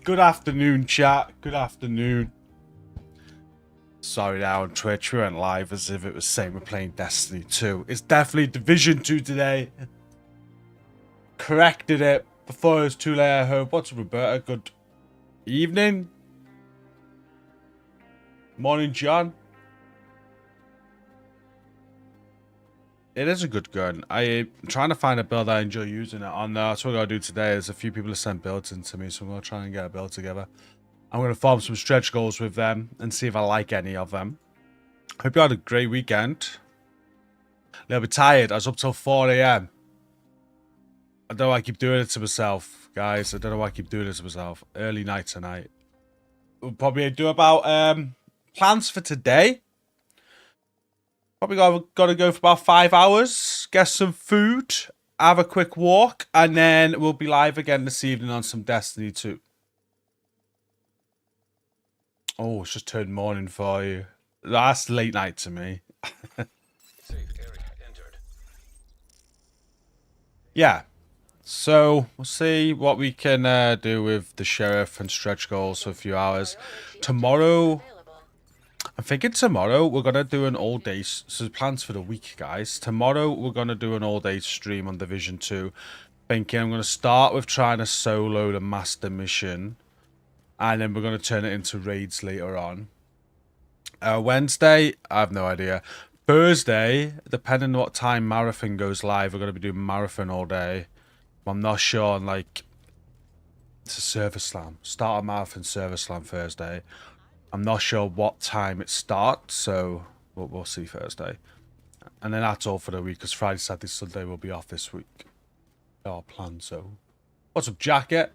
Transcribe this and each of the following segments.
Good afternoon, chat. Good afternoon. Sorry now on Twitch, we went live as if it was saying we're playing Destiny 2. It's definitely Division 2 today. Corrected it before it was too late, I hope. What's up, Roberta? Good evening. Morning, John. It is a good gun. I'm trying to find a build I enjoy using it on. That's what I gotta do today. There's a few people have sent builds into me, so I'm gonna try and get a build together. I'm gonna form some stretch goals with them and see if I like any of them. Hope you had a great weekend. A little bit tired. I was up till 4 a.m. I don't know why I keep doing it to myself, guys. I don't know why I keep doing it to myself. Early night tonight. We'll probably do about plans for today. Probably gotta go for about 5 hours, get some food, have a quick walk, and then we'll be live again this evening on some Destiny 2. Oh, it's just turned morning for you. That's late night to me. Yeah. So, we'll see what we can do with the sheriff and stretch goals for a few hours. Tomorrow, I'm thinking tomorrow we're going to do an all-day... So, plans for the week, guys. Tomorrow, we're going to do an all-day stream on Division 2. Thinking I'm going to start with trying to solo the master mission. And then we're going to turn it into raids later on. Wednesday, I have no idea. Thursday, depending on what time Marathon goes live, we're going to be doing Marathon all day. I'm not sure on, like... It's a server slam. Start a Marathon server slam Thursday. I'm not sure what time it starts, so we'll see Thursday. And then that's all for the week, because Friday, Saturday, Sunday will be off this week. Our plan, so... What's up, Jacket?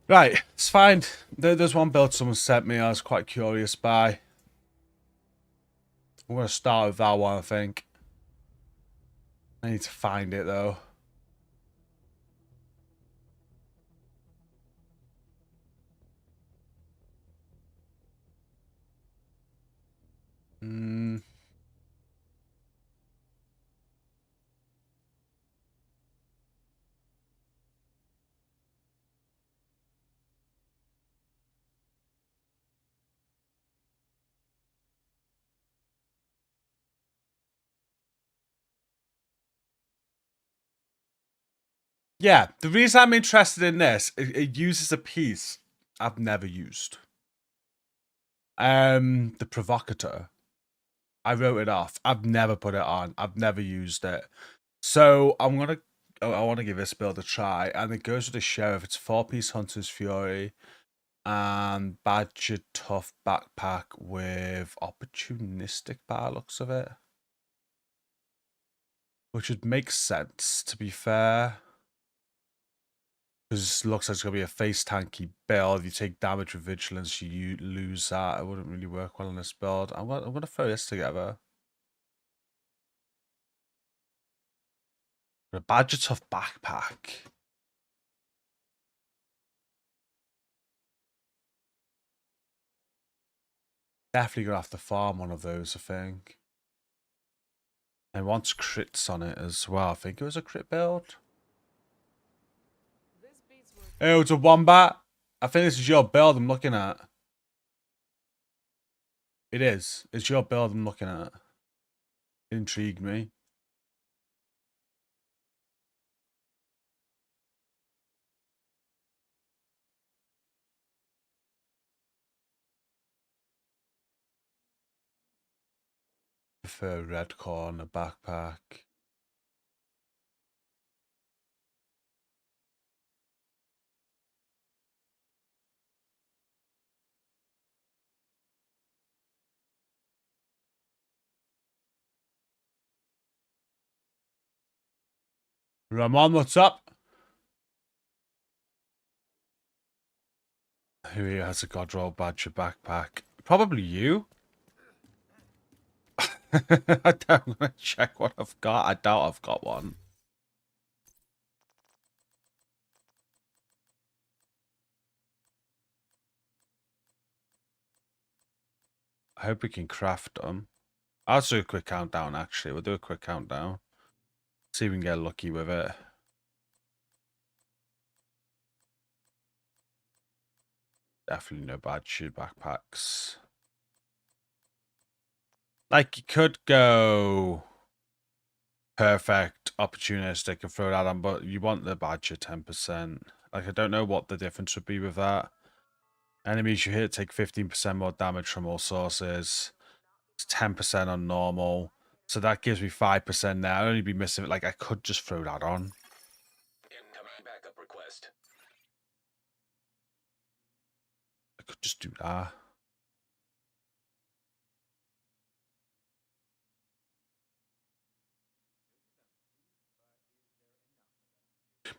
Right, it's fine. There's one build someone sent me I was quite curious by. I'm going to start with that one, I think. I need to find it, though. Yeah, the reason I'm interested in this, it uses a piece I've never used. The Provocateur. I wrote it off. I've never put it on. I've never used it. So I want to give this build a try, and it goes with the sheriff. It's 4-piece Hunter's Fury and Badger Tough backpack with opportunistic by the looks of it, which would make sense to be fair. Because it looks like it's going to be a face tanky build. If you take damage with vigilance, you lose that. It wouldn't really work well on this build. I'm going to throw this together. A Badger Tough backpack. Definitely going to have to farm one of those, I think. And it wants crits on it as well. I think it was a crit build. Oh, it's a wombat. I think this is your build I'm looking at. It is. It's your build I'm looking at. It intrigued me. Prefer red core on a backpack. Ramon, what's up? Who here has a Godroll Badger backpack? Probably you. I'm gonna check what I've got. I doubt I've got one. I hope we can craft them. I'll do a quick countdown, actually. We'll do a quick countdown. See if we can get lucky with it. Definitely no bad shoe backpacks. Like, you could go perfect, opportunistic, and throw that on, but you want the badger 10%. Like, I don't know what the difference would be with that. Enemies you hit take 15% more damage from all sources. It's 10% on normal. So that gives me 5% now. I'd only be missing it. Like, I could just throw that on. Incoming backup request. I could just do that.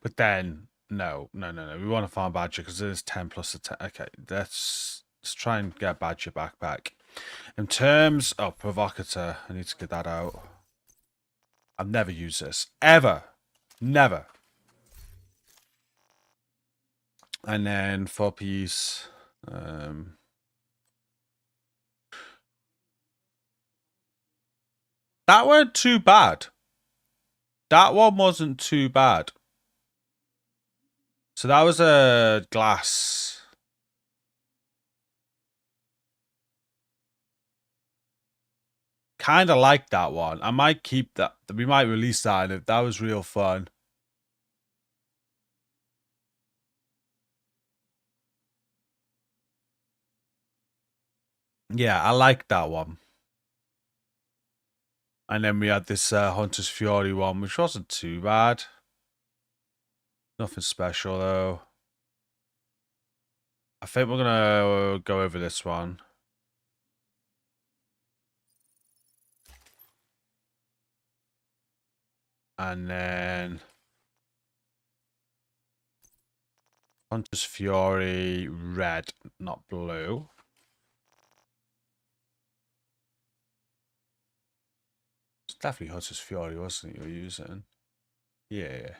But then, no. We want to farm badger because there's 10 plus the 10. Okay, let's try and get badger backpack. In terms of provocateur, I need to get that out. I've never used this. Ever. Never. And then 4-piece. That weren't too bad. That one wasn't too bad. So that was a glass. Kind of like that one. I might keep that. We might release that if that was real fun. Yeah, I like that one. And then we had this Hunter's Fury one, which wasn't too bad. Nothing special, though. I think we're going to go over this one. And then Hunter's Fury, red, not blue. It's definitely Hunter's Fury, wasn't it, you're using? Yeah.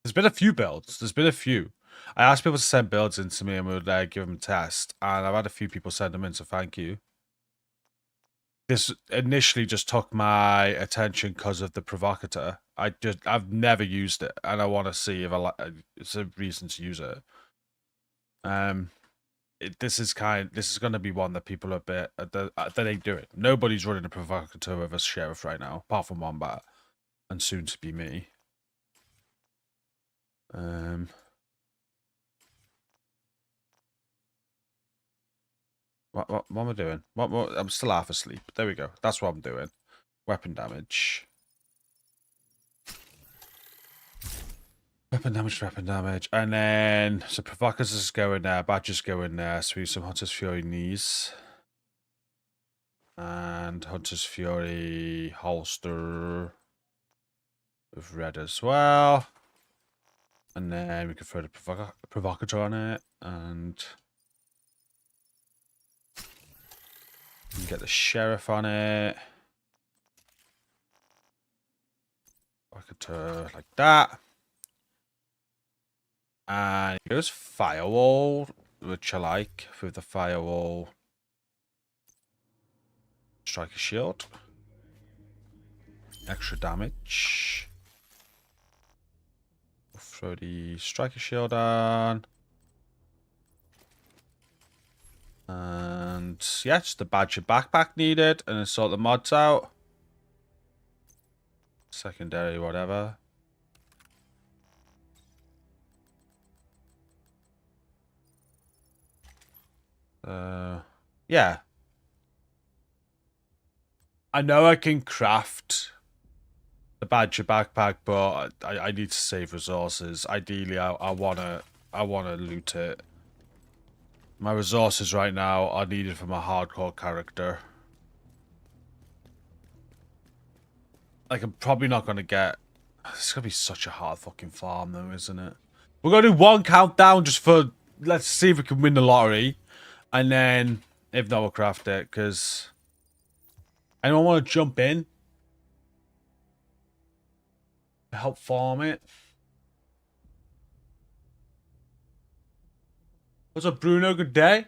There's been a few builds. There's been a few. I asked people to send builds in to me and we would give them a test. And I've had a few people send them in, so thank you. This initially just took my attention because of the provocateur. I've never used it, and I want to see if it's a reason to use it. This is going to be one that people are a bit that ain't do it. Nobody's running a provocateur with a sheriff right now, apart from Wombat, and soon to be me. What am I doing? What? I'm still half asleep. There we go. That's what I'm doing. Weapon damage. Weapon damage. And then, so Provocateurs go in there, Badgers go in there, so we use some Hunter's Fury knees. And Hunter's Fury holster with red as well. And then we can throw the Provocateur on it, and we can get the Sheriff on it. Provocateur like that. And it goes Firewall, which I like, with the Firewall. Striker Shield. Extra damage. We'll throw the Striker Shield on. And yeah, just the Badger backpack needed. And then sort the mods out. Secondary, whatever. Yeah. I know I can craft the Badger backpack, but I need to save resources. Ideally, I wanna loot it. My resources right now are needed for my hardcore character. Like, I'm probably not gonna get. It's gonna be such a hard fucking farm, though, isn't it? We're gonna do one countdown just for. Let's see if we can win the lottery, and then if not, we'll craft it. Because anyone want to jump in? Help farm it. What's up, Bruno? Good day.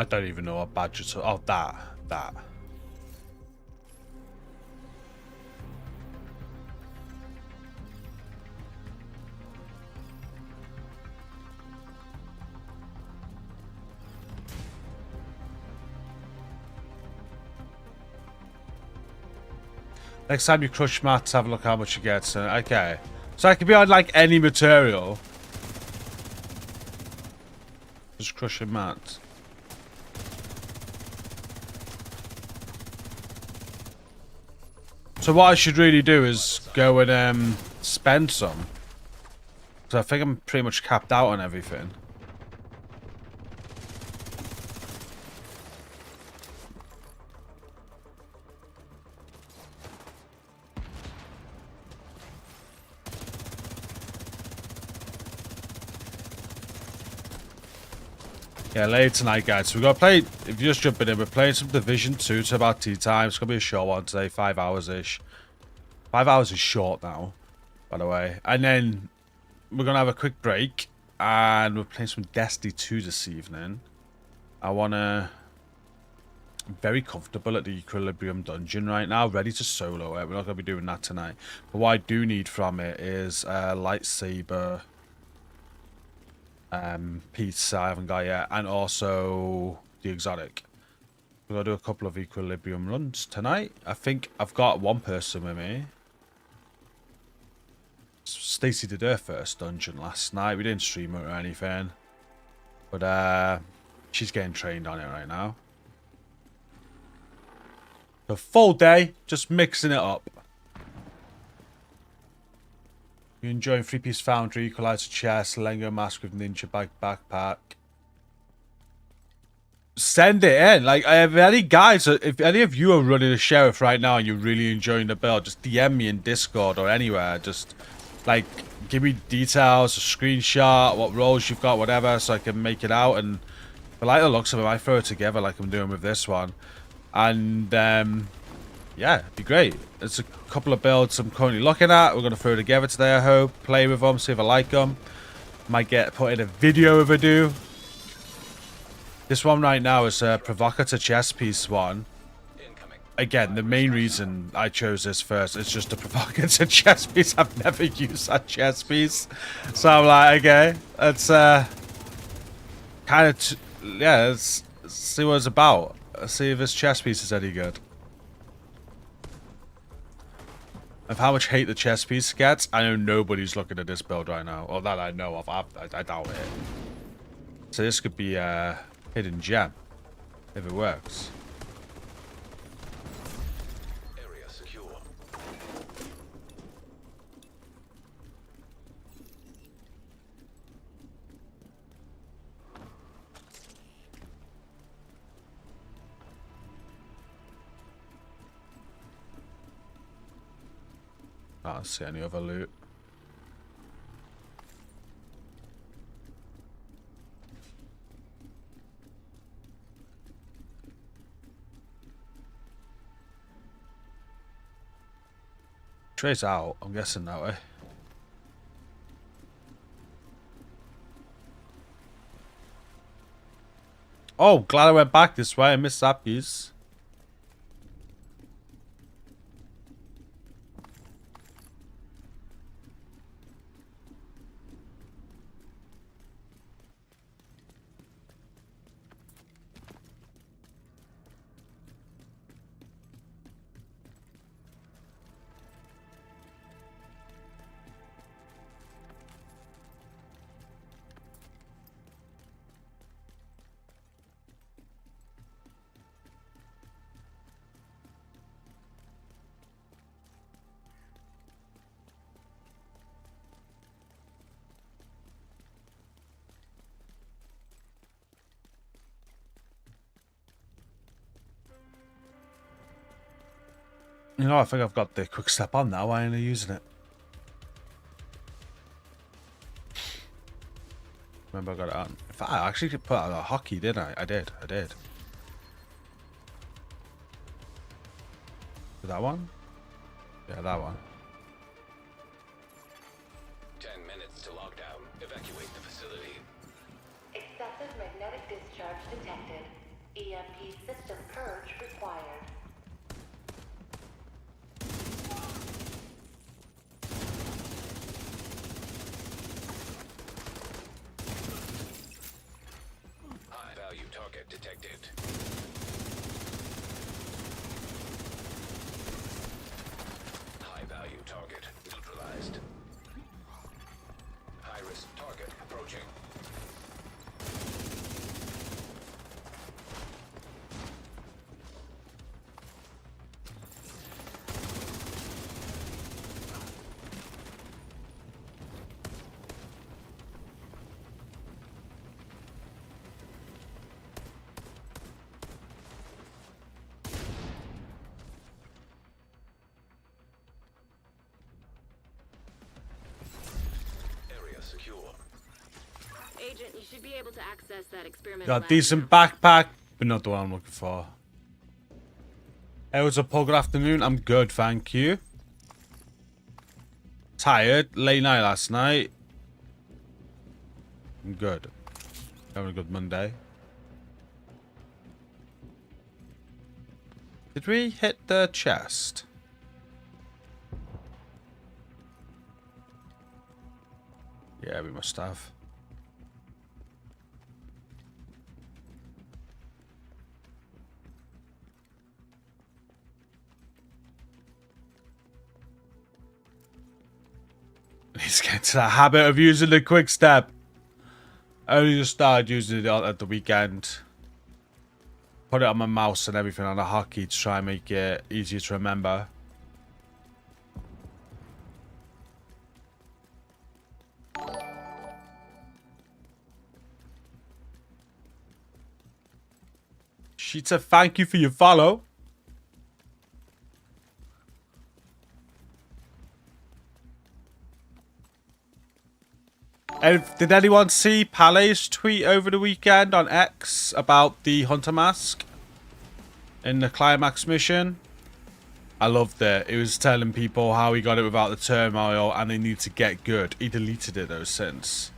I don't even know what badge it's... Oh, that. Next time you crush mats, have a look how much you get. So, okay. So I can be on, like, any material. Just crushing mats. So what I should really do is go and spend some. So I think I'm pretty much capped out on everything. Yeah, later tonight, guys. So we're going to play, if you're just jumping in, we're playing some Division 2 to about tea time. It's going to be a short one today, 5 hours-ish. 5 hours is short now, by the way. And then we're going to have a quick break. And we're playing some Destiny 2 this evening. I want to... I'm very comfortable at the Equilibrium dungeon right now, ready to solo it. We're not going to be doing that tonight. But what I do need from it is a lightsaber... piece I haven't got yet, and also the exotic. We're gonna do a couple of Equilibrium runs tonight. I think I've got one person with me. Stacy did her first dungeon last night. We didn't stream it or anything, but she's getting trained on it right now. A full day, just mixing it up. You're enjoying 3-piece foundry, equalizer chest, Lego mask with ninja bike backpack. Send it in. Like, if any guys, if any of you are running a sheriff right now and you're really enjoying the build, just DM me in Discord or anywhere. Just, like, give me details, a screenshot, what roles you've got, whatever, so I can make it out. And if I like the looks of it, I throw it together like I'm doing with this one. And, yeah, it'd be great. There's a couple of builds I'm currently looking at. We're going to throw together today, I hope. Play with them, see if I like them. Might get put in a video if I do. This one right now is a provocateur chess piece one. Again, the main reason I chose this first is just a provocateur chess piece. I've never used that chess piece. So I'm like, okay, let's kind of, yeah, let's see what it's about. Let's see if this chess piece is any good. Of how much hate the chess piece gets, I know nobody's looking at this build right now. Or that I know of. I doubt it. So this could be a hidden gem. If it works. Area secure. I don't see any other loot. Trace out, I'm guessing that way. Oh, glad I went back this way. I missed that piece. You know, I think I've got the quick step on now. Why ain't I using it? Remember I got it on. In fact, I actually put out a hockey, didn't I? I did. That one? Yeah, that one. 10 minutes to lockdown. Evacuate the facility. Excessive magnetic discharge detected. Agent, you should be able to access that experimental Got a lab decent now. backpack, but not the one I'm looking for. Hey, what's up, Paul? Good afternoon. I'm good, thank you. Tired. Late night last night. I'm good. Having a good Monday. Did we hit the chest? Yeah, we must have. He's getting to that habit of using the quick step. I only just started using it at the weekend. Put it on my mouse and everything on a hotkey to try and make it easier to remember. She said thank you for your follow. And did anyone see Palais' tweet over the weekend on X about the Hunter Mask in the climax mission? I loved it. It was telling people how he got it without the turmoil and they need to get good. He deleted it though since.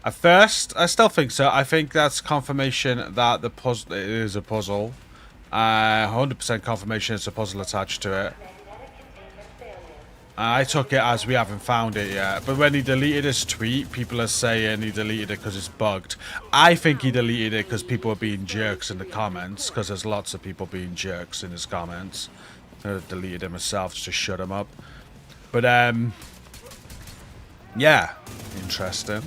At first, I still think so. I think that's confirmation that the puzzle is a puzzle. 100% confirmation it's a puzzle attached to it. I took it as we haven't found it yet. But when he deleted his tweet, people are saying he deleted it because it's bugged. I think he deleted it because people are being jerks in the comments. Because there's lots of people being jerks in his comments. I deleted him myself just to shut him up. But, yeah. Interesting.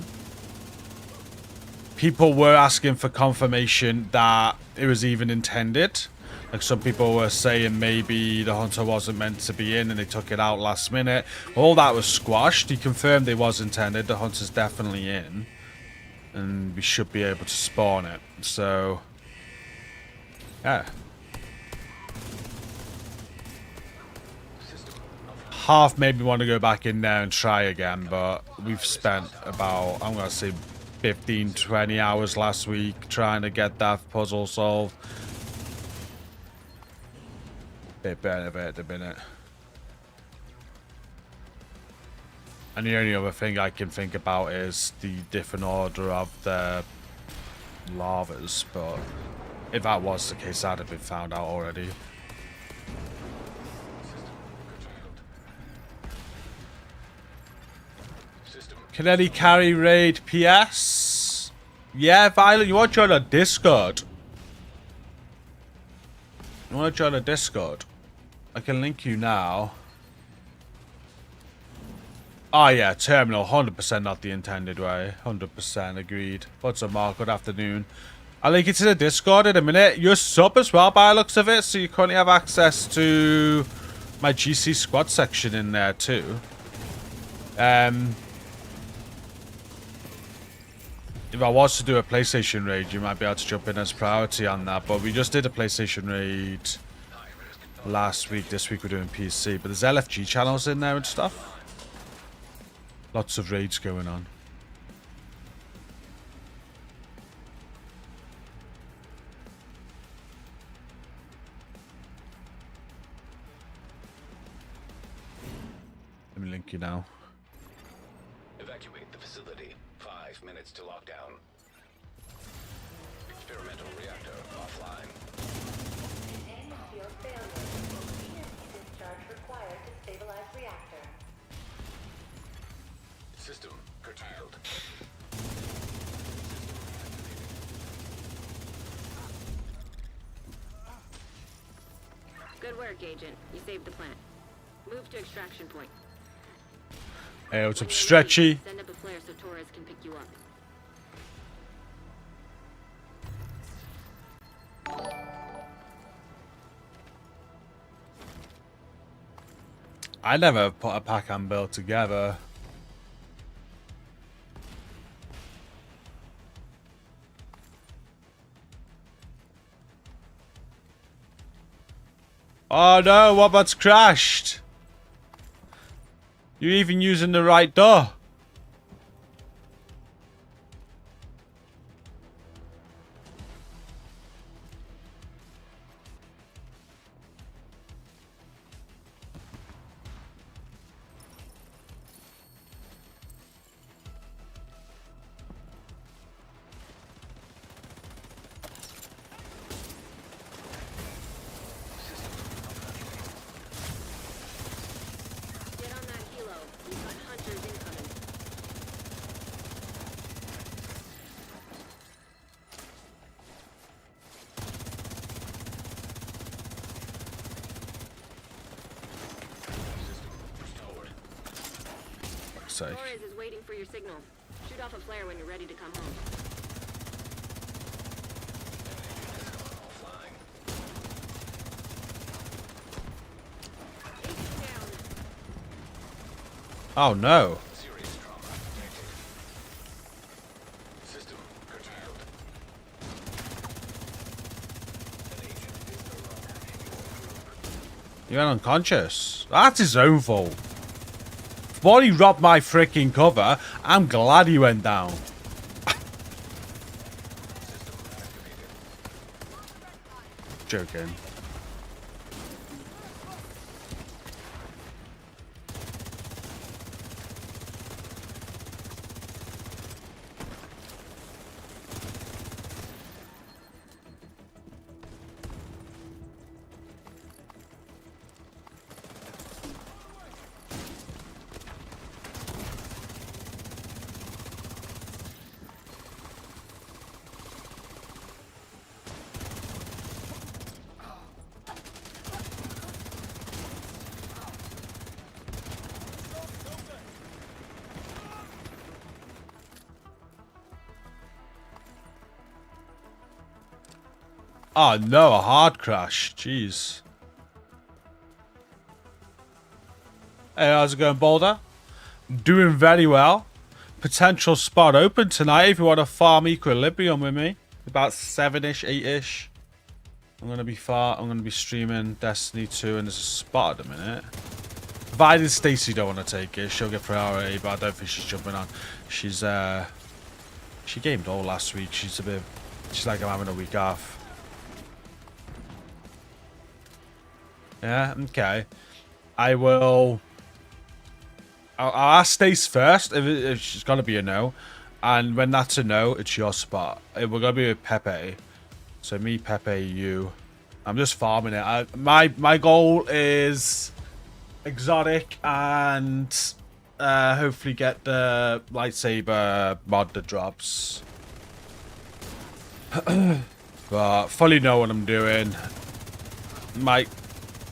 People were asking for confirmation that it was even intended. Like some people were saying maybe the Hunter wasn't meant to be in and they took it out last minute. All that was squashed. He confirmed it was intended. The Hunter's definitely in. And we should be able to spawn it. So, yeah. Half made me want to go back in there and try again, but we've spent about, I'm going to say 15, 20 hours last week trying to get that puzzle solved. Bit better at the minute. And the only other thing I can think about is the different order of the lavas, but if that was the case, that'd have been found out already. Can any carry raid PS? Yeah, Violet, you want to join a Discord? You want to join a Discord? I can link you now. Oh yeah, terminal, 100% not the intended way. 100% agreed. What's up, Mark? Good afternoon. I'll link you to the Discord in a minute. You're sub as well by the looks of it, so you currently have access to my GC squad section in there too. If I was to do a PlayStation raid, you might be able to jump in as priority on that, but we just did a PlayStation raid last week. This week we're doing PC, but there's LFG channels in there and stuff. Lots of raids going on. Let me link you now. Evacuate the facility. 5 minutes to lockdown. Experimental reactor offline. Containment field failure. Discharge required to stabilize reactor. System curtailed. Good work, Agent. You saved the plant. Move to extraction point. Hey, what's up, When you're Stretchy? ready, send up a flare so Torres can pick you up. I never put a pack and build together. Oh no, Wobot's crashed. You're even using the right door. sake. Torres is waiting for your signal. Shoot off a flare when you're ready to come home. Agent down. Oh no. Serious trauma detected. System curtailed. An agent is no longer in your group. He went unconscious. That's his own fault. While he robbed my freaking cover, I'm glad he went down. Joking. Oh no, a hard crash. Jeez. Hey, how's it going, Boulder? Doing very well. Potential spot open tonight if you want to farm Equilibrium with me. About 7-ish, 8-ish. I'm gonna be streaming Destiny 2 and there's a spot at the minute. Provided Stacy don't want to take it, she'll get priority, but I don't think she's jumping on. She's she gamed all last week. She's like I'm having a week off. Yeah, okay. I'll ask Stace first if she's gonna be a no. And when that's a no, it's your spot. We're gonna be with Pepe. So me, Pepe, you. I'm just farming it. My goal is exotic and hopefully get the lightsaber mod that drops. But fully know what I'm doing. Might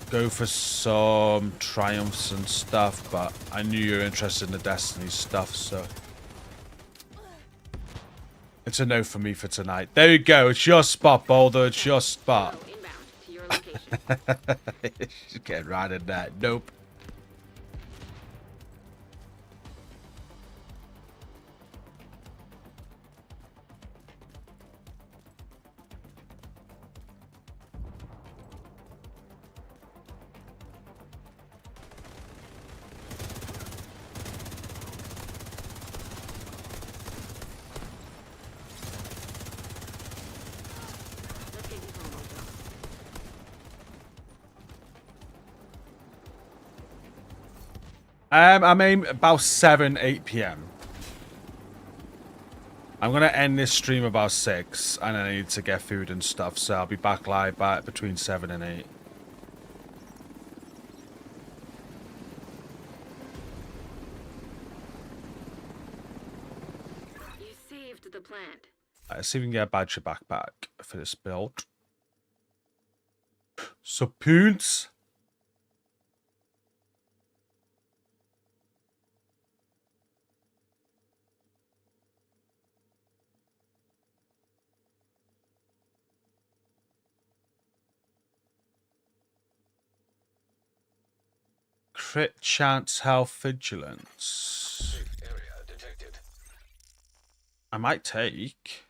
go for some triumphs and stuff, but I knew you were interested in the Destiny stuff, so it's a no for me for tonight. There you go. It's your spot, Boulder. It's your spot. Oh, inbound to your location. She's getting right in that. Nope. Let's get you home, Mojo. I'm aiming about 7, 8 p.m. I'm gonna end this stream about 6, and I need to get food and stuff, so I'll be back live by between 7 and 8. You saved the plant. Let's see if we can get a badger backpack for this build. So, poons. Crit chance health vigilance. Safe area detected. I might take.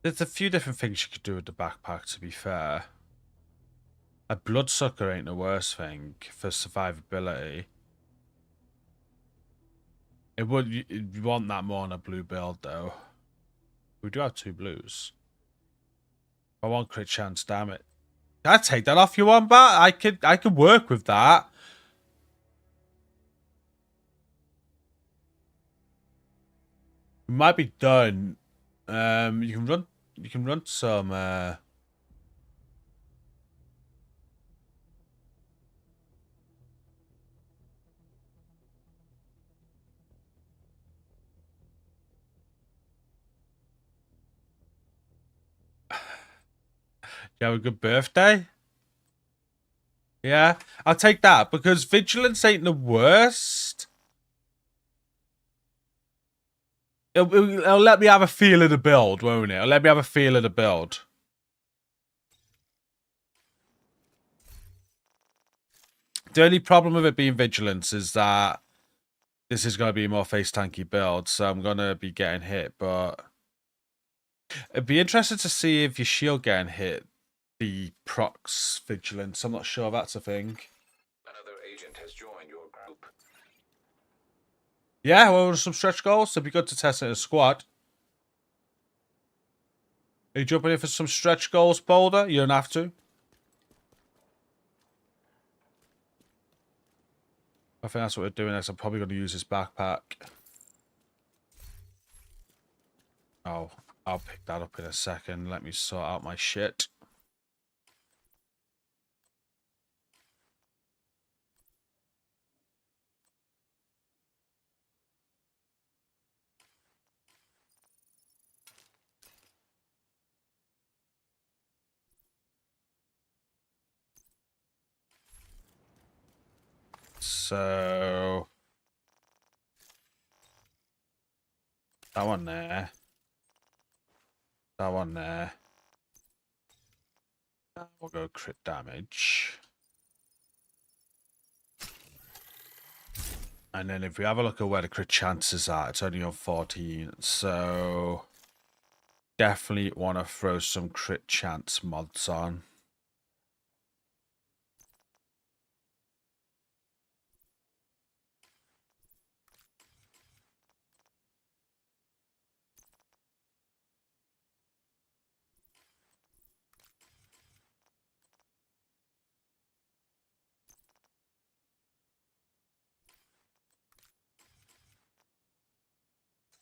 There's a few different things you could do with the backpack, to be fair. A bloodsucker ain't the worst thing for survivability. You'd want that more on a blue build, though. We do have 2 blues. I want crit chance, damn it. Can I take that off you, Wombat? I could work with that. We might be done. You can run some you have a good birthday? Yeah, I'll take that because vigilance ain't the worst. It'll let me have a feel of the build, won't it? It'll let me have a feel of the build. The only problem with it being vigilance is that this is going to be a more face tanky build, so I'm going to be getting hit, but it'd be interesting to see if your shield getting hit the procs vigilance. I'm not sure that's a thing. Another agent has joined your group. Yeah, well, some stretch goals. It'd be good to test it in a squad. Are you jumping in for some stretch goals, Boulder? You don't have to. I think that's what we're doing next. I'm probably going to use this backpack. Oh, I'll pick that up in a second. Let me sort out my shit. So that one there. That one there. We'll go crit damage. And then if we have a look at where the crit chances are, it's only on 14. So definitely want to throw some crit chance mods on.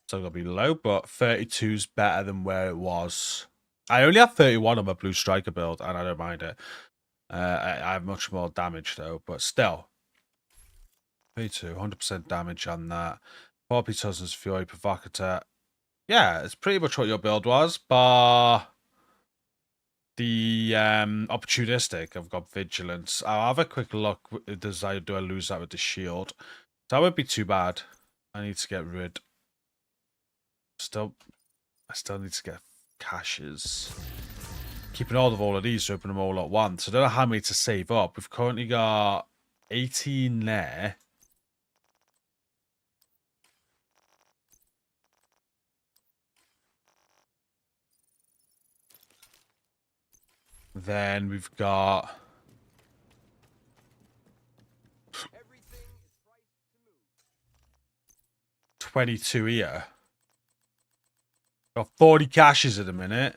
So it'll be low, but 32 is better than where it was. I only have 31 on my blue striker build, and I don't mind it. I have much more damage though, but still. 32, 100% damage on that. 4 Tusson's Fury Provocateur. Yeah, it's pretty much what your build was, but the opportunistic, I've got vigilance. I'll have a quick look. Do I lose that with the shield? That would be too bad. I need to get rid. I still need to get caches. Keeping hold of all of these to open them all at once. I don't know how many to save up. We've currently got 18 there. Then we've got 22 here. Got 40 caches at the minute.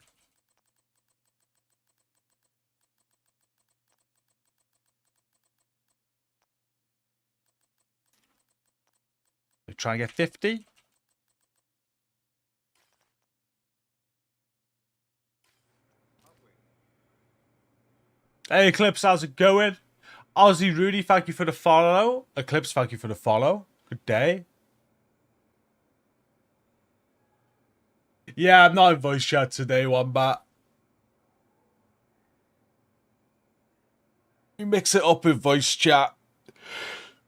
We try and get 50. Hey Eclipse, how's it going? Aussie Rudy, thank you for the follow. Eclipse, thank you for the follow. Good day. Yeah, I'm not in voice chat today, Wombat. We mix it up with voice chat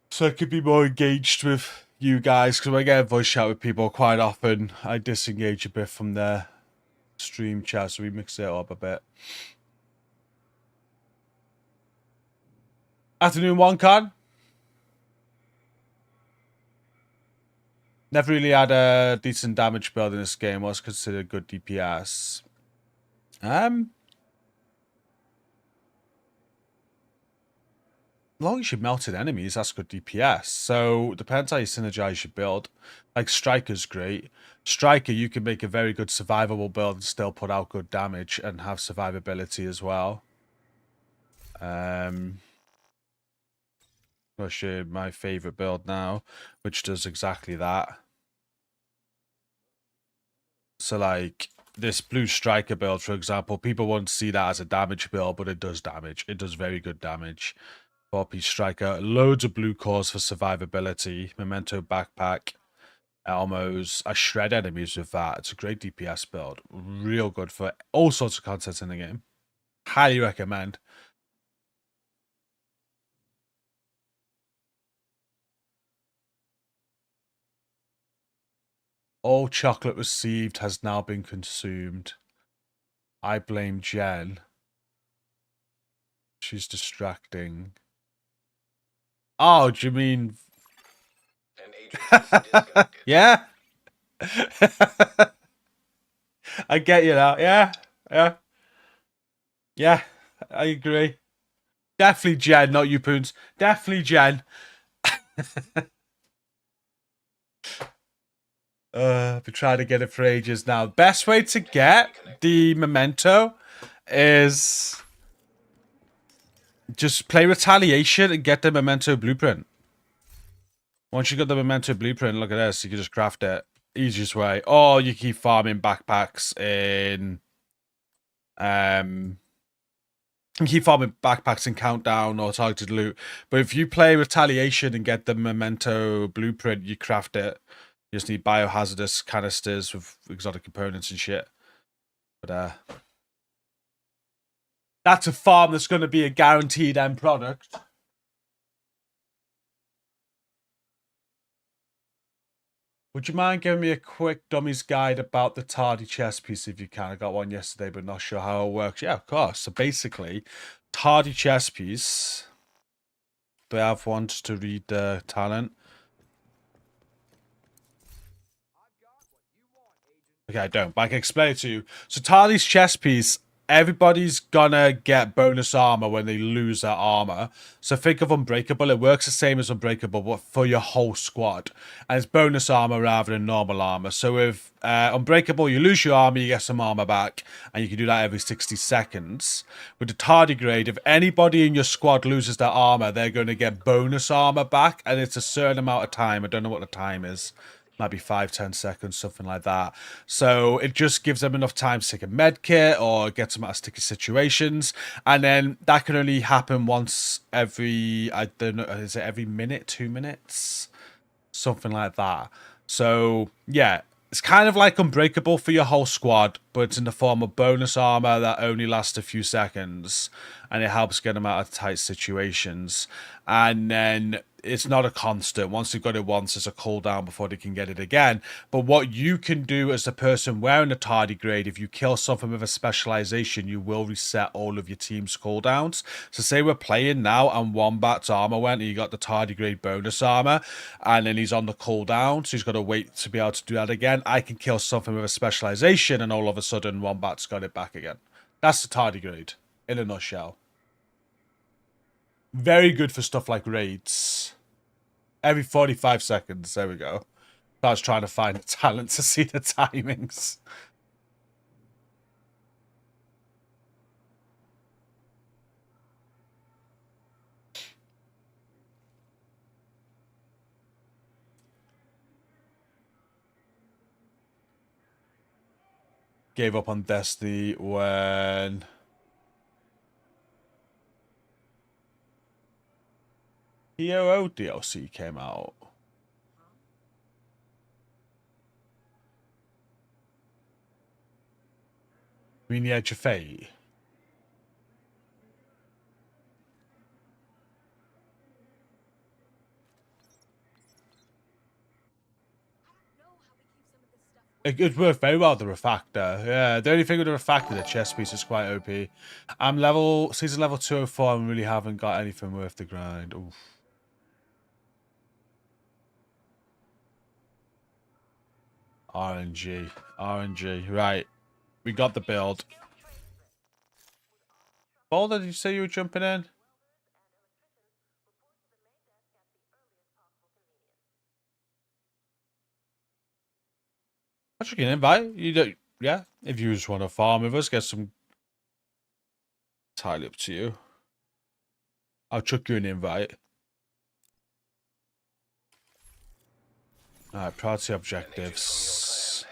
so I could be more engaged with you guys, because when I get a voice chat with people quite often, I disengage a bit from their stream chat, so we mix it up a bit. Afternoon, one con. Never really had a decent damage build in this game. Was considered good DPS. As long as you melted enemies, that's good DPS. So depends how you synergize your build. Like Striker's great. Striker, you can make a very good survivable build and still put out good damage and have survivability as well. I'll show you my favorite build now, which does exactly that. So like this blue striker build, for example, people won't see that as a damage build, but it does damage. It does very good damage. 4-piece striker, loads of blue cores for survivability, memento backpack, Elmos. I shred enemies with that. It's a great DPS build. Real good for all sorts of content in the game. Highly recommend. All chocolate received has now been consumed. I blame Jen. She's distracting. Oh, do you mean... An agent is disconnected. Yeah? I get you now. Yeah. Yeah. Yeah. I agree. Definitely Jen, not you, Poons. Definitely Jen. I've been trying to get it for ages now. Best way to get the memento is just play Retaliation and get the memento blueprint. Once you got the memento blueprint, look at this. You can just craft it. Easiest way. Or you keep farming backpacks in... You keep farming backpacks in Countdown or Targeted Loot. But if you play Retaliation and get the memento blueprint, you craft it. You just need biohazardous canisters with exotic components and shit. But that's a farm that's going to be a guaranteed end product. Would you mind giving me a quick dummies guide about the tardy chess piece if you can? I got one yesterday, but not sure how it works. Yeah, of course. So basically, tardy chess piece. Do I have one just to read the talent? Okay, I don't, but I can explain it to you. So Tali's chess piece, everybody's gonna get bonus armor when they lose their armor. So think of Unbreakable. It works the same as Unbreakable, but for your whole squad. And it's bonus armor rather than normal armor. So with Unbreakable, you lose your armor, you get some armor back. And you can do that every 60 seconds. With the tardigrade, if anybody in your squad loses their armor, they're going to get bonus armor back. And it's a certain amount of time. I don't know what the time is. Might be 5-10 seconds, something like that. So it just gives them enough time to take a med kit or get them out of sticky situations. And then that can only happen once every, I don't know, is it every minute, 2 minutes? Something like that. So yeah, it's kind of like Unbreakable for your whole squad, but it's in the form of bonus armor that only lasts a few seconds. And it helps get them out of tight situations. And then it's not a constant. Once they've got it once, there's a cooldown before they can get it again. But what you can do as the person wearing the tardigrade, if you kill something with a specialization, you will reset all of your team's cooldowns. So say we're playing now and Wombat's armor went and you got the tardigrade bonus armor and then he's on the cooldown, so he's got to wait to be able to do that again. I can kill something with a specialization and all of a sudden Wombat's got it back again. That's the tardigrade in a nutshell. Very good for stuff like raids. Every 45 seconds. There we go. I was trying to find the talent to see the timings. Gave up on Destiny when... EOO DLC came out. You mean the Edge of Fate? It worked very well, the refactor. Yeah, the only thing with the refactor, the chess piece is quite OP. I'm season level 204 and really haven't got anything worth the grind. Oof. RNG. Right. We got the build. Boulder, did you say you were jumping in? I should get an invite. You don't, yeah. If you just want to farm with us, get some. Entirely up to you. I'll chuck you an invite. Alright, priority objectives.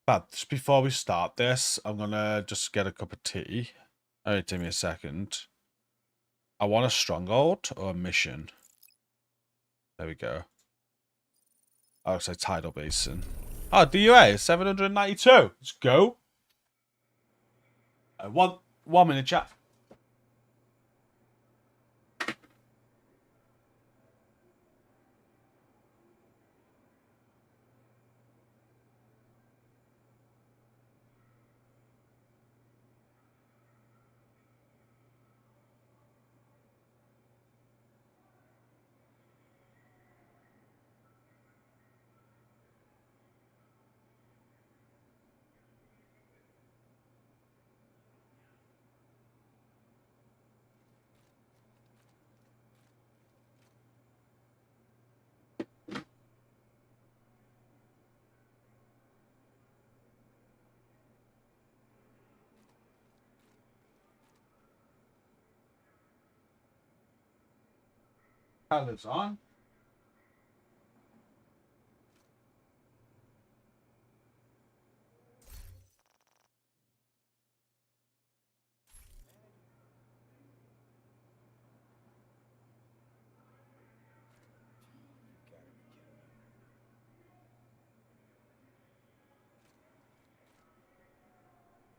But just before we start this, I'm gonna just get a cup of tea. Alright, give me a second. I want a stronghold or a mission. There we go. I'll say tidal basin. Oh, DUA 792. Let's go. One minute, chat. Colors on.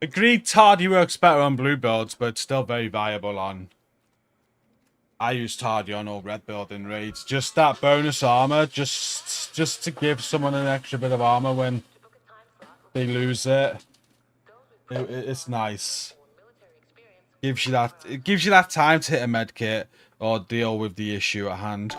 Agreed, Tardy works better on blue builds, but still very viable on. I use Tardy on all red build in raids. Just that bonus armor, just to give someone an extra bit of armor when they lose it. It's nice. Gives you that. It gives you that time to hit a med kit or deal with the issue at hand.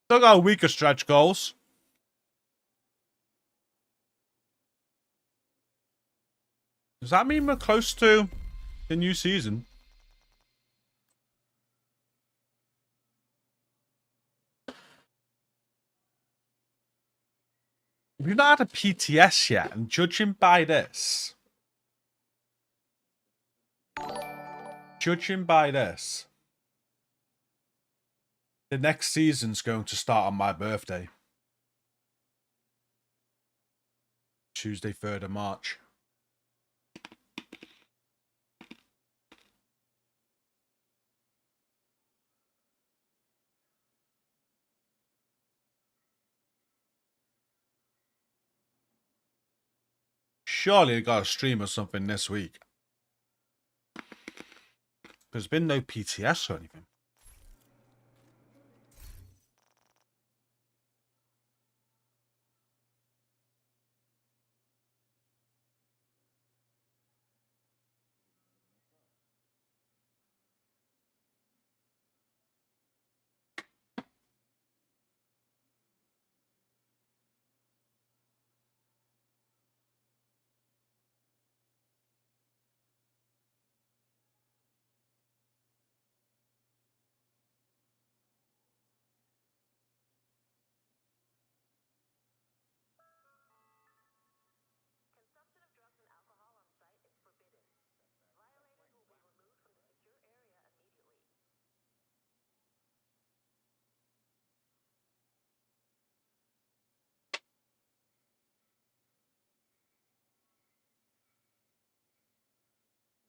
Still got weaker stretch goals. Does that mean we're close to the new season? We've not had a PTS yet, and judging by this, the next season's going to start on my birthday. Tuesday, 3rd of March. Surely I got a stream or something this week. There's been no PTS or anything.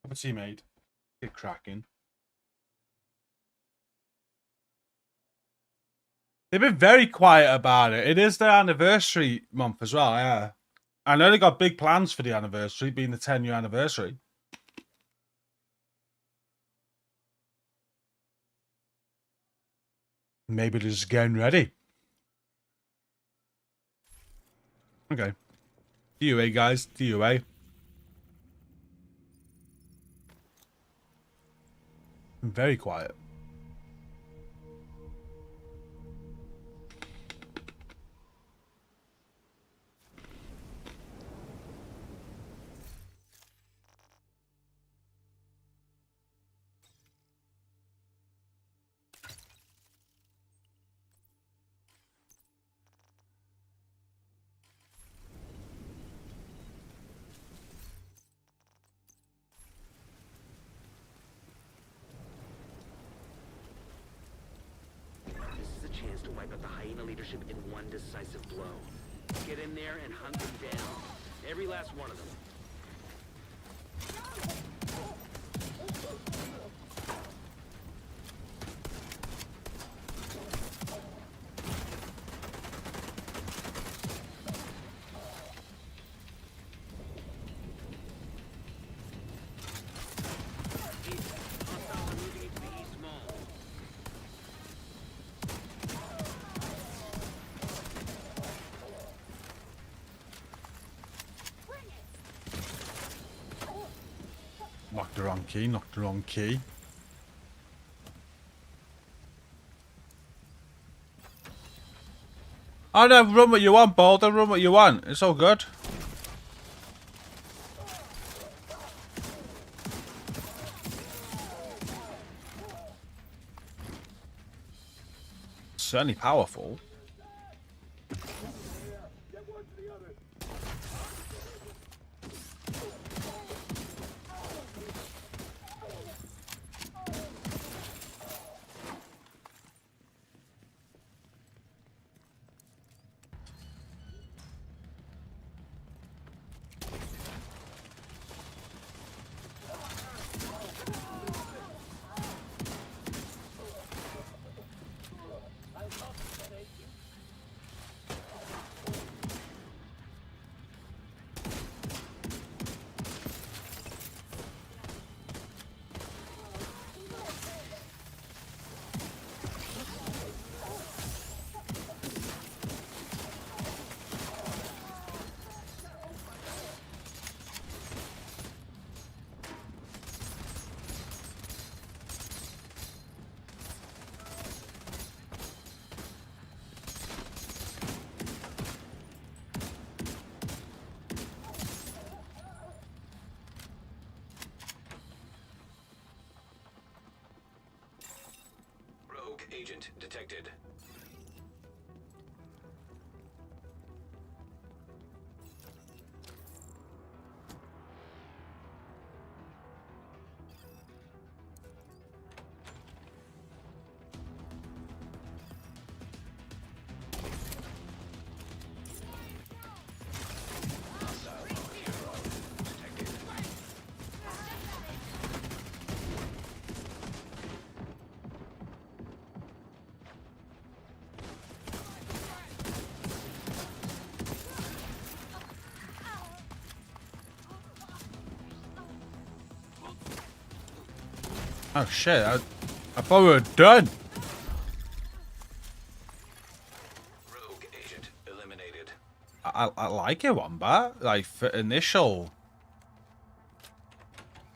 What's he made? Get cracking. They've been very quiet about it. It is their anniversary month as well, yeah. I know they got big plans for the anniversary, being the 10-year anniversary. Maybe they're just getting ready. Okay. DUA, guys. DUA. Very quiet. to wipe out the hyena leadership in one decisive blow. Get in there and hunt them down. Every last one of them. Hostiles are moving into the East Mall. Knocked the wrong key, knocked the wrong key. Oh no, run what you want, Boulder, run what you want. It's all good. Certainly powerful. Rogue agent detected. Oh shit, I thought we were done. Rogue agent eliminated. I like it, Wombat. Like, for initial.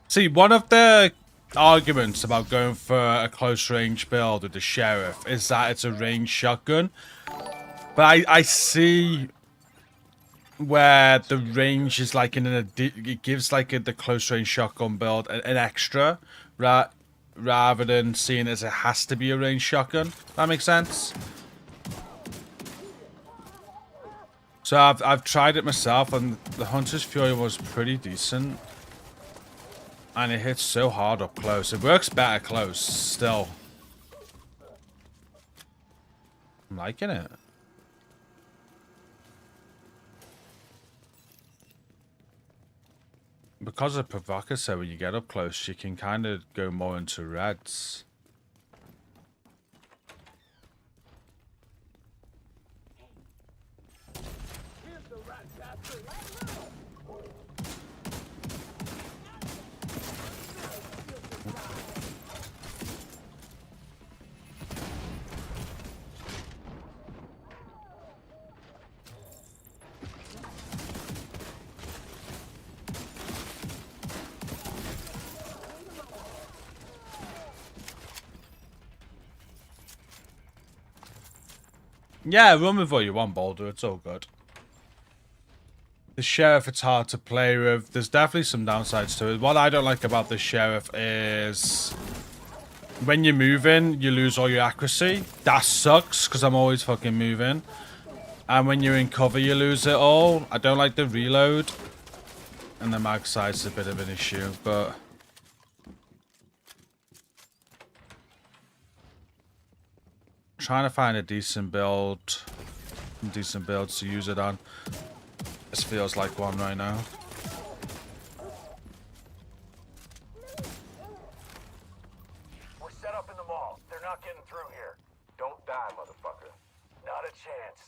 See, one of the arguments about going for a close range build with the sheriff is that it's a ranged shotgun. But I see where the range is like it gives like the close range shotgun build an extra, rather than seeing as it has to be a ranged shotgun. That makes sense. So I've tried it myself, and the Hunter's Fury was pretty decent, and it hits so hard up close. It works better close still. I'm liking it. Because of Provocateur, when you get up close, you can kind of go more into reds. Yeah, run with what you want, Boulder. It's all good. The sheriff, it's hard to play with. There's definitely some downsides to it. What I don't like about the sheriff is when you're moving, you lose all your accuracy. That sucks, because I'm always fucking moving. And when you're in cover, you lose it all. I don't like the reload. And the mag size is a bit of an issue, but... Trying to find a decent build. Decent builds to use it on. This feels like one right now. We're set up in the mall. They're not getting through here. Don't die, motherfucker. Not a chance.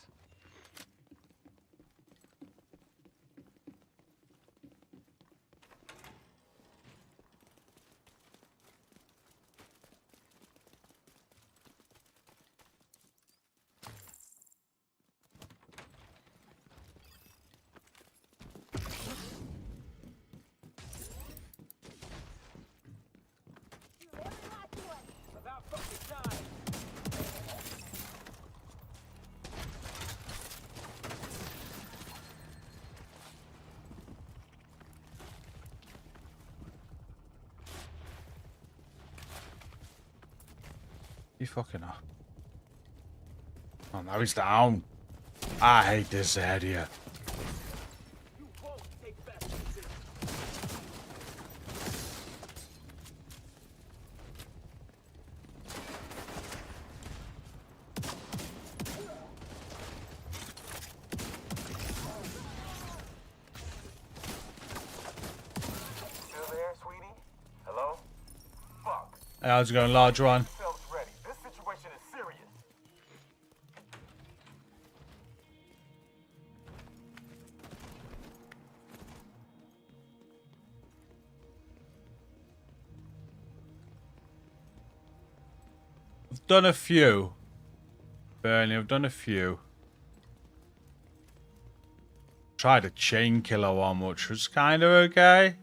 You fucking are. Oh, now he's down. I hate this area. Still there, sweetie? Hello? Fuck. How's it going, large one? Yourselves ready. This situation is serious. I've done a few. Bernie, I've done a few. Tried a chain killer one, which was kind of okay.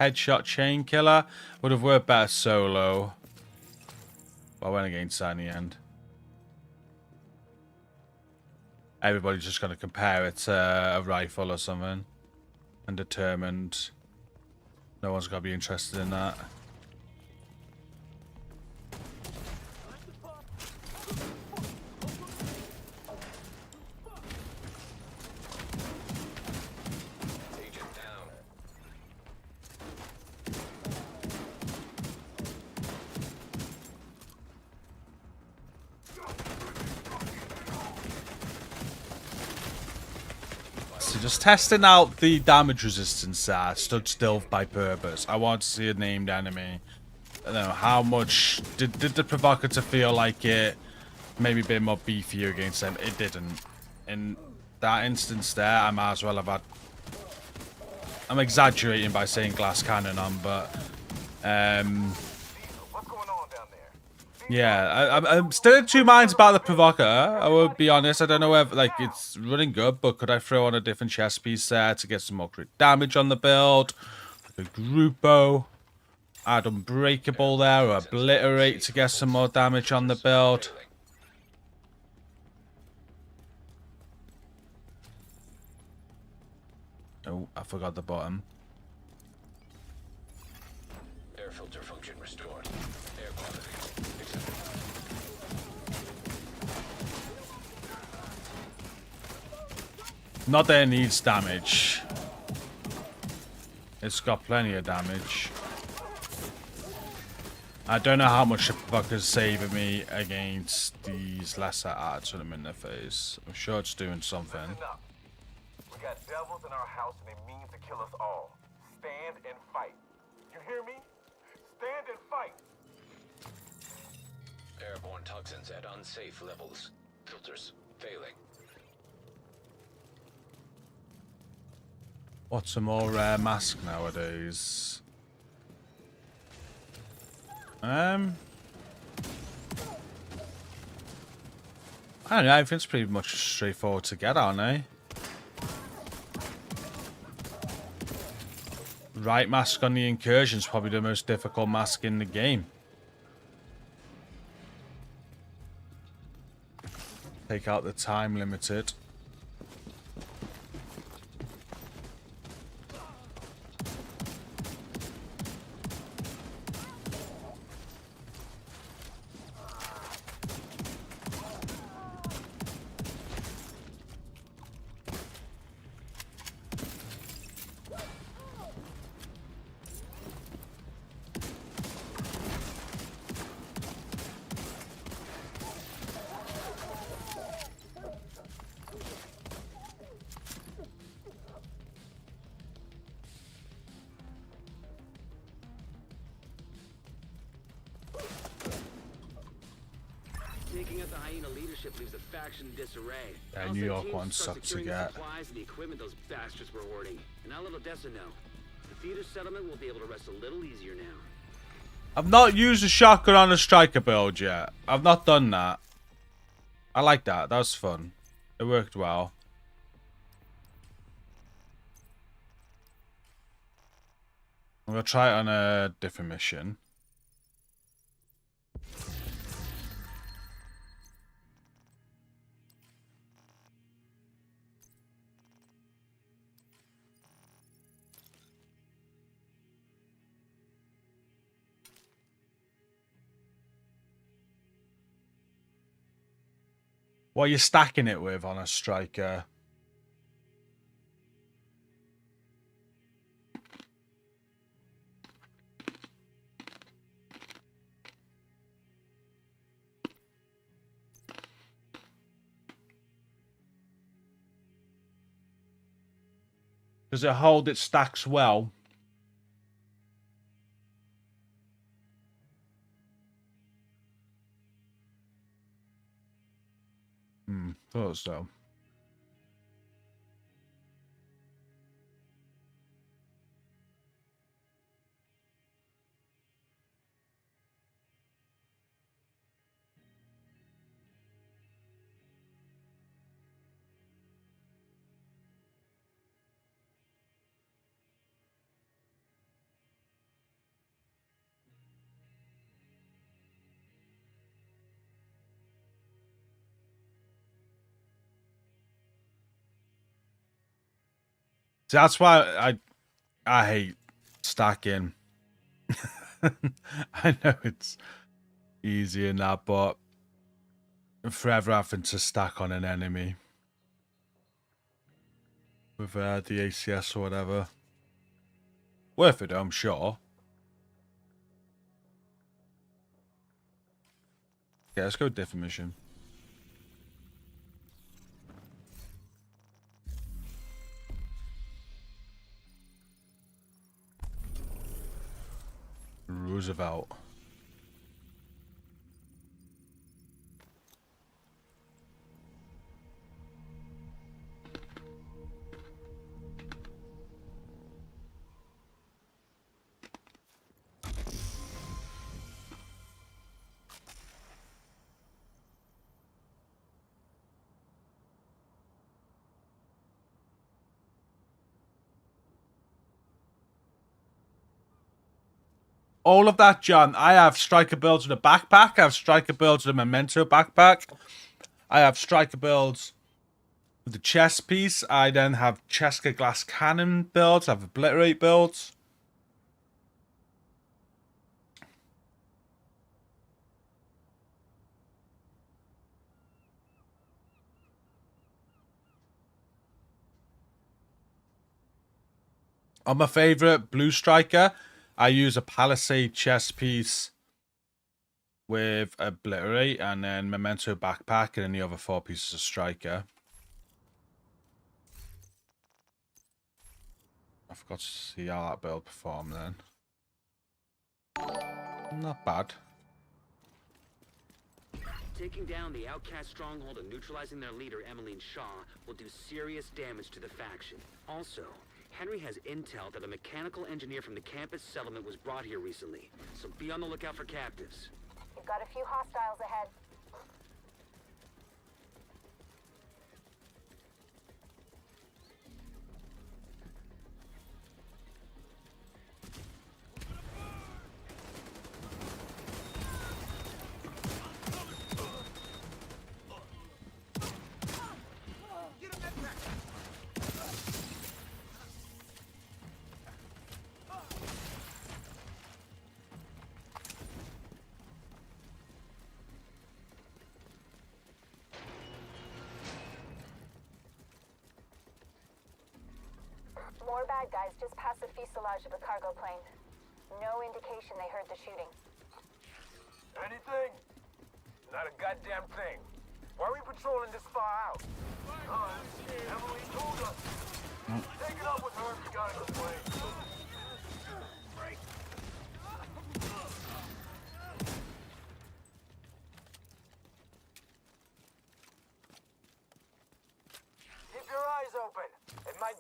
Headshot chain killer would have worked better solo. But I went against that in the end. Everybody's just going to compare it to a rifle or something. And determined. No one's going to be interested in that. Just testing out the damage resistance there. I stood still by purpose. I want to see a named enemy. I don't know how much did the provocateur feel like it maybe a bit more beefier against them. It didn't. In that instance there, I might as well have had. I'm exaggerating by saying glass cannon on, but What's going on down there? yeah, I'm still in two minds about the provocateur. I will be honest. I don't know whether like it's running good, but could I throw on a different chest piece there to get some more crit damage on the build? Like a Grupo, add Unbreakable there, or Obliterate to get some more damage on the build. Oh, I forgot the bottom. Air filter function restored. Air quality acceptable. Not that it needs damage. It's got plenty of damage. I don't know how much the fuck is saving me against these lesser arts when I'm in their face. I'm sure it's doing something. Listen up. We got devils in our house and they mean to kill us all. Stand and fight. You hear me? Stand and fight. Airborne toxins at unsafe levels. Filters failing. What's a more rare mask nowadays? I don't know, I think it's pretty much straightforward to get, aren't they? Right mask on the incursion is probably the most difficult mask in the game. Take out the time limited. Arena leadership leaves the faction in disarray. Yeah, I'll New send York teams one to start sucks to securing the get. supplies and the equipment those bastards were hoarding. And I'll let Odessa know. The theater settlement will be able to rest a little easier now. I've not used a shotgun on a striker build yet. I've not done that. I like that. That was fun. It worked well. I'm gonna try it on a different mission. What are you stacking it with on a striker? Does it hold its stacks well? Thought so. See, that's why I hate stacking. I know it's easy in that, but forever having to stack on an enemy with the ACS or whatever. Worth it, I'm sure. Okay, let's go different mission. Roosevelt. All of that, John. I have striker builds with a backpack. I have striker builds with a memento backpack. I have striker builds with the chest piece. I then have Cheska glass cannon builds. I have obliterate builds. On my favorite blue striker, I use a palisade chest piece with obliterate and then memento backpack and then the other 4 pieces of striker. I forgot to see how that build performed then. Not bad. Taking down the outcast stronghold and neutralizing their leader, Emmeline Shaw, will do serious damage to the faction. Also, Henry has intel that a mechanical engineer from the campus settlement was brought here recently, so be on the lookout for captives. You've got a few hostiles ahead. More bad guys just past the fuselage of the cargo plane. No indication they heard the shooting. Anything? Not a goddamn thing. Why are we patrolling this far out? Emily told us. Take it up with her if you got a complaint.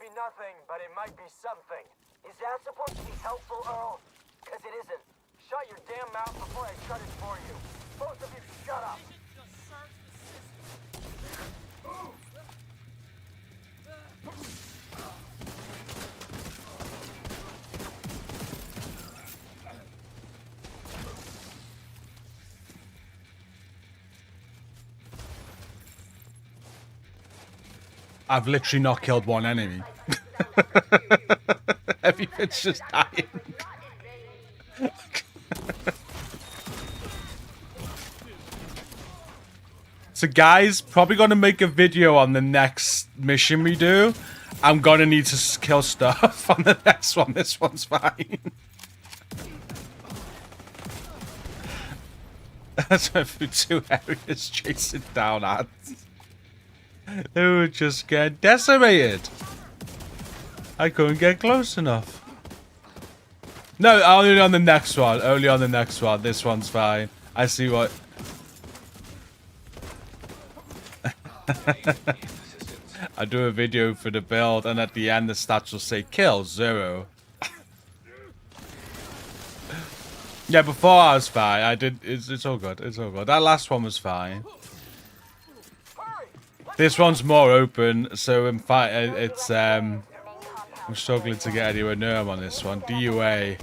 be nothing, but it might be something. Is that supposed to be helpful, Earl? Because it isn't. Shut your damn mouth before I shut it for you. Both of you shut up. I've literally not killed one enemy. Everything's just dying. So guys, probably gonna make a video on the next mission we do. I'm gonna need to kill stuff on the next one. This one's fine. That's went through 2 areas chasing down ants. They were just getting decimated. I couldn't get close enough. No, only on the next one. Only on the next one. This one's fine. I see what... I do a video for the build, and at the end the stats will say kill 0. Yeah, before I was fine. I did. It's all good. It's all good. That last one was fine. This one's more open, so in fact, it's I'm struggling to get anywhere near him on this one. DUA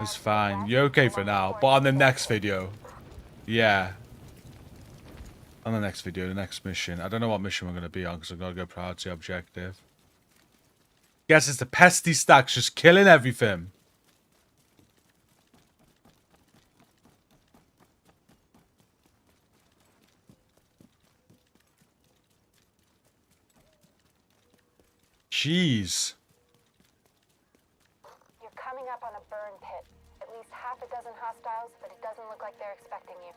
is fine. You're okay for now, but on the next video, yeah. On the next video, the next mission. I don't know what mission we're gonna be on because I'm gonna go priority objective. Guess it's the pesty stacks just killing everything. Jeez. You're coming up on a burn pit. At least half a dozen hostiles, but it doesn't look like they're expecting you.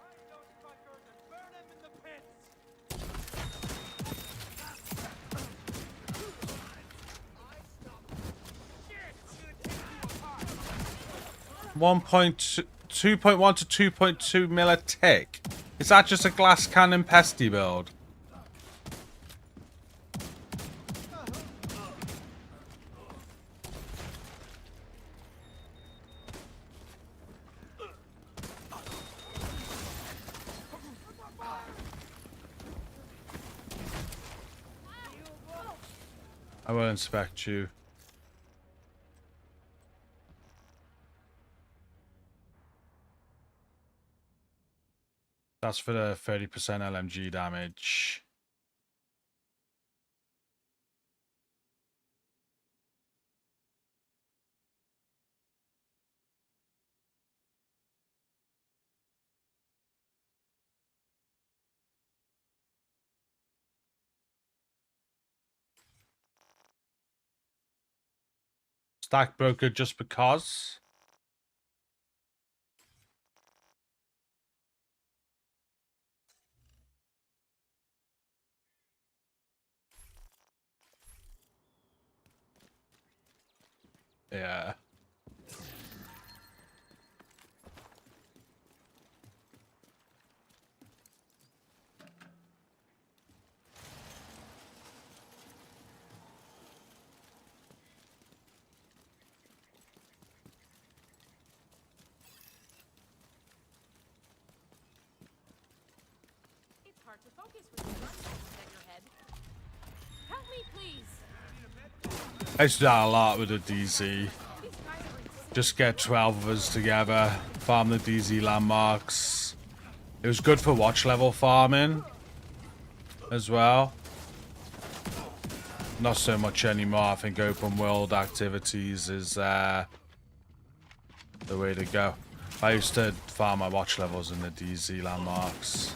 2.1 to 2.2 mil a tick. Is that just a glass cannon pesty build? I will inspect you. That's for the 30% LMG damage. Stack broker just because. Yeah. It's hard to focus when you run at your head. Help me, please. I used to do that a lot with the DZ. Just get 12 of us together, farm the DZ landmarks. It was good for watch level farming as well. Not so much anymore. I think open world activities is the way to go. I used to farm my watch levels in the DZ landmarks.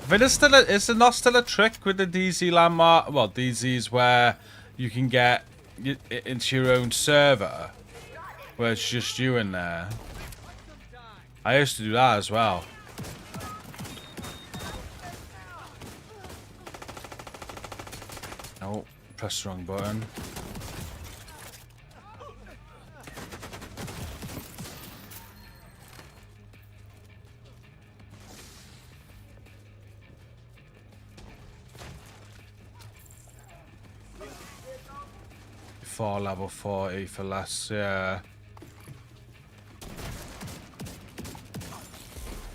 I think is there not still a trick with the DZ landmark? Well, DZ's where you can get into your own server, where it's just you in there. I used to do that as well. Oh, press the wrong button. for level 40 for less, yeah.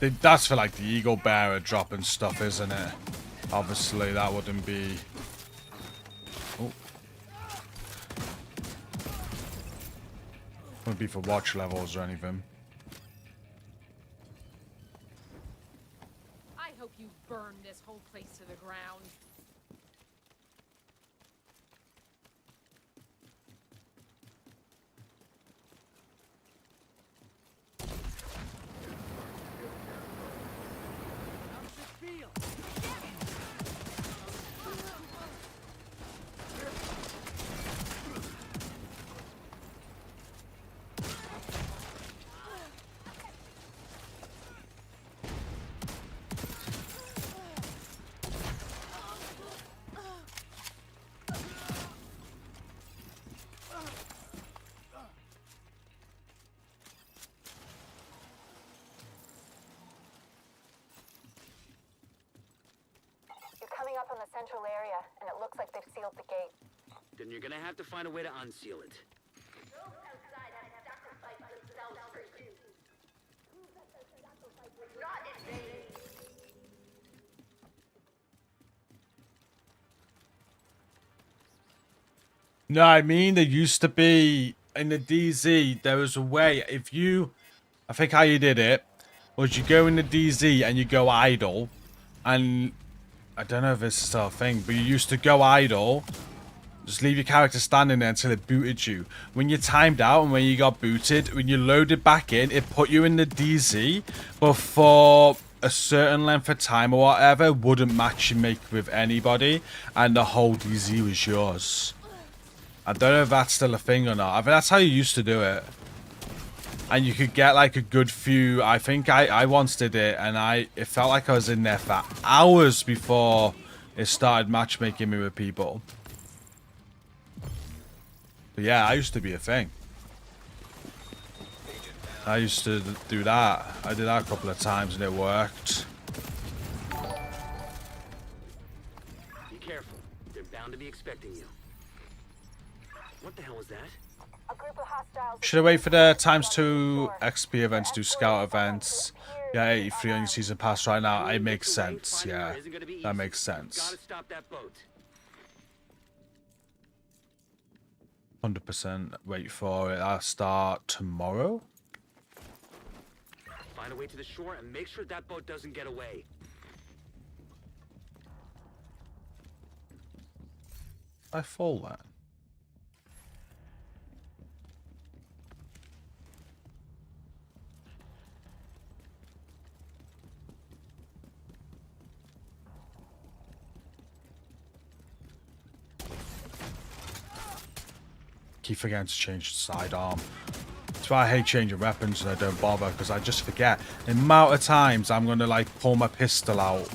That's for like the Eagle Bearer dropping stuff, isn't it? Obviously, that wouldn't be... Oh. Wouldn't be for watch levels or anything. I hope you burn this whole place to the ground. Coming up on the central area, and it looks like they've sealed the gate. Then you're gonna have to find a way to unseal it. Those outside have sacrificed themselves for you. Not in vain. No, I mean, there used to be, in the DZ, there was a way, if you, I think how you did it, was you go in the DZ and you go idle, and I don't know if it's still a thing, but you used to go idle, just leave your character standing there until it booted you. When you timed out and when you got booted, when you loaded back in, it put you in the DZ, but for a certain length of time or whatever, wouldn't match your make with anybody, and the whole DZ was yours. I don't know if that's still a thing or not. I think that's how you used to do it. And you could get like a good few. I think I once did it, and it felt like I was in there for hours before it started matchmaking me with people. But yeah, I used to be a thing. I used to do that. I did that a couple of times and it worked. Be careful. They're bound to be expecting you. What the hell was that? A group of hostiles. Should I wait for the ×2 XP events, do scout events? Yeah, 83 on your season pass right now. It makes sense. Yeah, that makes sense. Gotta stop that boat. 100% wait for it. I'll start tomorrow. Find a way to the shore and make sure that boat doesn't get away. I fall that. Keep forgetting to change the sidearm. That's why I hate changing weapons and I don't bother, because I just forget. The amount of times I'm gonna like pull my pistol out.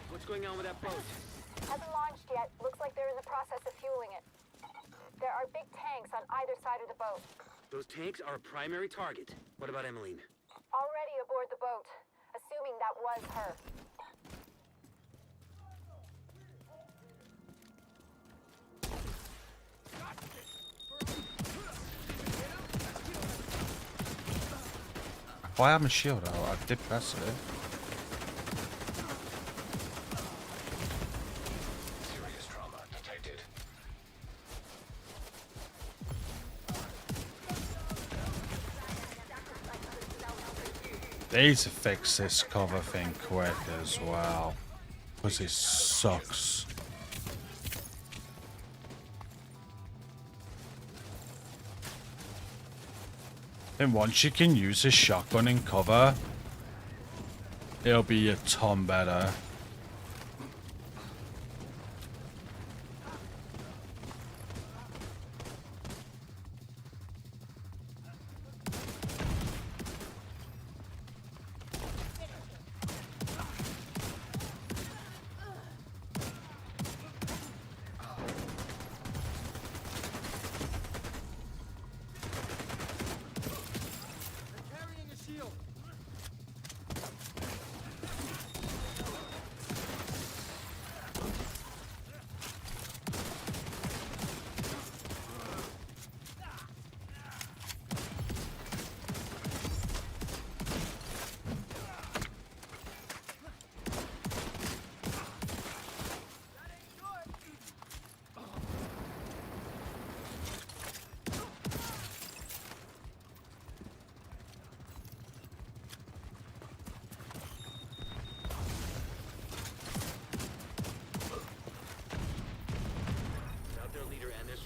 What's going on with that boat? Hasn't launched yet. Looks like they're in the process of fueling it. There are big tanks on either side of the boat. Those tanks are a primary target. What about Emmeline? Already aboard the boat. Assuming that was her. Why have my shield out? I did press it. Serious trauma detected. They need to fix this cover thing quick as well, because it sucks. And once you can use a shotgun in cover, it'll be a ton better.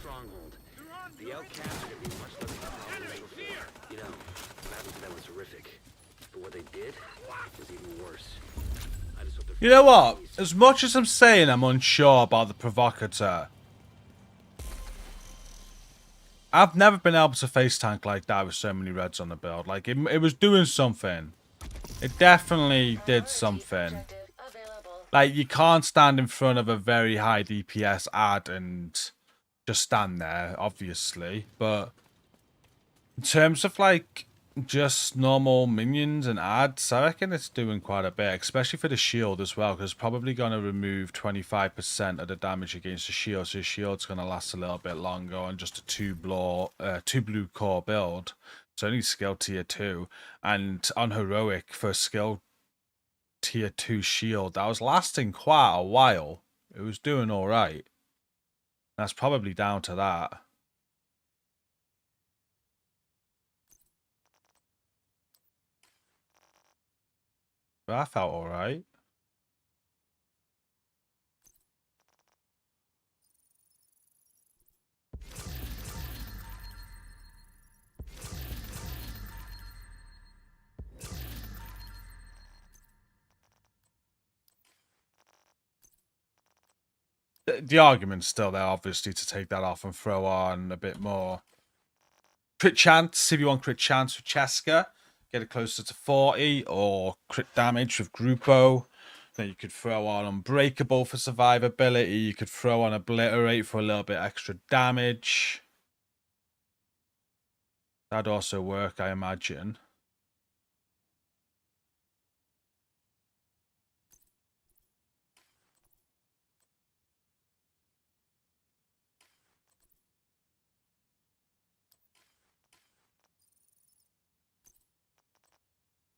stronghold. The outcasts are gonna be much less powerful than before. You know, what happened to them was horrific. But what they did was even worse. I just hope they're You know what? As much as I'm saying I'm unsure about the provocateur, I've never been able to face tank like that with so many reds on the build. Like, it was doing something. It definitely did something. Like, you can't stand in front of a very high DPS ad and just stand there, obviously. But in terms of, like, just normal minions and ads, I reckon it's doing quite a bit, especially for the shield as well, because it's probably going to remove 25% of the damage against the shield, so the shield's going to last a little bit longer on just a two blue core build. It's only skill tier 2, and on heroic for skill tier 2 shield, that was lasting quite a while. It was doing alright. That's probably down to that. But I felt alright. The argument's still there, obviously, to take that off and throw on a bit more crit chance. If you want crit chance with Cheska, get it closer to 40, or crit damage with Grupo. Then you could throw on Unbreakable for survivability. You could throw on Obliterate for a little bit extra damage. That'd also work, I imagine.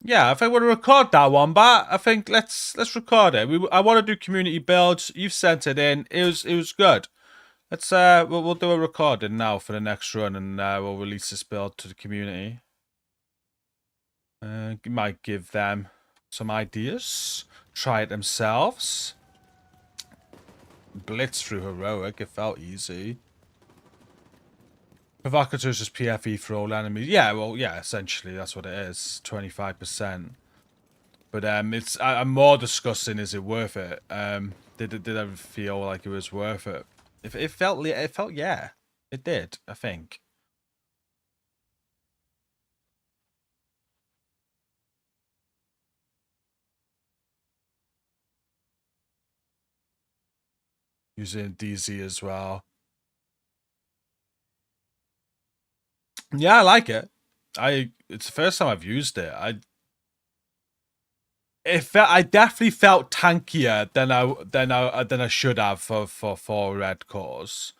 Yeah, I think we'll record that one, but I think let's record it. I want to do community builds. You've sent it in. It was good. Let's we'll do a recording now for the next run, and we'll release this build to the community. Might give them some ideas. Try it themselves. Blitz through heroic. It felt easy. Provocateur is just PFE for all enemies. Yeah, well, yeah, essentially that's what it is. 25%. But I'm more discussing, is it worth it? Did I feel like it was worth it? It felt yeah, it did, I think. Using DZ as well. Yeah, I like it. It's the first time I've used it. I definitely felt tankier than I should have for 4 red cores.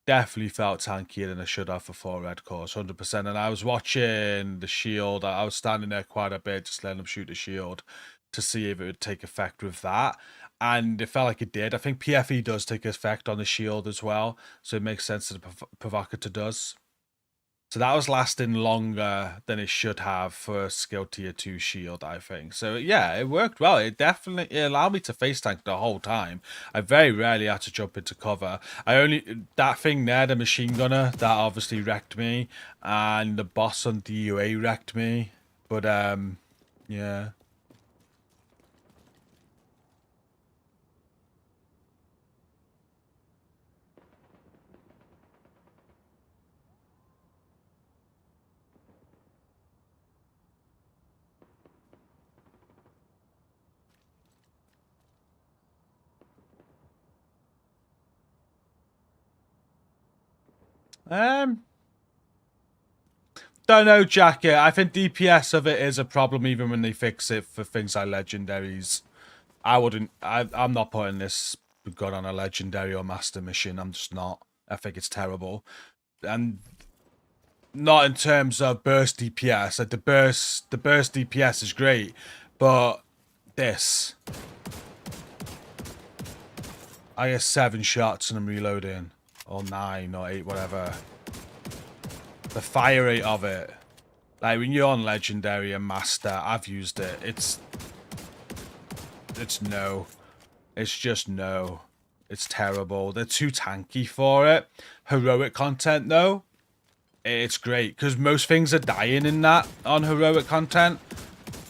Definitely felt tankier than I should have for 4 red cores, 100%. And I was watching the shield. I was standing there quite a bit, just letting them shoot the shield to see if it would take effect with that. And it felt like it did. I think PFE does take effect on the shield as well, so it makes sense that the Provocateur does. So that was lasting longer than it should have for a skill tier 2 shield, I think. So yeah, it worked well. It allowed me to face tank the whole time. I very rarely had to jump into cover. That thing there, the machine gunner, that obviously wrecked me. And the boss on DUA wrecked me. But yeah. Don't know, Jacket. I think DPS of it is a problem even when they fix it for things like legendaries. I'm not putting this gun on a legendary or master mission. I'm just not. I think it's terrible. And not in terms of burst DPS. Like the burst DPS is great, but this, I get 7 shots and I'm reloading, or 9 or 8, whatever. The fire rate of it, like when you're on legendary and master, I've used it. It's no. It's just no. It's terrible. They're too tanky for it. Heroic content, though, it's great. Because most things are dying in that on heroic content.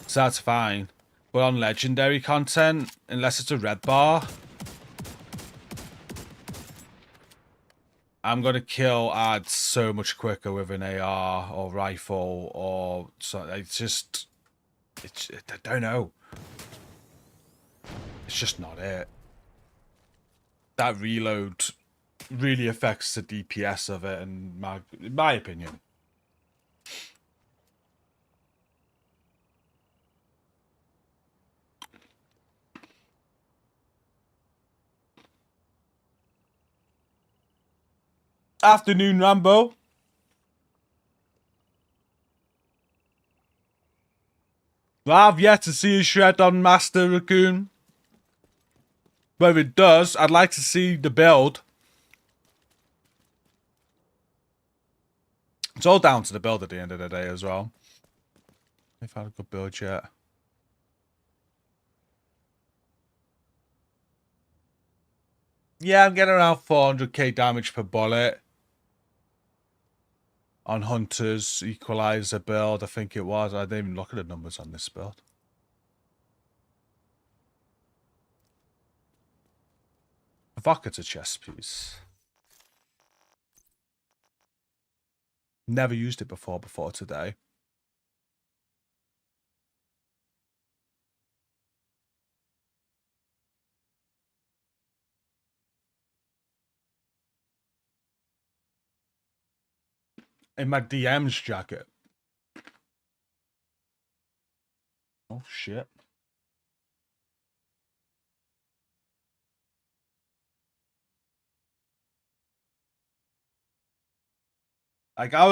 So that's fine. But on legendary content, unless it's a red bar, I'm going to kill ads so much quicker with an AR or rifle or so. It's just... I don't know. It's just not it. That reload really affects the DPS of it, in my opinion. Afternoon, Rambo. I've yet to see a shred on Master Raccoon. But if it does, I'd like to see the build. It's all down to the build at the end of the day as well. If I had a good build yet. Yeah, I'm getting around 400k damage per bullet. On Hunter's Equalizer build, I think it was. I didn't even look at the numbers on this build. Vodka's a chess piece. Never used it before today. In my DMs jacket. Oh shit. Like I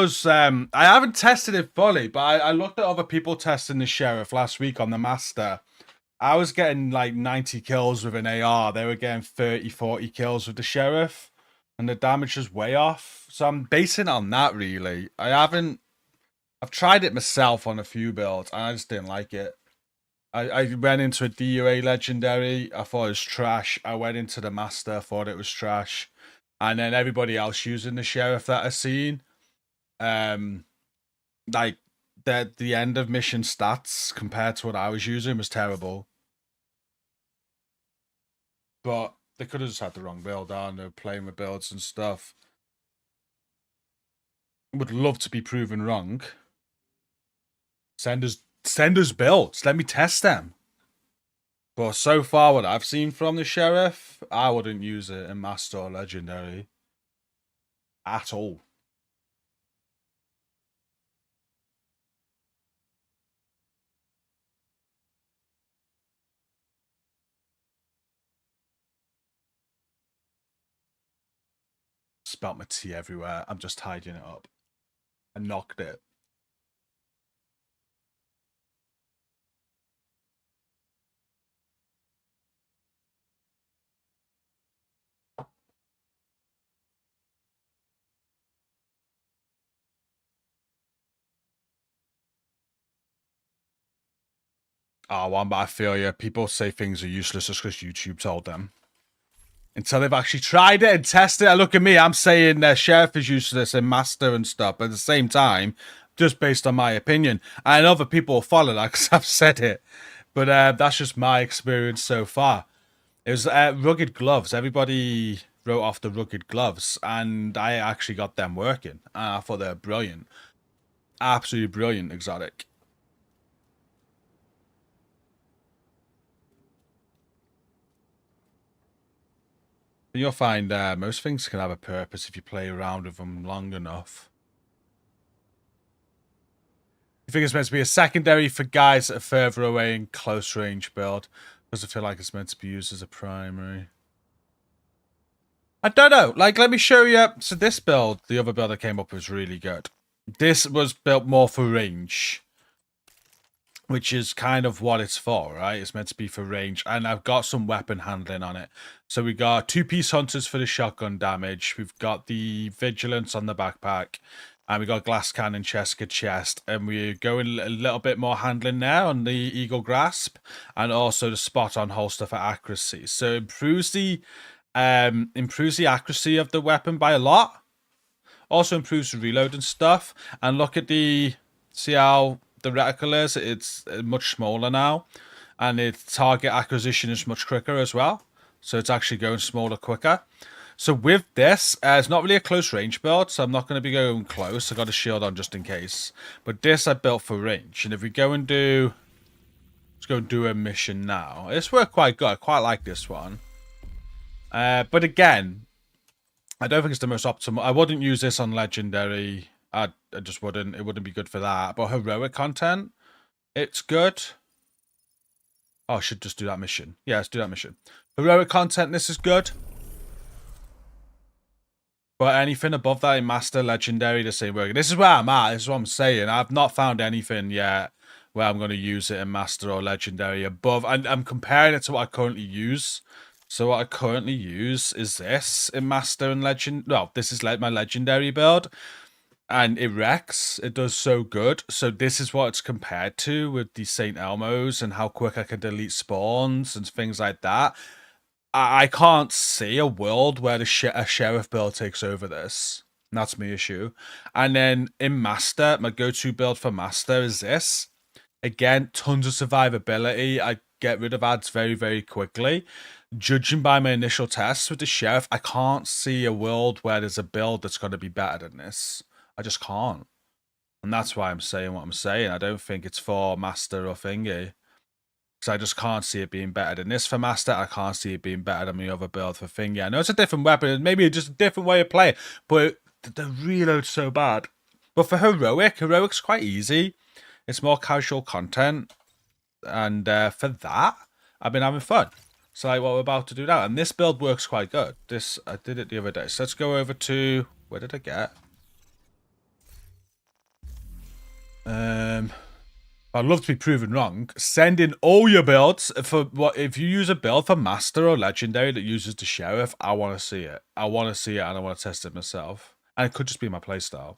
haven't tested it fully, but I looked at other people testing the Sheriff last week on the Master. I was getting like 90 kills with an AR. They were getting 30, 40 kills with the Sheriff. And the damage is way off. So I'm basing it on that, really. I've tried it myself on a few builds, and I just didn't like it. I went into a DUA Legendary. I thought it was trash. I went into the Master. I thought it was trash. And then everybody else using the Sheriff that I've seen, like the end of mission stats compared to what I was using was terrible. But they could have just had the wrong build on. They were playing with builds and stuff. Would love to be proven wrong. Send us builds. Let me test them. But so far, what I've seen from the Sheriff, I wouldn't use it in Master or Legendary at all. Spelt my T everywhere. I'm just hiding it up. I knocked it. Oh, one, but I feel you. People say things are useless just because YouTube told them. Until they've actually tried it and tested it. Look at me, I'm saying Sheriff is useless and Master and stuff, but at the same time, just based on my opinion. And other people will follow that because I've said it. But that's just my experience so far. It was rugged gloves. Everybody wrote off the rugged gloves, and I actually got them working. I thought they were brilliant. Absolutely brilliant exotic. You'll find most things can have a purpose if you play around with them long enough. You think it's meant to be a secondary for guys that are further away in close range build? Does it feel like it's meant to be used as a primary? I don't know. Like, let me show you. So this build, the other build that came up was really good. This was built more for range, which is kind of what it's for, right? It's meant to be for range. And I've got some weapon handling on it. So we got 2-piece hunters for the shotgun damage. We've got the vigilance on the backpack. And we got glass cannon chest. And we're going a little bit more handling there on the eagle grasp. And also the spot on holster for accuracy. So it improves the improves the accuracy of the weapon by a lot. Also improves the reload and stuff. And look at see how the reticle is? It's much smaller now. And its target acquisition is much quicker as well. So it's actually going smaller quicker. So with this, it's not really a close range build, so I'm not going to be going close. I got a shield on just in case. But this I built for range. And if we go and let's go and do a mission now. This worked quite good. I quite like this one. But again, I don't think it's the most optimal. I wouldn't use this on Legendary. I just wouldn't. It wouldn't be good for that. But heroic content, it's good. Oh, I should just do that mission. Yeah, let's do that mission. Heroic content, this is good. But anything above that in Master, Legendary, the same work. This is where I'm at. This is what I'm saying. I've not found anything yet where I'm going to use it in Master or Legendary above. And I'm comparing it to what I currently use. So what I currently use is this in Master and Legend. Well, this is like my Legendary build. And it wrecks. It does so good. So this is what it's compared to with the St. Elmo's and how quick I can delete spawns and things like that. I can't see a world where a sheriff build takes over this. And that's my issue. And then in Master, my go-to build for Master is this. Again, tons of survivability. I get rid of ads very, very quickly. Judging by my initial tests with the sheriff, I can't see a world where there's a build that's going to be better than this. I just can't. And that's why I'm saying what I'm saying. I don't think it's for Master or Thingy. Because I just can't see it being better than this for Master. I can't see it being better than my other build for Thingy. I know it's a different weapon. Maybe just a different way of playing. But the reload's so bad. But for Heroic's quite easy. It's more casual content. And for that, I've been having fun. So like what we're about to do now. And this build works quite good. I did it the other day. So let's go over to... Where did I get? I'd love to be proven wrong. Send in all your builds for what if you use a build for Master or Legendary that uses the Sheriff. I want to see it. I want to see it, and I want to test it myself. And it could just be my playstyle.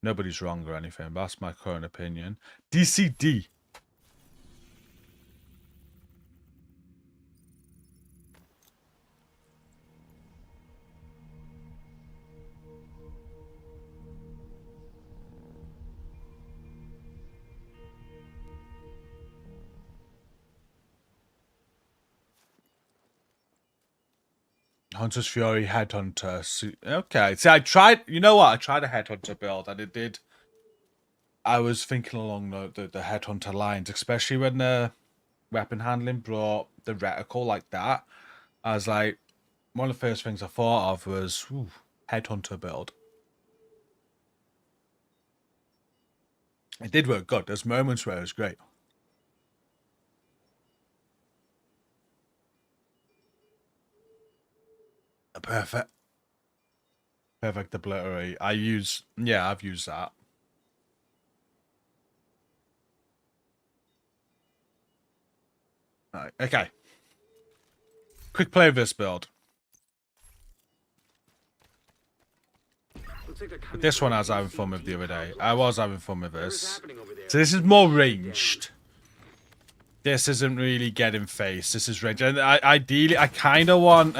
Nobody's wrong or anything, but that's my current opinion. DCD. Hunter's Fury, Headhunter. Okay. See, I tried... You know what? I tried a Headhunter build, and it did... I was thinking along the Headhunter lines, especially when the weapon handling brought the reticle like that. I was like... One of the first things I thought of was... Ooh, Headhunter build. It did work good. There's moments where it was great. Perfect obliterate. I've used that. Alright, okay. Quick play of this build. Like this one I was having fun with the other day. I was having fun with this. So this is more ranged. This isn't really getting face. This is ranged. And ideally, I kind of want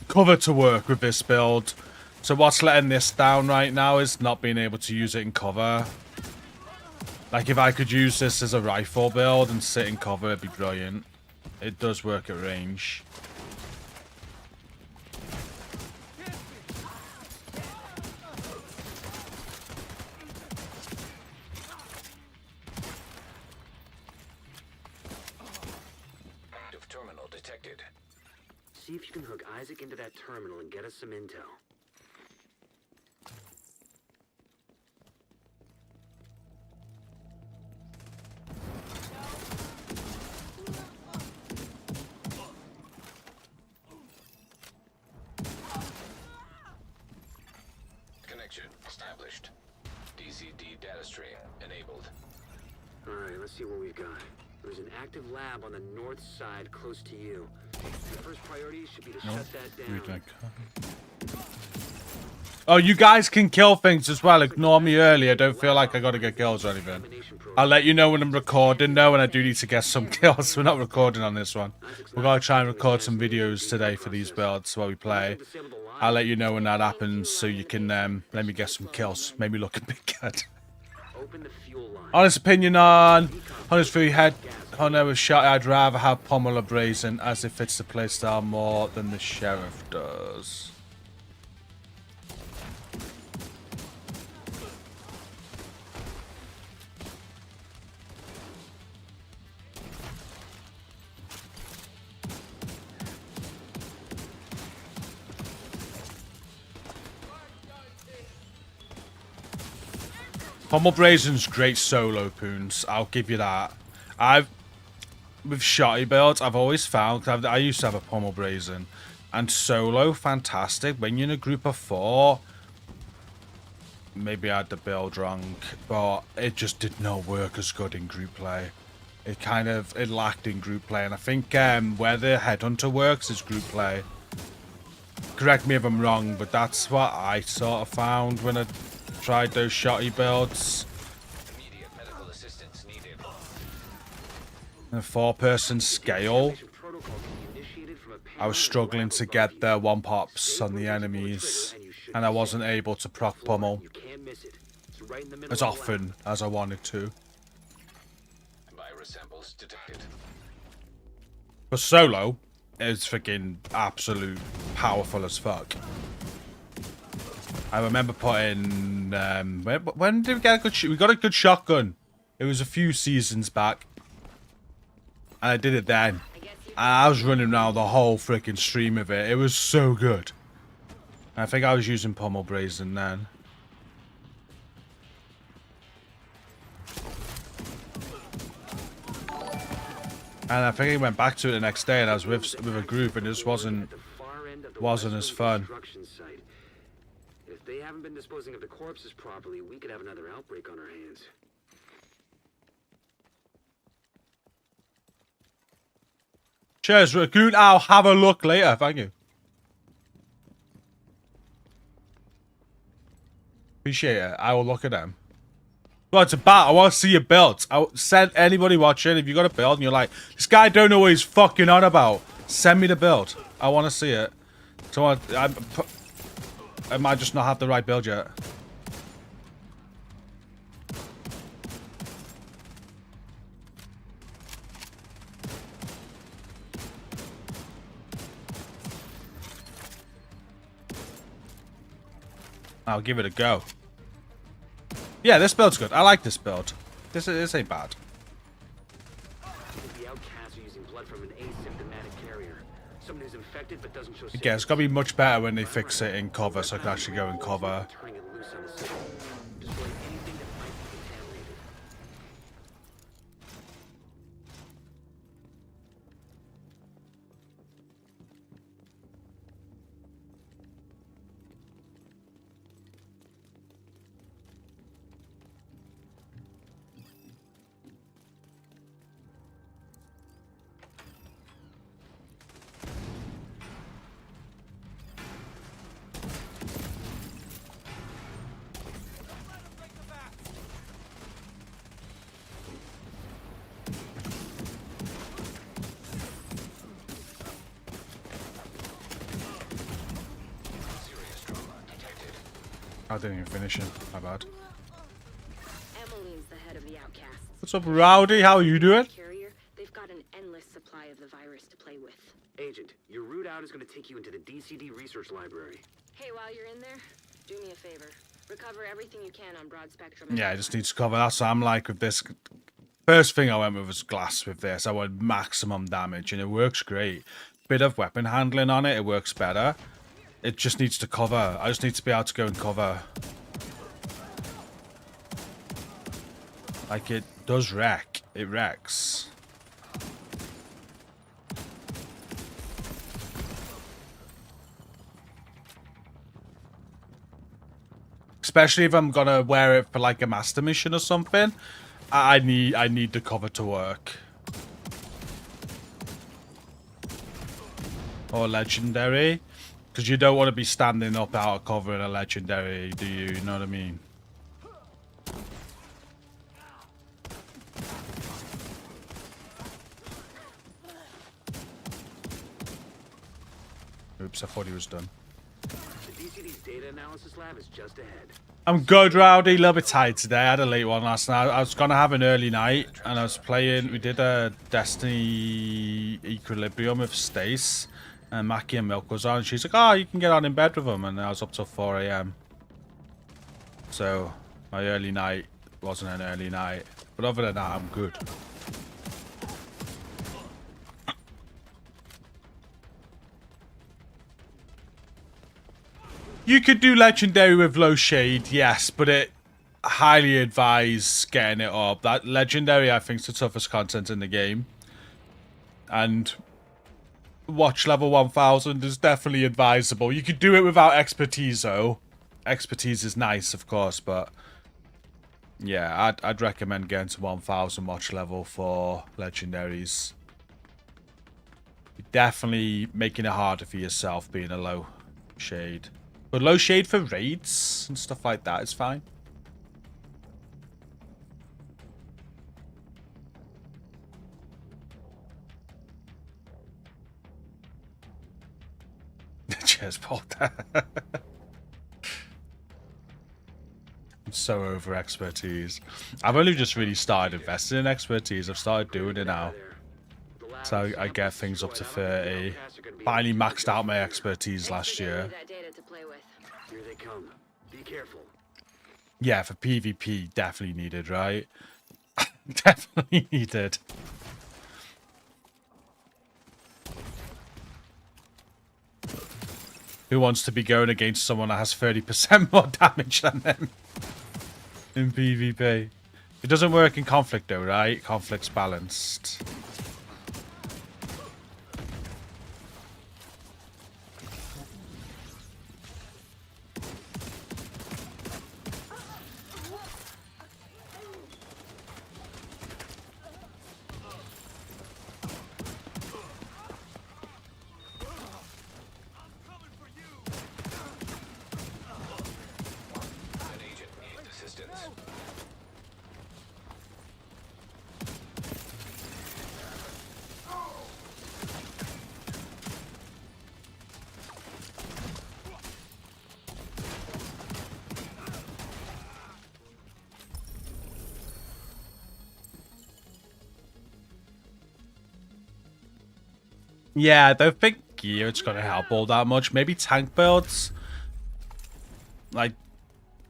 cover to work with this build. So what's letting this down right now is not being able to use it in cover. Like if I could use this as a rifle build and sit in cover, it'd be brilliant. It does work at range. Active terminal detected. See if you can hook Isaac into that terminal and get us some intel. Connection established. DCD data stream enabled. Alright, let's see what we've got. There's an active lab on the north side close to you. The first priority should be to shut that down. Oh, you guys can kill things as well. Ignore me earlier. Don't feel like I gotta get kills or anything. I'll let you know when I'm recording, though, and I do need to get some kills. We're not recording on this one. We're gonna try and record some videos today for these builds while we play. I'll let you know when that happens, so you can let me get some kills. Make me look a bit good. Honest opinion on Hunter's Free Head Hunter with shot. I'd rather have Pommel or Brazen, as it fits the playstyle more than the Sheriff does. Pommel Brazen's great solo, Poons. I'll give you that. With shotty builds, I've always found, I used to have a Pommel Brazen, and solo, fantastic. When you're in a group of 4, maybe I had the build wrong, but it just did not work as good in group play. It lacked in group play, and I think where the Headhunter works is group play. Correct me if I'm wrong, but that's what I sort of found when I tried those shotty builds. Immediate medical assistance needed. In a 4-person scale, I was struggling to get the 1-pops on the enemies, and I wasn't able to proc pummel as often as I wanted to. Virus samples detected. But solo is freaking absolute powerful as fuck. I remember putting when did we get a good we got a good shotgun. It was a few seasons back. And I did it then. And I was running around the whole freaking stream of it. It was so good. I think I was using Pommel Brazen then. And I think I went back to it the next day, and I was with a group, and it just wasn't as fun. If they haven't been disposing of the corpses properly, we could have another outbreak on our hands. Cheers, Raccoon. I'll have a look later. Thank you. Appreciate it. I will look at them. Well, it's about. I want to see your build. Send anybody watching, if you got a build and you're like, this guy don't know what he's fucking on about, send me the build. I want to see it. So I might just not have the right build yet. I'll give it a go. Yeah, this build's good. I like this build. This ain't bad. The outcasts are using blood from an asymptomatic carrier. Someone who's infected but doesn't show Again, it's gotta be much better when they fix it in cover, so I can actually go in cover. turning it loose on the system. Destroying anything that might be contaminated. I didn't even finish it. My bad. Emmeline's the head of the outcasts. What's up, Rowdy? How are you doing? Carrier, they've got an endless supply of the virus to play with. Agent, your route out is going to take you into the DCD research library. Hey, while you're in there, do me a favor. Recover everything you can on broad spectrum. Yeah, I just need to cover. That's what I'm like with this. First thing I went with was glass with this. I went maximum damage, and it works great. Bit of weapon handling on it, it works better. It just needs to cover. I just need to be able to go and cover. Like, it does wreck. It wrecks. Especially if I'm gonna wear it for like a master mission or something. I need the cover to work. Or legendary. Because you don't want to be standing up out of cover in a legendary, do you? You know what I mean? Oops, I thought he was done. The DCD's data analysis lab is just ahead. I'm good, Rowdy. A little bit tired today. I had a late one last night. I was going to have an early night, and I was playing... We did a Destiny Equilibrium with Stace, and Mackie and Milk was on, and she's like, oh, you can get on in bed with them, and I was up till 4 a.m. So, my early night wasn't an early night. But other than that, I'm good. You could do Legendary with low shade, yes, but it highly advise getting it up. That Legendary, I think, is the toughest content in the game. And watch level 1000 is definitely advisable. You could do it without expertise, though. Expertise is nice, of course, but yeah, I'd recommend getting to 1000 watch level for Legendaries. You're definitely making it harder for yourself being a low shade. But low shade for raids and stuff like that is fine. Cheers, Paul. I'm so over expertise. I've only just really started investing in expertise. I've started doing it now. So I get things up to 30. Finally maxed out my expertise last year. Here they come. Be careful. Yeah, for PvP, definitely needed, right? Definitely needed. Who wants to be going against someone that has 30% more damage than them in PvP? It doesn't work in conflict though, right? Conflict's balanced. An agent needs assistance. Yeah, I don't think gear's gonna help all that much. Maybe tank builds. Like,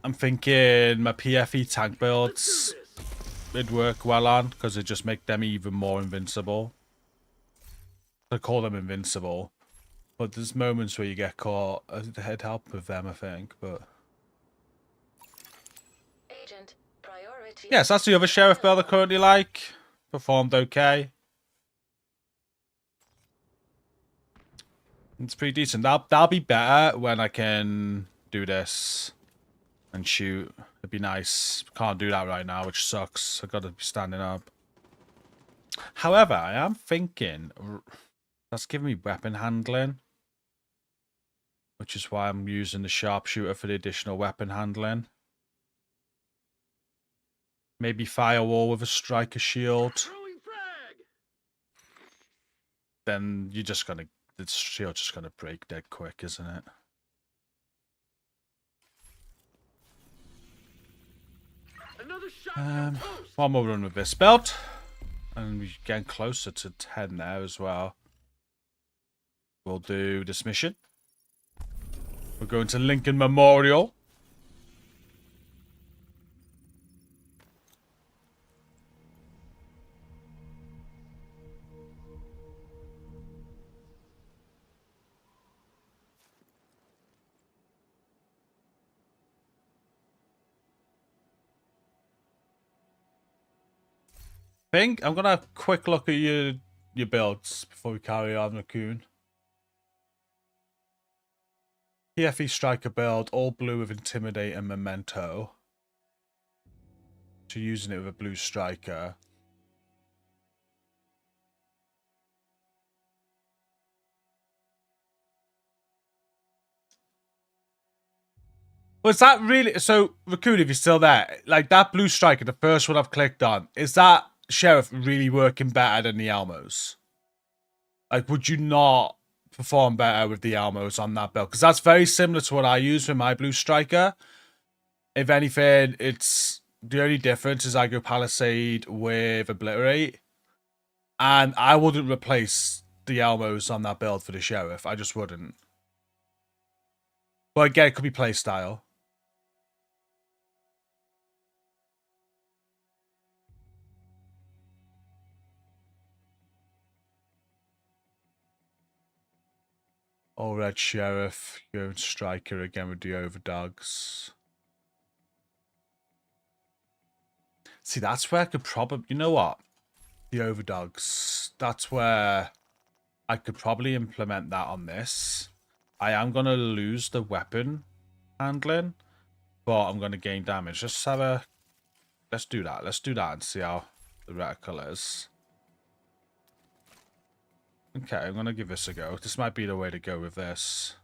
I'm thinking my PFE tank builds it'd work well on, because it just make them even more invincible. I call them invincible. But there's moments where you get caught. It'd help with them, I think, but... Agent, priority. Yes, that's the other sheriff build I currently like. Performed okay. It's pretty decent. That'll be better when I can do this and shoot. It'd be nice. Can't do that right now, which sucks. I've got to be standing up. However, I am thinking that's giving me weapon handling, which is why I'm using the sharpshooter for the additional weapon handling. Maybe firewall with a striker shield. Then you're just gonna... The shield's just gonna break dead quick, isn't it? One more run with this belt. And we're getting closer to 10 there as well. We'll do this mission. We're going to Lincoln Memorial. Think I'm gonna have a quick look at your builds before we carry on, Raccoon. PFE Striker build, all blue with Intimidate and Memento. So using it with a blue Striker. Was that really... So, Raccoon, if you're still there, like that blue striker, the first one I've clicked on, is that sheriff really working better than the Almos? Like, would you not perform better with the Almos on that build? Because that's very similar to what I use with my blue striker. If anything, it's... The only difference is I go Palisade with Obliterate. And I wouldn't replace the Almos on that build for the sheriff. I just wouldn't. But again, it could be playstyle. All red sheriff, go striker again with the overdogs. See, that's where I could probably, you know what? The overdogs. That's where I could probably implement that on this. I am gonna lose the weapon handling, but I'm gonna gain damage. Just have a. Let's do that. Let's do that and see how the reticle is. Okay, I'm gonna give this a go. This might be the way to go with this.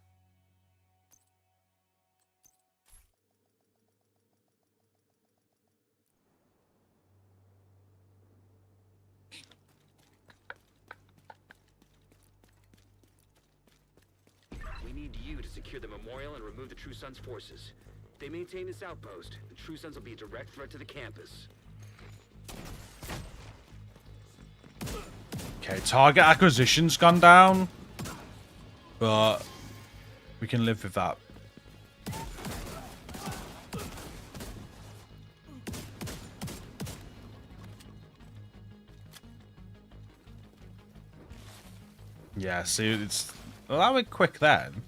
We need you to secure the memorial and remove the True Sons' forces. If they maintain this outpost, the True Sons will be a direct threat to the campus. Okay, target acquisition's gone down, but we can live with that. Yeah, see, it's... Well, that went quick then.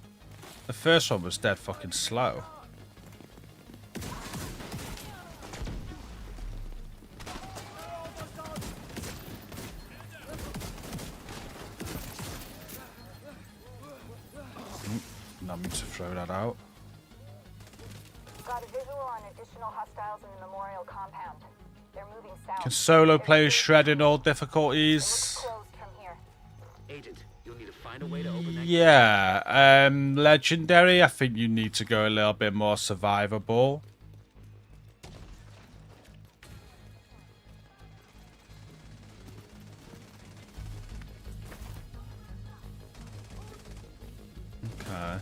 The first one was dead fucking slow. Not meant to throw that out. Got a visual on additional hostiles in the memorial compound. They're moving south. Can solo players shred in all difficulties? Closed from here. Agent, you'll need to find a way to open that. Yeah, legendary, I think you need to go a little bit more survivable. Okay.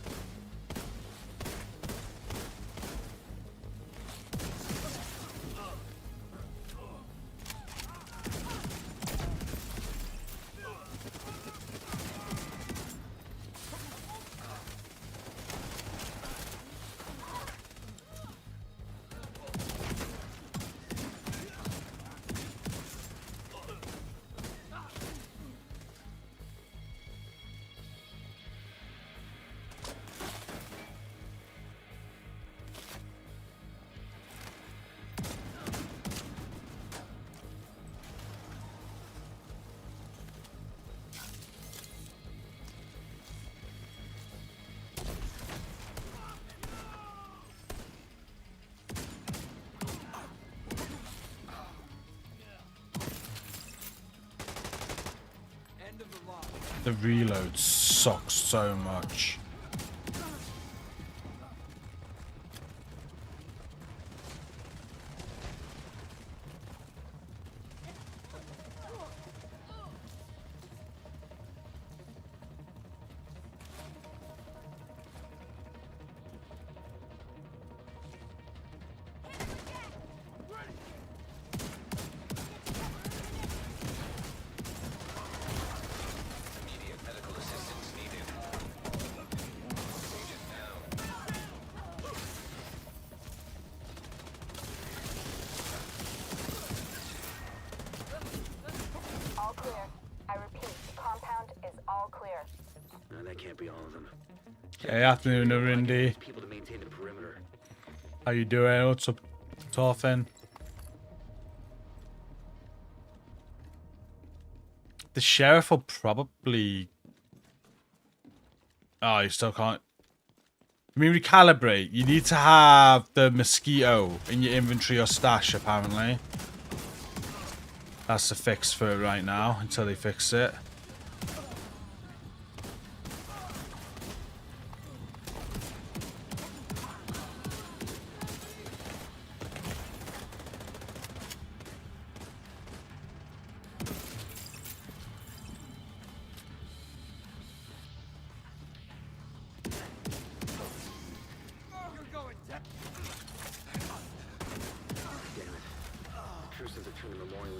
The reload sucks so much. Immediate medical assistance needed. Agent down. All clear. I repeat, the compound is all clear. No, that can't be all of them. Hey, afternoon, Arindi. People to maintain the perimeter. How you doing? What's up, Torfin? The sheriff will probably... Oh, you still can't... I mean, recalibrate. You need to have the mosquito in your inventory or stash, apparently. That's the fix for it right now, until they fix it.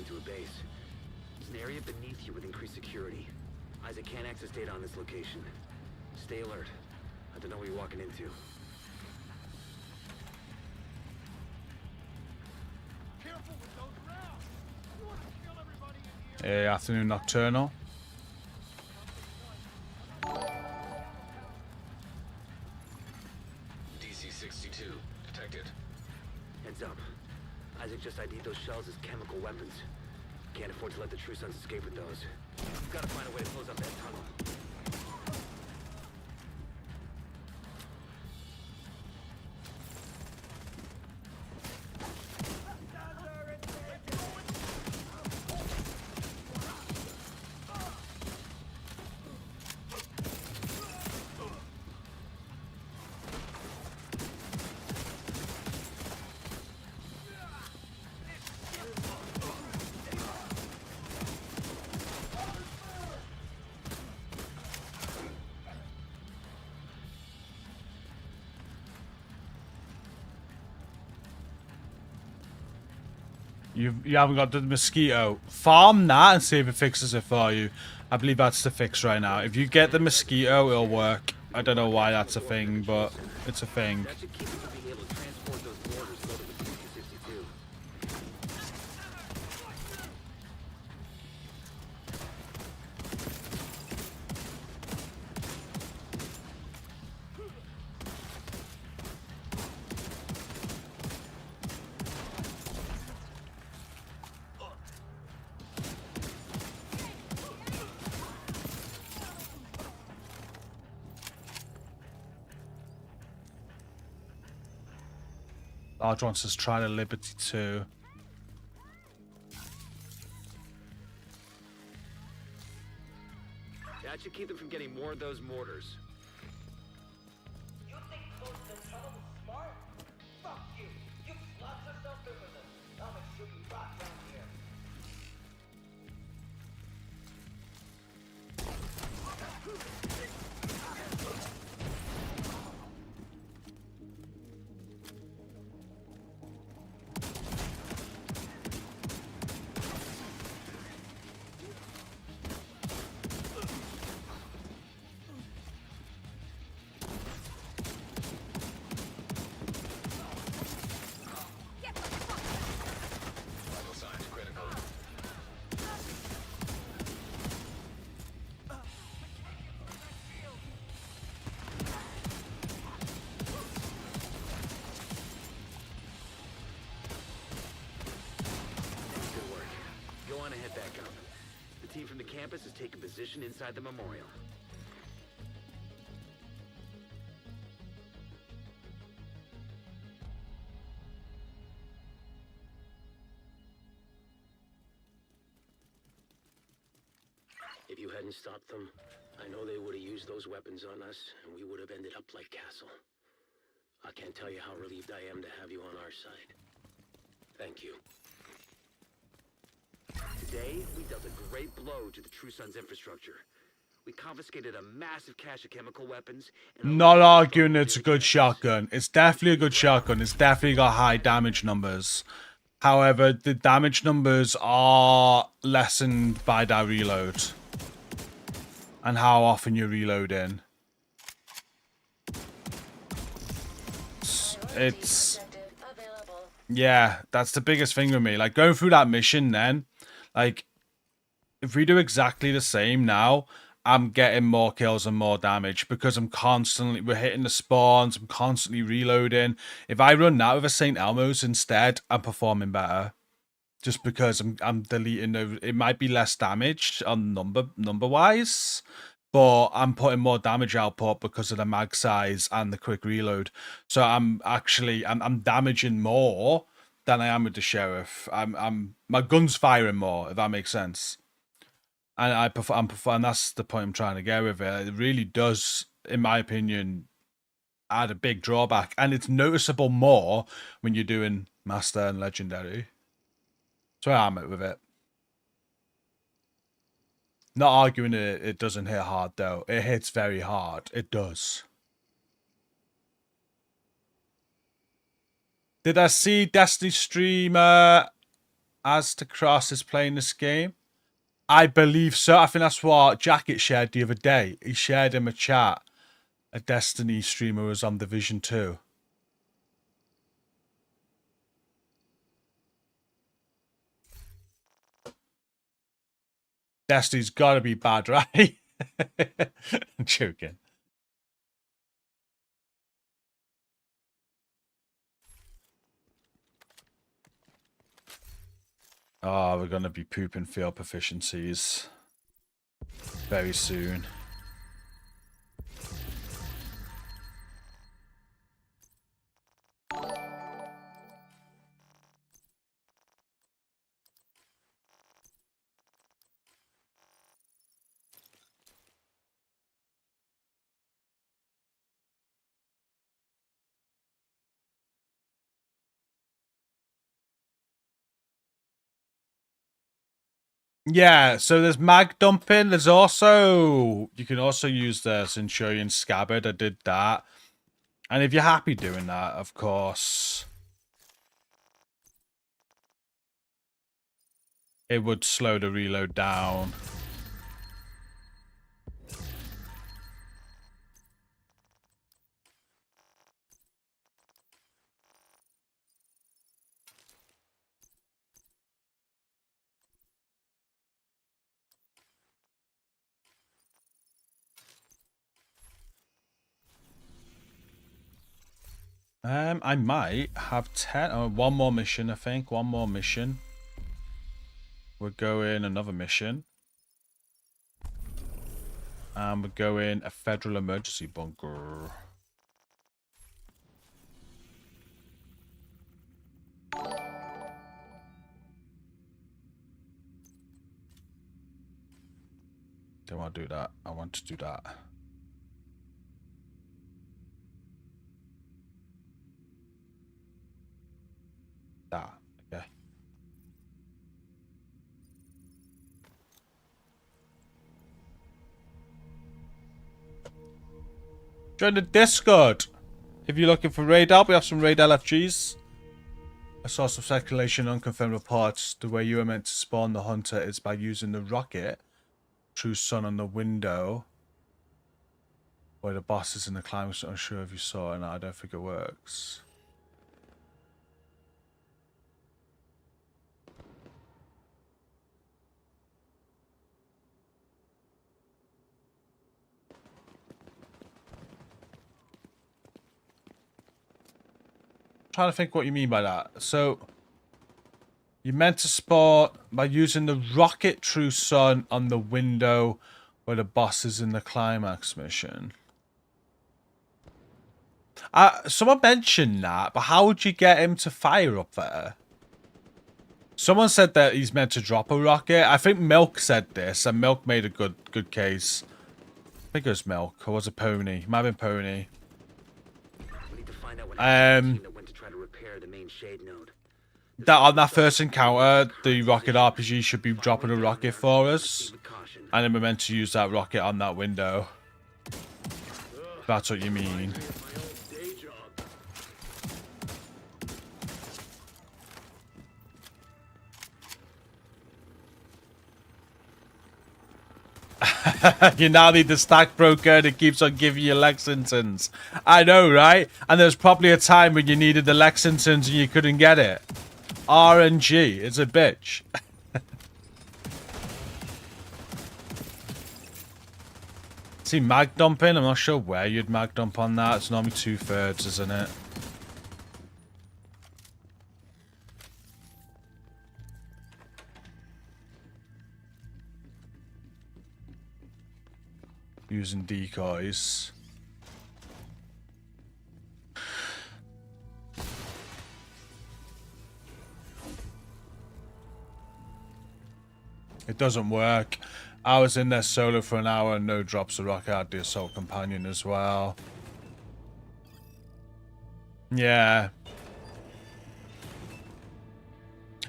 to a base. It's an area beneath you with increased security. Isaac can't access data on this location. Stay alert. I don't know what you're walking into. Careful with those rounds. You want to kill everybody in here? Afternoon Nocturnal. DC-62 detected. Heads up. Isaac just ID'd those shells as chemical weapons. Can't afford to let the True Sons escape with those. We've got to find a way to close up that tunnel. You haven't got the mosquito. Farm that and see if it fixes it for you. I believe that's the fix right now. If you get the mosquito, it'll work. I don't know why that's a thing, but it's a thing. That should keep you from being able to transport those mortars loaded with DC-62. Large wants us to try the Liberty too. That should keep them from getting more of those mortars. You think closing the tunnel is smart? Fuck you! You locked yourself in with us. I'll make sure you rot down here. Vital signs critical. Good work. Go on and head back up. The team from the campus has taken position inside the memorial. If you hadn't stopped them, I know they would have used those weapons on us, and we would have ended up like Castle. I can't tell you how relieved I am to have you on our side. Thank you. Today, we dealt a great blow to the True Sons infrastructure. We confiscated a massive cache of chemical weapons. And Not arguing it's a good shotgun. It's definitely a good shotgun. It's definitely got high damage numbers. However, the damage numbers are lessened by that reload. And how often you reload in. It's... Yeah, that's the biggest thing with me. Like, going through that mission then, like, if we do exactly the same now, I'm getting more kills and more damage because we're hitting the spawns, I'm constantly reloading. If I run that with a St. Elmo's instead, I'm performing better. Just because I'm deleting it might be less damage on number wise, but I'm putting more damage output because of the mag size and the quick reload. So I'm damaging more than I am with the sheriff. My gun's firing more, if that makes sense. And and that's the point I'm trying to get with it. It really does, in my opinion, add a big drawback, and it's noticeable more when you're doing Master and Legendary. That's where I'm at with it. Not arguing it doesn't hit hard, though. It hits very hard. It does. Did I see Destiny streamer as to Cross is playing this game? I believe so. I think that's what Jacket shared the other day. He shared in a chat. A Destiny streamer was on Division 2. Destiny's gotta be bad, right? I'm joking. Oh, we're gonna be pooping field proficiencies very soon. Yeah, so there's mag dumping. There's also, you can also use the Centurion Scabbard. I did that. And if you're happy doing that, of course, it would slow the reload down. I might have 10. Oh, one more mission, I think. One more mission. We're going another mission. And we're going a federal emergency bunker. Don't want to do that. I want to do that. That. Okay. Join the Discord. If you're looking for raid help, we have some raid LFGs. A source of speculation, unconfirmed reports. The way you are meant to spawn the hunter is by using the rocket. True sun on the window. Where the boss is in the climate. Unsure if you saw it. No, I don't think it works. Trying to think what you mean by that. So you meant to spawn by using the rocket true sun on the window where the boss is in the climax mission. Someone mentioned that, but how would you get him to fire up there? Someone said that he's meant to drop a rocket. I think Milk said this, and Milk made a good case. I think it was Milk, or was it Pony? Might have been Pony. We need to find out what happened to the team that went to try to repair the main shade node. That on that first encounter, the rocket RPG should be dropping a rocket for us, and then we're meant to use that rocket on that window. If that's what you mean. You now need the stack broker that keeps on giving you Lexingtons. I know, right? And there's probably a time when you needed the Lexingtons and you couldn't get it. RNG, it's a bitch. See, mag dumping? I'm not sure where you'd mag dump on that. It's normally 2/3, isn't it? Using decoys. It doesn't work. I was in there solo for an hour and no drops of rocket. I had the assault companion as well. Yeah.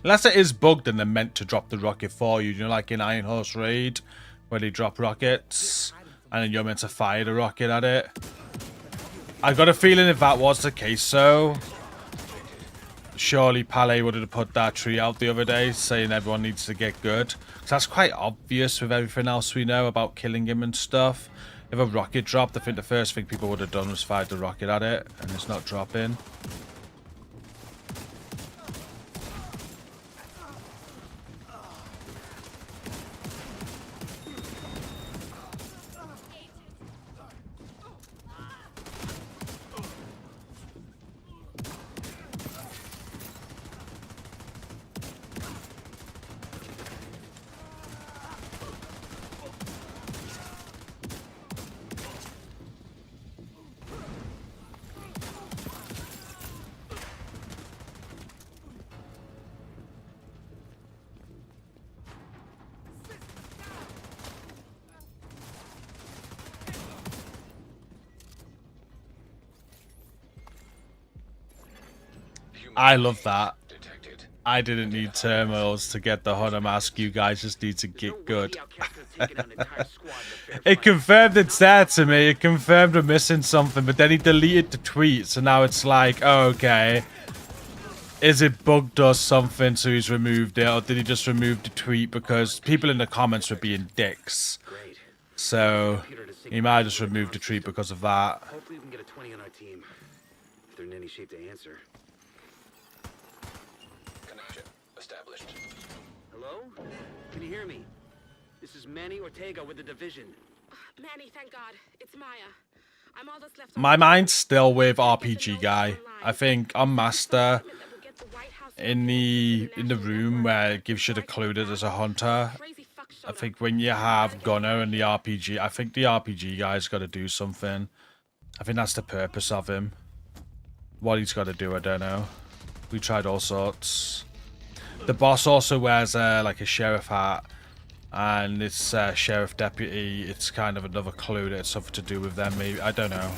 Unless it is bugged and they're meant to drop the rocket for you. You know, like in Iron Horse Raid, where they drop rockets and then you're meant to fire the rocket at it. I got a feeling if that was the case, though, surely Palais would have put that tree out the other day, saying everyone needs to get good. So that's quite obvious with everything else we know about killing him and stuff. If a rocket dropped, I think the first thing people would have done was fired the rocket at it, and it's not dropping. I love that. Detected. I didn't need turmoils to get the hunter mask. You guys just need to get good. It confirmed it's there to me. It confirmed we're missing something, but then he deleted the tweet, so now it's like, oh, okay. Is it bugged or something, so he's removed it, or did he just remove the tweet because people in the comments were being dicks? So he might have just removed the tweet because of that. Hopefully we can get a 20 on our team. If they're in any shape to answer. Connection established. Hello? Can you hear me? This is Manny Ortega with the division. Manny, thank God. It's Maya. I'm all that's left. My mind's still with RPG guy. I think on Master, in the room where it gives you the clue that there's a hunter, I think when you have Gunner and the RPG, I think the RPG guy's got to do something. I think that's the purpose of him. What he's got to do, I don't know. We tried all sorts. The boss also wears like a sheriff hat, and it's sheriff deputy. It's kind of another clue that it's something to do with them. Maybe, I don't know.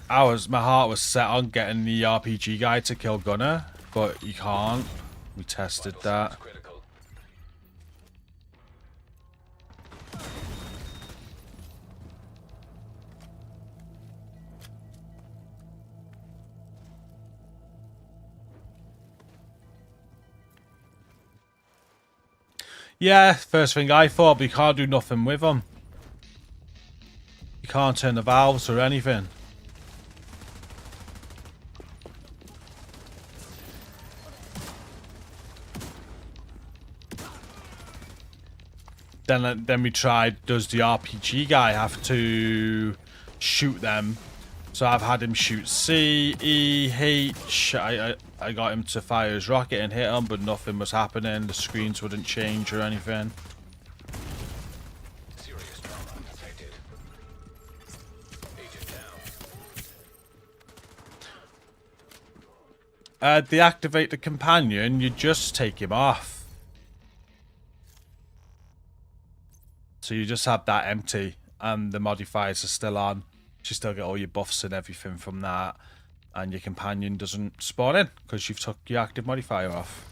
My heart was set on getting the RPG guy to kill Gunner, but you can't. We tested that. Critical. Yeah, first thing I thought, but you can't do nothing with them. You can't turn the valves or anything. Then we tried, does the RPG guy have to shoot them? So I've had him shoot C, E, H. I got him to fire his rocket and hit him, but nothing was happening. The screens wouldn't change or anything. Serious trauma detected. Agent down. Deactivate the companion, you just take him off. So you just have that empty, and the modifiers are still on. You still get all your buffs and everything from that, and your companion doesn't spawn in because you've took your active modifier off.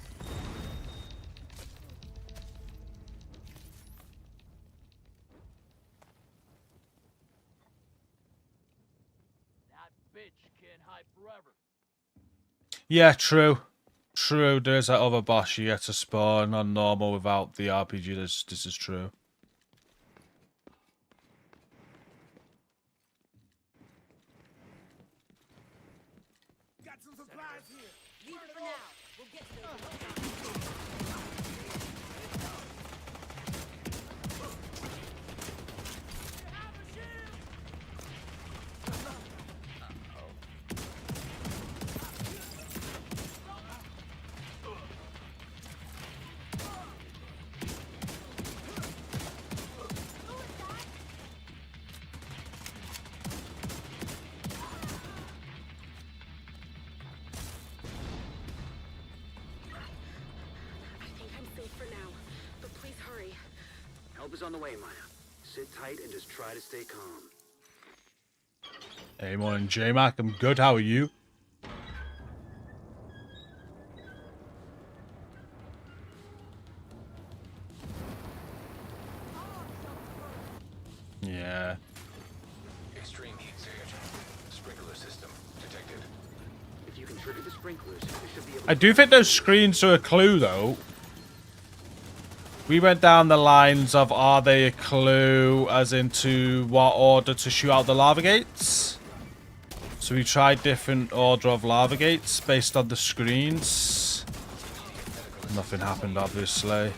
That bitch can't hide forever. Yeah, true. True, there's that other boss you get to spawn on normal without the RPG. This is true. Got some supplies here. Leave it for now. We'll get to those. Help is on the way, Maya. Sit tight and just try to stay calm. Hey, morning, J-Mac. I'm good. How are you? Yeah. Extreme heat surge. Sprinkler system detected. can trigger the sprinklers. We should be able I do think those screens are a clue, though. We went down the lines of, are they a clue as into what order to shoot out the lava gates? So we tried different order of lava gates based on the screens. Nothing happened, obviously.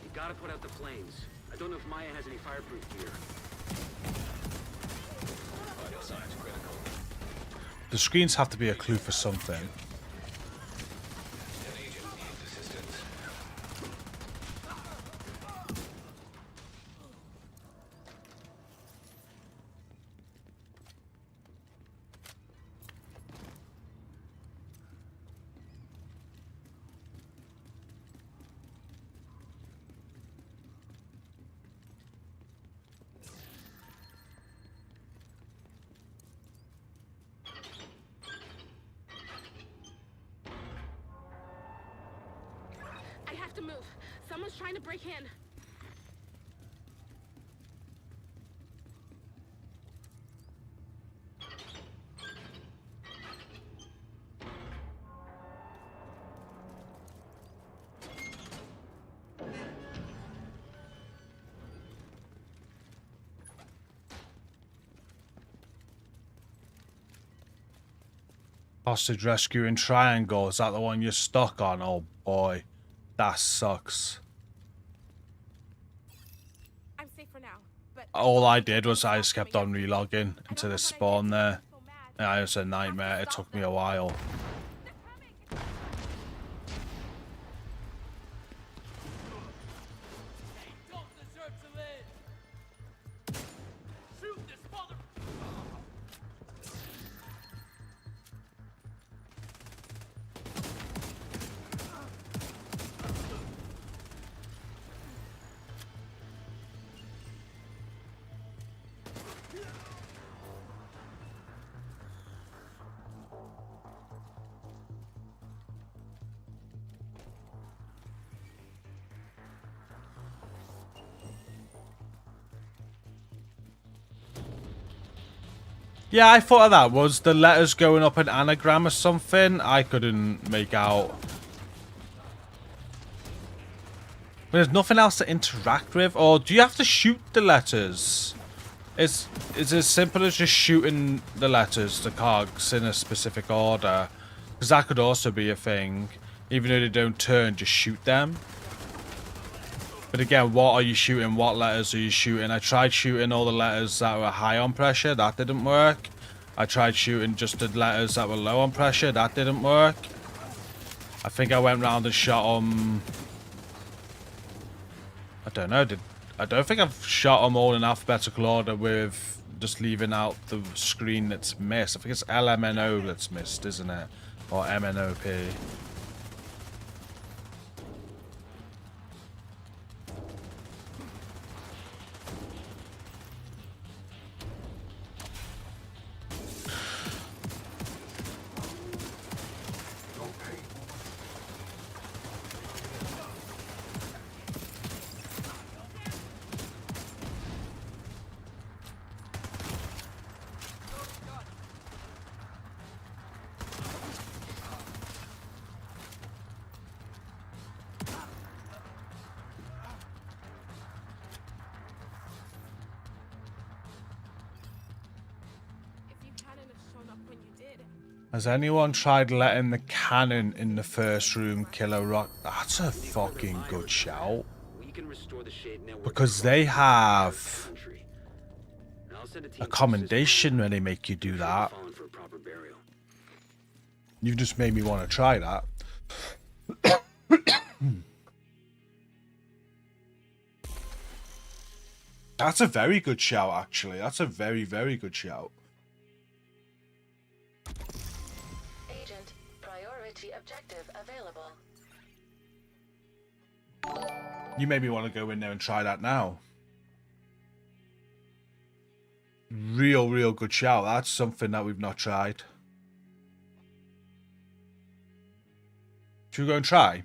You gotta put out the flames. I don't know if Maya has any fireproof gear. Vital signs critical. The screens have to be a clue for something. An agent needs assistance. I have to move. Someone's trying to break in. Hostage rescue in triangle. Is that the one you're stuck on? Oh boy. That sucks. I'm safe for now, but All I did was I just kept on relogging into this spawn there. Yeah, it was a nightmare. It took me a while. Yeah, I thought of that. Was the letters going up an anagram or something? I couldn't make out. There's nothing else to interact with, or do you have to shoot the letters? It's as simple as just shooting the letters, the cogs, in a specific order. Because that could also be a thing. Even though they don't turn, just shoot them. But again, what are you shooting? What letters are you shooting? I tried shooting all the letters that were high on pressure. That didn't work. I tried shooting just the letters that were low on pressure. That didn't work. I think I went round and shot them. I don't know. I don't think I've shot them all in alphabetical order with just leaving out the screen that's missed. I think it's LMNO that's missed, isn't it? Or MNOP. Has anyone tried letting the cannon in the first room kill a rock? That's a fucking good shout. We can restore the shade network Because they have country. And I'll send a team a to commendation when they make you do that. fallen for a proper burial. You just made me want to try that. That's a very good shout, actually. That's a very, very good shout. Agent, priority objective available. You made me want to go in there and try that now. Real, real good shout. That's something that we've not tried. Should we go and try?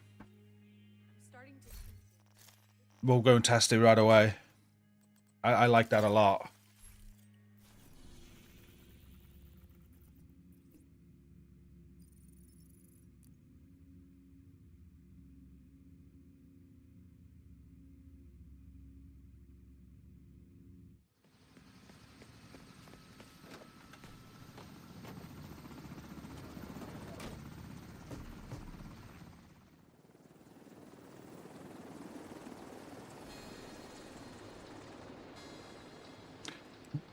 We'll go and test it right away. I like that a lot.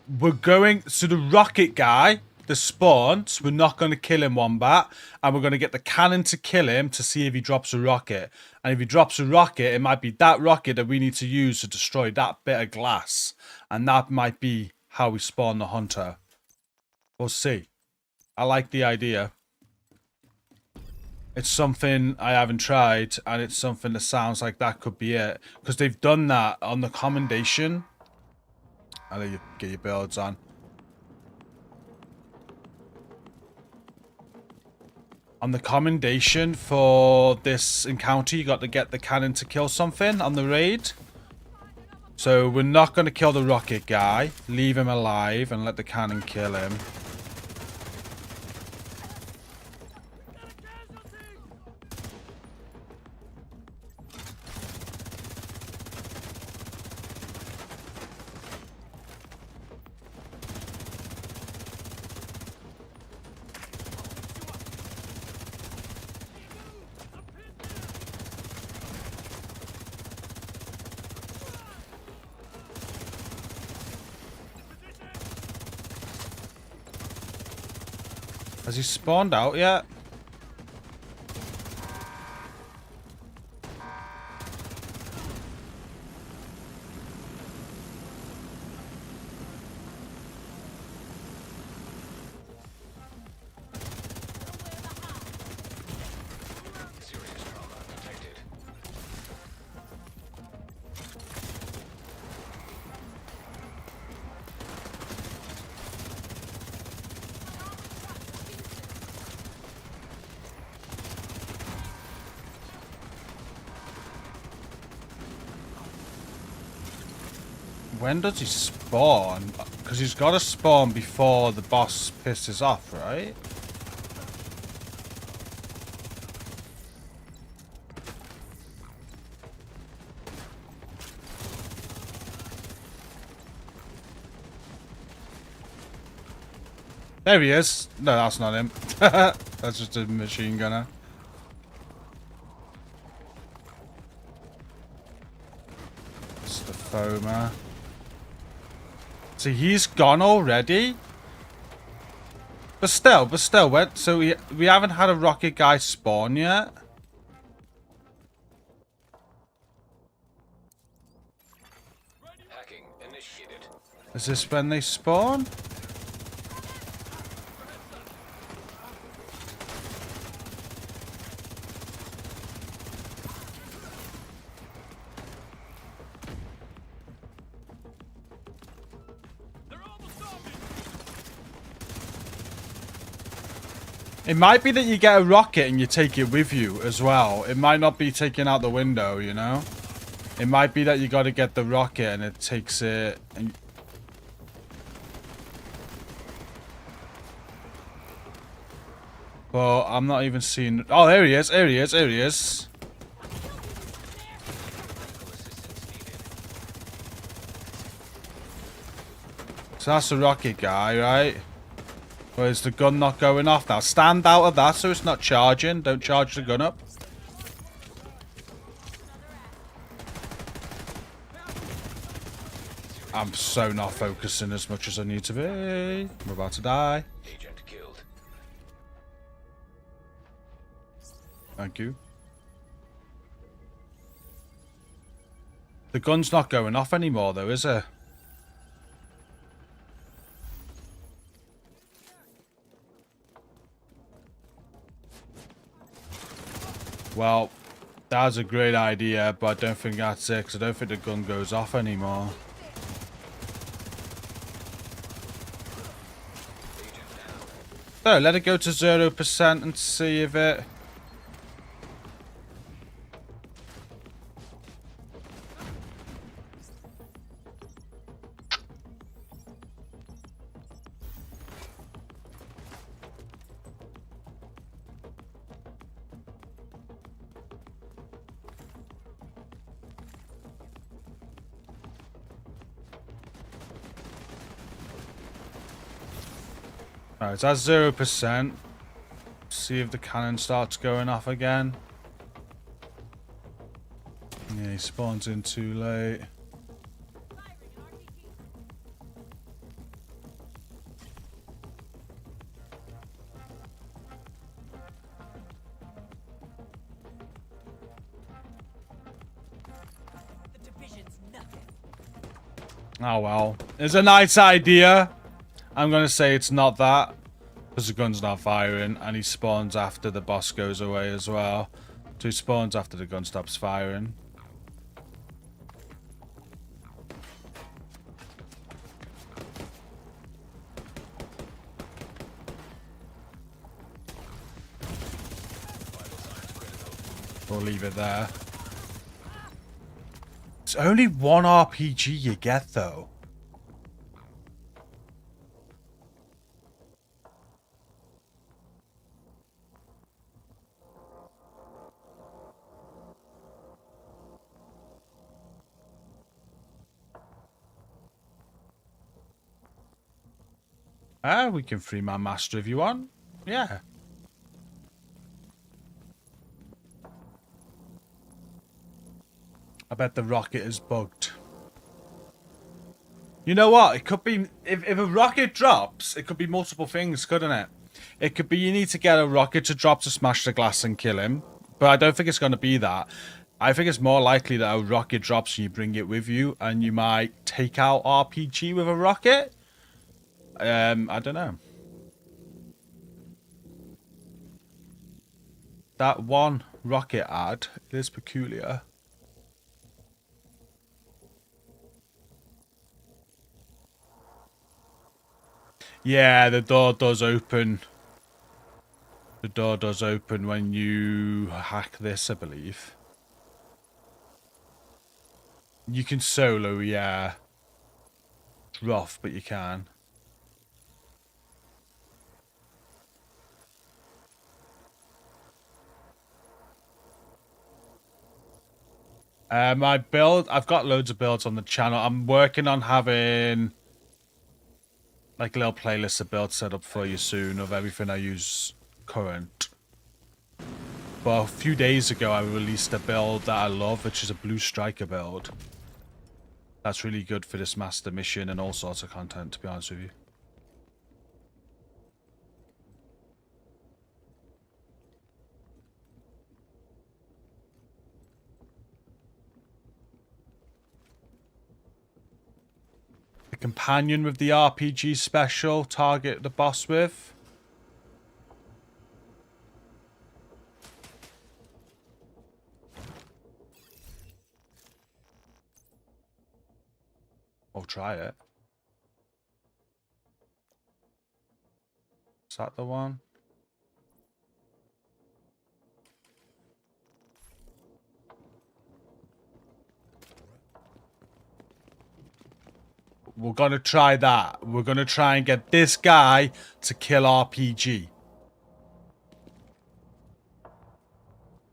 we're going... So the rocket guy, the spawns, we're not going to kill him, Wombat. And we're going to get the cannon to kill him to see if he drops a rocket. And if he drops a rocket, it might be that rocket that we need to use to destroy that bit of glass. And that might be how we spawn the hunter. We'll see. I like the idea. It's something I haven't tried, and it's something that sounds like that could be it. Because they've done that on the commendation. I'll let you get your builds on. On the commendation for this encounter, you got to get the cannon to kill something on the raid. So we're not going to kill the rocket guy. Leave him alive and let the cannon kill him. Has he spawned out yet? Serious trauma detected. When does he spawn? Because he's got to spawn before the boss pisses off, right? There he is. No, that's not him. That's just a machine gunner. It's the foamer. See, he's gone already. But still, so we haven't had a rocket guy spawn yet. Hacking initiated. Is this when they spawn? It might be that you get a rocket and you take it with you as well. It might not be taken out the window, you know? It might be that you got to get the rocket and it takes it... And... But I'm not even seeing... Oh, there he is, there he is, there he is. So that's the rocket guy, right? Or is the gun not going off now? Stand out of that so it's not charging. Don't charge the gun up. I'm so not focusing as much as I need to be. I'm about to die. Agent killed. Thank you. The gun's not going off anymore though, is it? Well, that was a great idea, but I don't think that's it, because I don't think the gun goes off anymore. So, let it go to 0% and see if it... Alright, so that's 0%. See if the cannon starts going off again. Yeah, he spawns in too late. Oh well. It's a nice idea. I'm gonna say it's not that. Because the gun's not firing, and he spawns after the boss goes away as well. So he spawns after the gun stops firing. We'll leave it there. It's only one RPG you get, though. We can free my master if you want. Yeah. I bet the rocket is bugged. You know what? It could be... If a rocket drops, it could be multiple things, couldn't it? It could be you need to get a rocket to drop to smash the glass and kill him. But I don't think it's going to be that. I think it's more likely that a rocket drops and you bring it with you. And you might take out RPG with a rocket. I don't know. That one rocket ad is peculiar. Yeah, the door does open. The door does open when you hack this, I believe. You can solo, yeah. It's rough, but you can. My build, I've got loads of builds on the channel. I'm working on having like a little playlist of builds set up for you soon of everything I use current. But a few days ago, I released a build that I love, which is a Blue Striker build. That's really good for this master mission and all sorts of content, to be honest with you. The companion with the RPG special, target the boss with. I'll try it. Is that the one? We're gonna try that. We're gonna try and get this guy to kill RPG.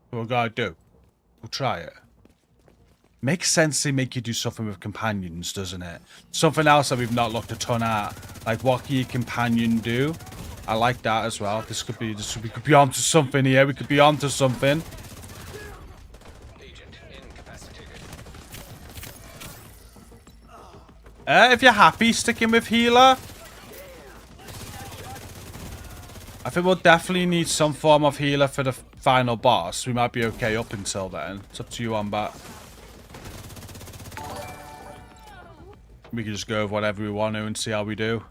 What we're gonna do. We'll try it. Makes sense to make you do something with companions, doesn't it? Something else that we've not looked a ton at. Like, what can your companion do? I like that as well. We could be onto something here. We could be onto something. Agent incapacitated. If you're happy sticking with healer, I think we'll definitely need some form of healer for the final boss. We might be okay up until then. It's up to you on that. We can just go with whatever we want to and see how we do.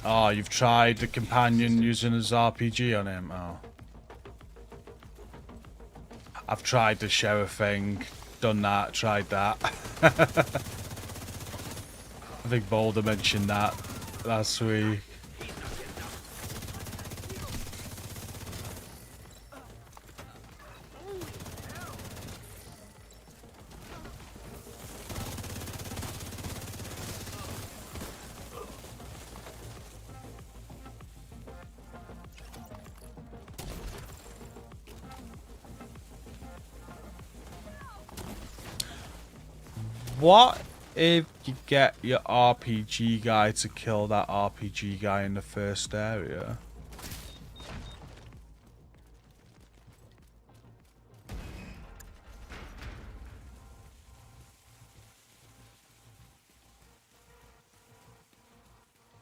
Oh, you've tried the companion using his RPG on him. Oh. I've tried the sheriff thing. Done that. Tried that. I think Boulder mentioned that last week. What if you get your RPG guy to kill that RPG guy in the first area?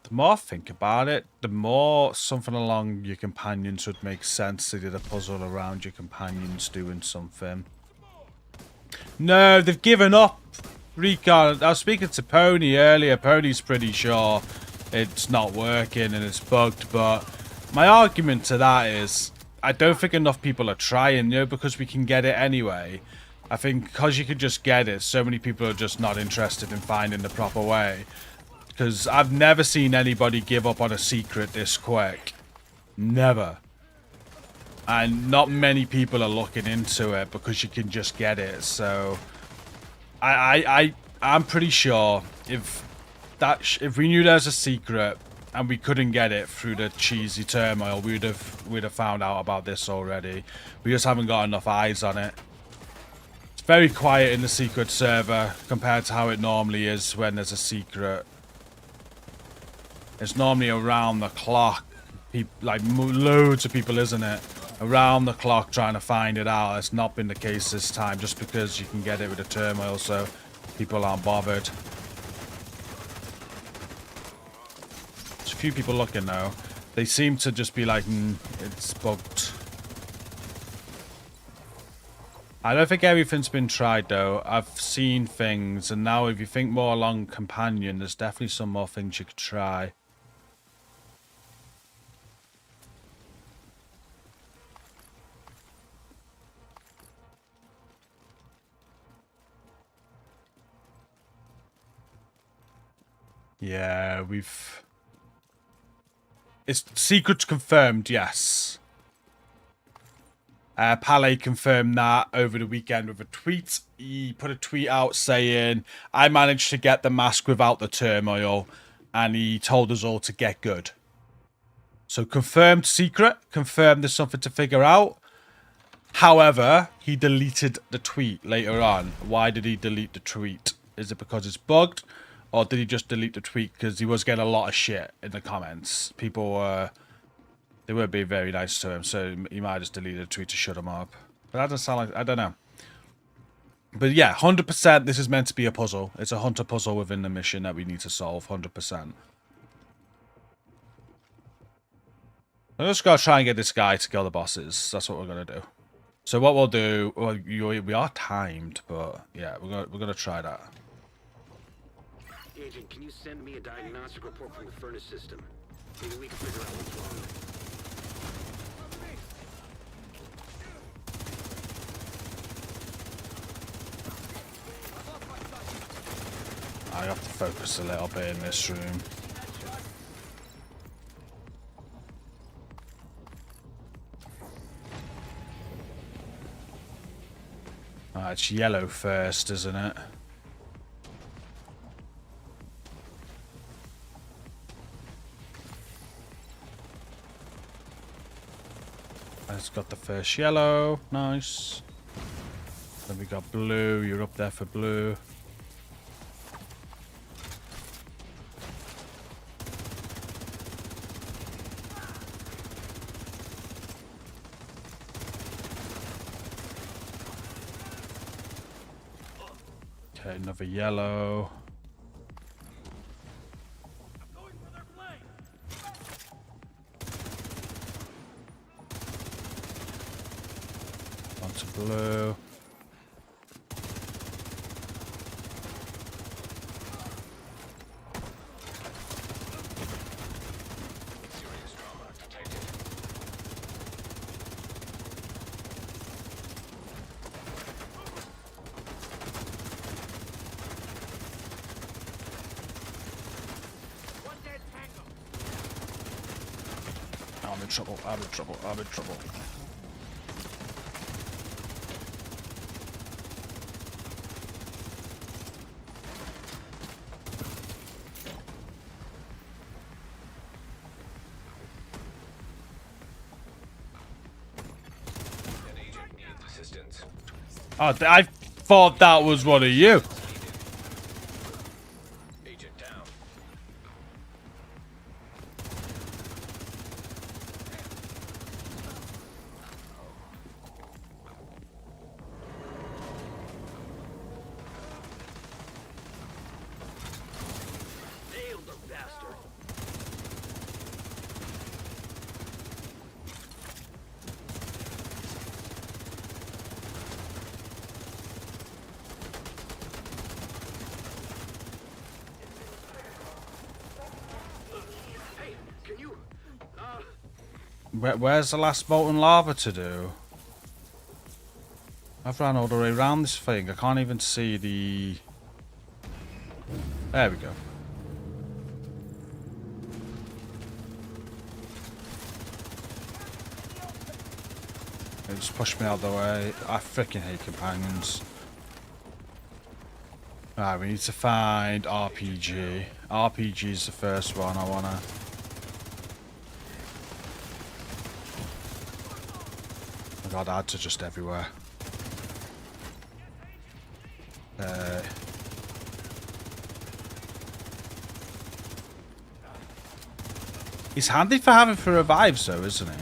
The the more I think about it, the more something along your companions would make sense. They did a puzzle around your companions doing something. No, they've given up. Recon, I was speaking to Pony earlier. Pony's pretty sure it's not working and it's bugged, but my argument to that is I don't think enough people are trying, because we can get it anyway. I think because you could just get it, so many people are just not interested in finding the proper way. Because I've never seen anybody give up on a secret this quick. Never. And not many people are looking into it because you can just get it. So I'm pretty sure if we knew there's a secret and we couldn't get it through the cheesy turmoil, we'd have found out about this already. We just haven't got enough eyes on it. It's very quiet in the secret server compared to how it normally is when there's a secret. It's normally around the clock. Like loads of people, isn't it? Around the clock trying to find it out. It's not been the case this time just because you can get it with the turmoil, so people aren't bothered. There's a few people looking though. They seem to just be like, it's bugged. I don't think everything's been tried though. I've seen things, and now if you think more along companion, there's definitely some more things you could try. Yeah, it's secrets confirmed, yes. Palais confirmed that over the weekend with a tweet. He put a tweet out saying, I managed to get the mask without the turmoil, and he told us all to get good. So confirmed secret, confirmed there's something to figure out. However, he deleted the tweet later on. Why did he delete the tweet? Is it because it's bugged? Or did he just delete the tweet because he was getting a lot of shit in the comments? People were... They weren't being very nice to him, so he might have just deleted the tweet to shut him up. But that doesn't sound like... I don't know. But yeah, 100% this is meant to be a puzzle. It's a hunter puzzle within the mission that we need to solve, 100%. I'm just going to try and get this guy to kill the bosses. That's what we're going to do. So what we'll do... Well, we are timed, but yeah, we're going to try that. Agent, can you send me a diagnostic report from the furnace system? Maybe we can figure out what's wrong. I have to focus a little bit in this room. It's yellow first, isn't it? It's got the first yellow. Nice. Then we got blue. You're up there for blue. Okay, another yellow. Onto blue. Serious trauma detected. I'm in trouble, I'm in trouble, I'm in trouble. An agent needs assistance. Oh, I thought that was one of you. Agent down. Nailed the bastard. Where's the last molten lava to do? I've ran all the way around this thing. I can't even see the... There we go. It just pushed me out of the way. I freaking hate companions. Alright, we need to find RPG. RPG is the first one I wanna... Oh god, ads are just everywhere. He's handy for having for revives though, isn't he?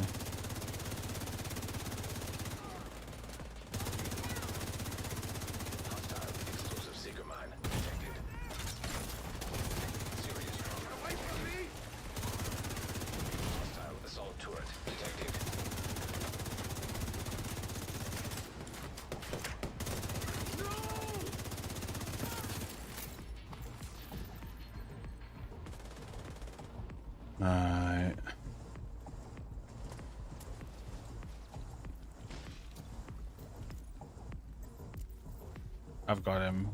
Explosive seeker mine detected. Serious trauma. Hostile assault turret detected. Alright. I've got him.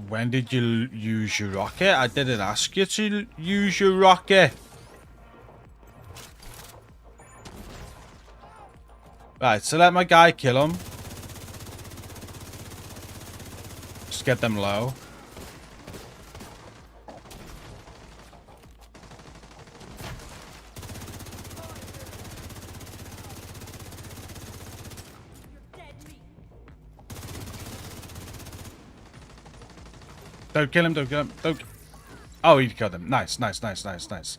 When did you use your rocket? I didn't ask you to use your rocket. Right, so let my guy kill him. Just get them low. Don't kill him, don't kill him, don't... Oh, he killed him. Nice, nice, nice, nice, nice.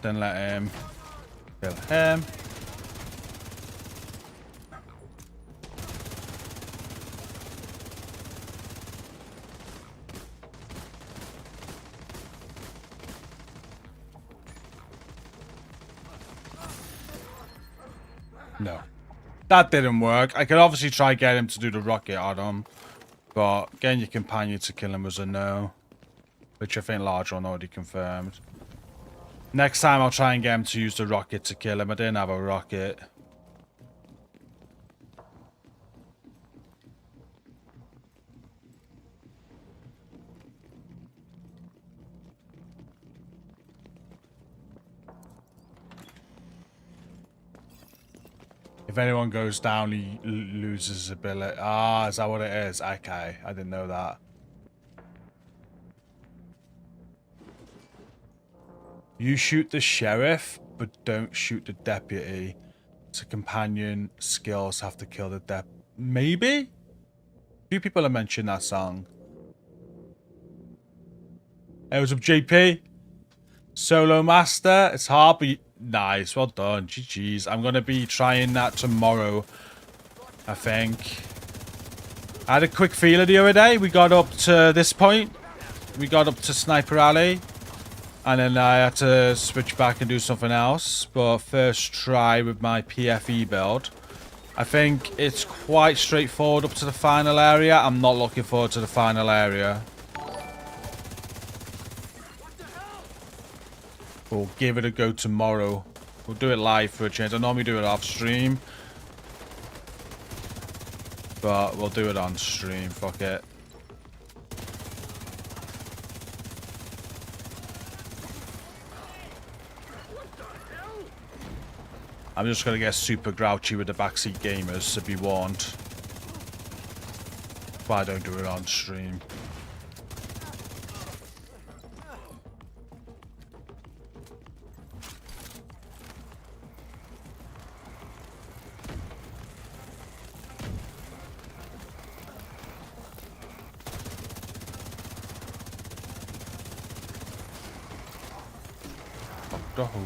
Then let him kill him. No. That didn't work. I could obviously try get him to do the rocket on him. But getting your companion to kill him was a no. Which I think Large One already confirmed. Next time I'll try and get him to use the rocket to kill him. I didn't have a rocket. If anyone goes down, he loses his ability. Ah, is that what it is? Okay, I didn't know that. You shoot the sheriff, but don't shoot the deputy. So companion skills have to kill the dep. Maybe? Few people have mentioned that song. Hey, what's up, JP? Solo Master. It's hard, but nice. Well done. GG's. I'm going to be trying that tomorrow, I think. I had a quick feeler the other day. We got up to this point. We got up to Sniper Alley. And then I had to switch back and do something else. But first try with my PFE build. I think it's quite straightforward up to the final area. I'm not looking forward to the final area. We'll give it a go tomorrow. We'll do it live for a change. I normally do it off stream. But we'll do it on stream. Fuck it. I'm just going to get super grouchy with the backseat gamers, to be warned. But I don't do it on stream. Fuck the hole.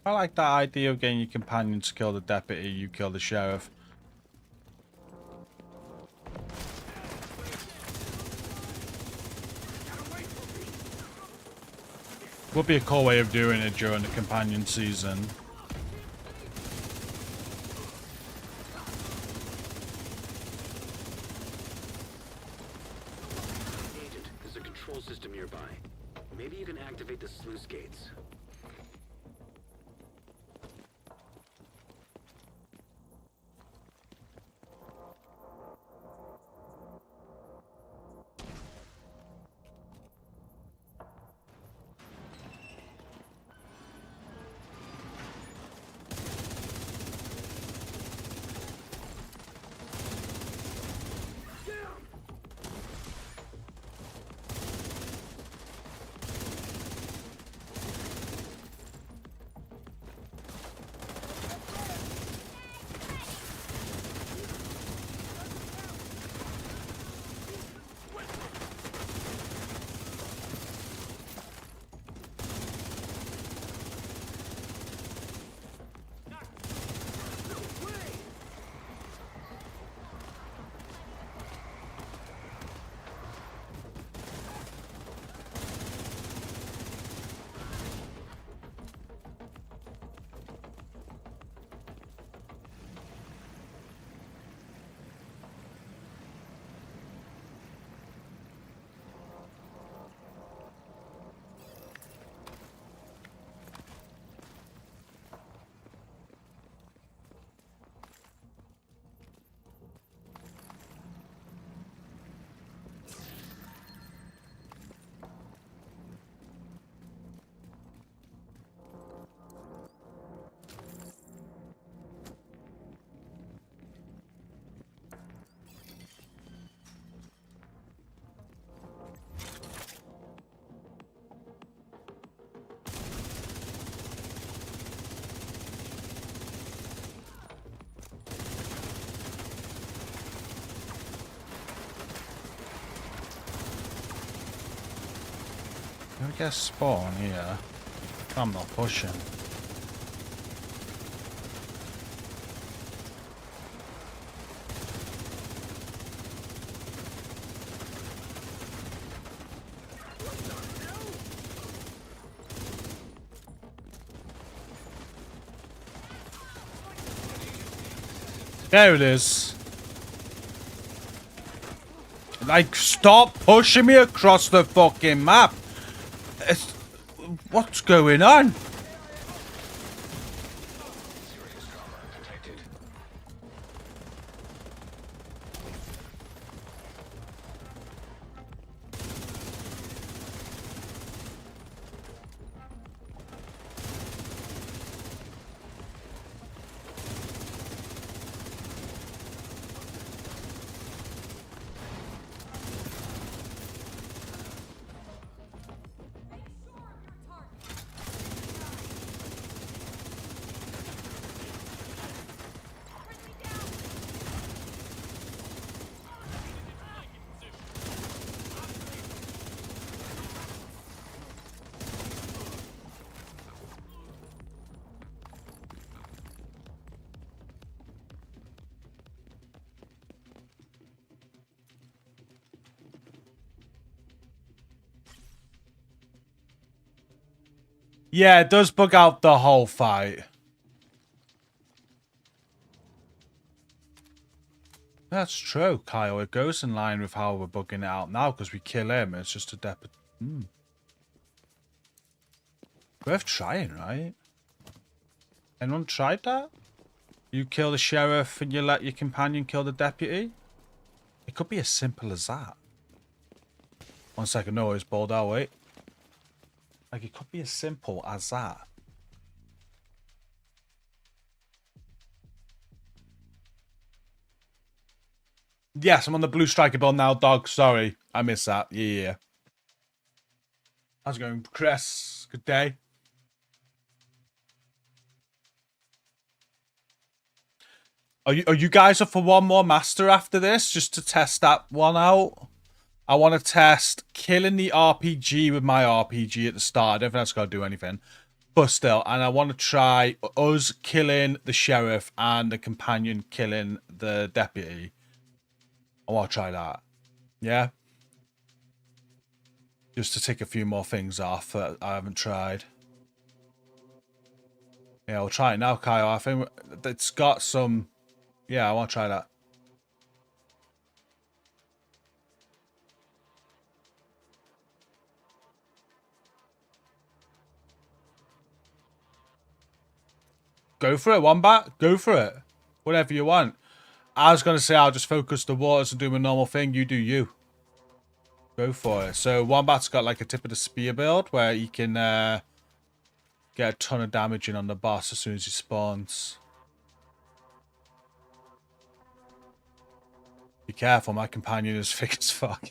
I like that idea of getting your companion to kill the deputy, you kill the sheriff. Would be a cool way of doing it during the companion season. Agent, there's a control system nearby. Maybe you can activate the sluice gates. Can we get a spawn here? I'm not pushing. There it is. Like, stop pushing me across the fucking map. What's going on? Yeah, it does bug out the whole fight. That's true, Kyle. It goes in line with how we're bugging it out now because we kill him. It's just a dep. Worth trying, right? Anyone tried that? You kill the sheriff and you let your companion kill the deputy? It could be as simple as that. 1 second, no, it's balled out, wait. Like, it could be as simple as that. Yes, I'm on the blue striker build now, dog. Sorry, I missed that. Yeah. How's it going, Chris? Good day. Are you guys up for one more master after this, just to test that one out? I want to test killing the RPG with my RPG at the start. I don't think that's going to do anything. But still, and I want to try us killing the sheriff and the companion killing the deputy. I want to try that. Yeah? Just to tick a few more things off that I haven't tried. Yeah, we'll try it now, Kyle. I think it's got some... Yeah, I want to try that. Go for it, Wombat. Go for it. Whatever you want. I was going to say I'll just focus the waters and do my normal thing. You do you. Go for it. So Wombat's got like a tip of the spear build where he can get a ton of damage in on the boss as soon as he spawns. Be careful, my companion is thick as fuck.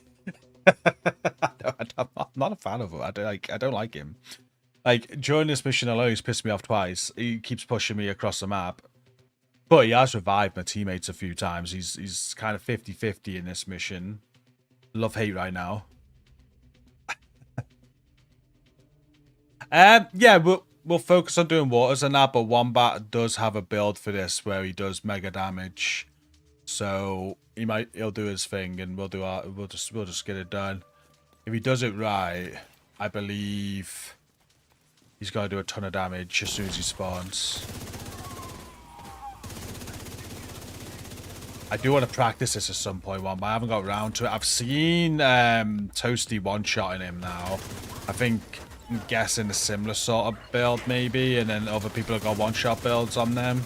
I'm not a fan of him. I don't like him. Like, during this mission alone, he's pissed me off twice. He keeps pushing me across the map. But he has revived my teammates a few times. He's kind of 50-50 in this mission. Love-hate right now. Yeah, we'll focus on doing waters and that, but Wombat does have a build for this where he does mega damage. So he'll do his thing and we'll just get it done. If he does it right, I believe he's gonna do a ton of damage as soon as he spawns. I do want to practice this at some point, but I haven't got around to it. I've seen Toasty one-shotting him now. I'm guessing a similar sort of build maybe, and then other people have got one-shot builds on them.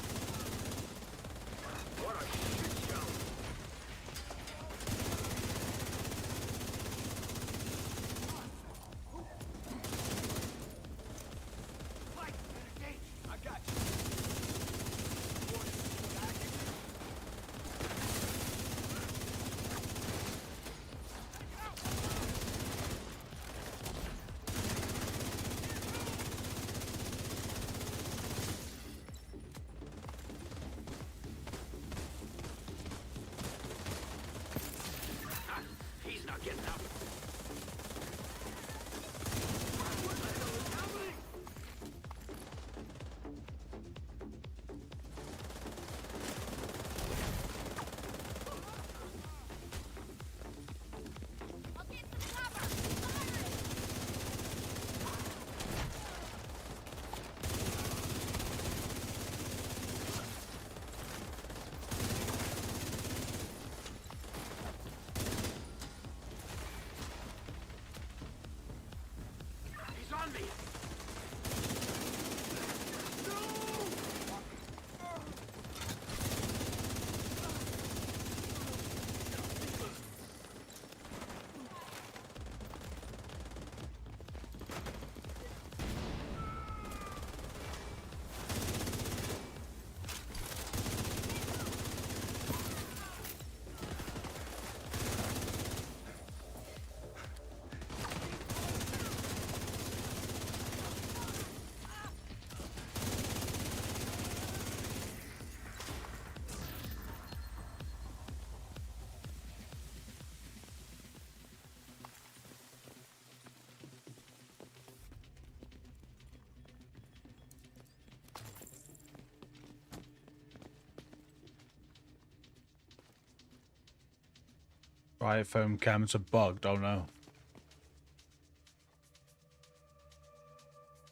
Right, foam cam's a bug, don't know.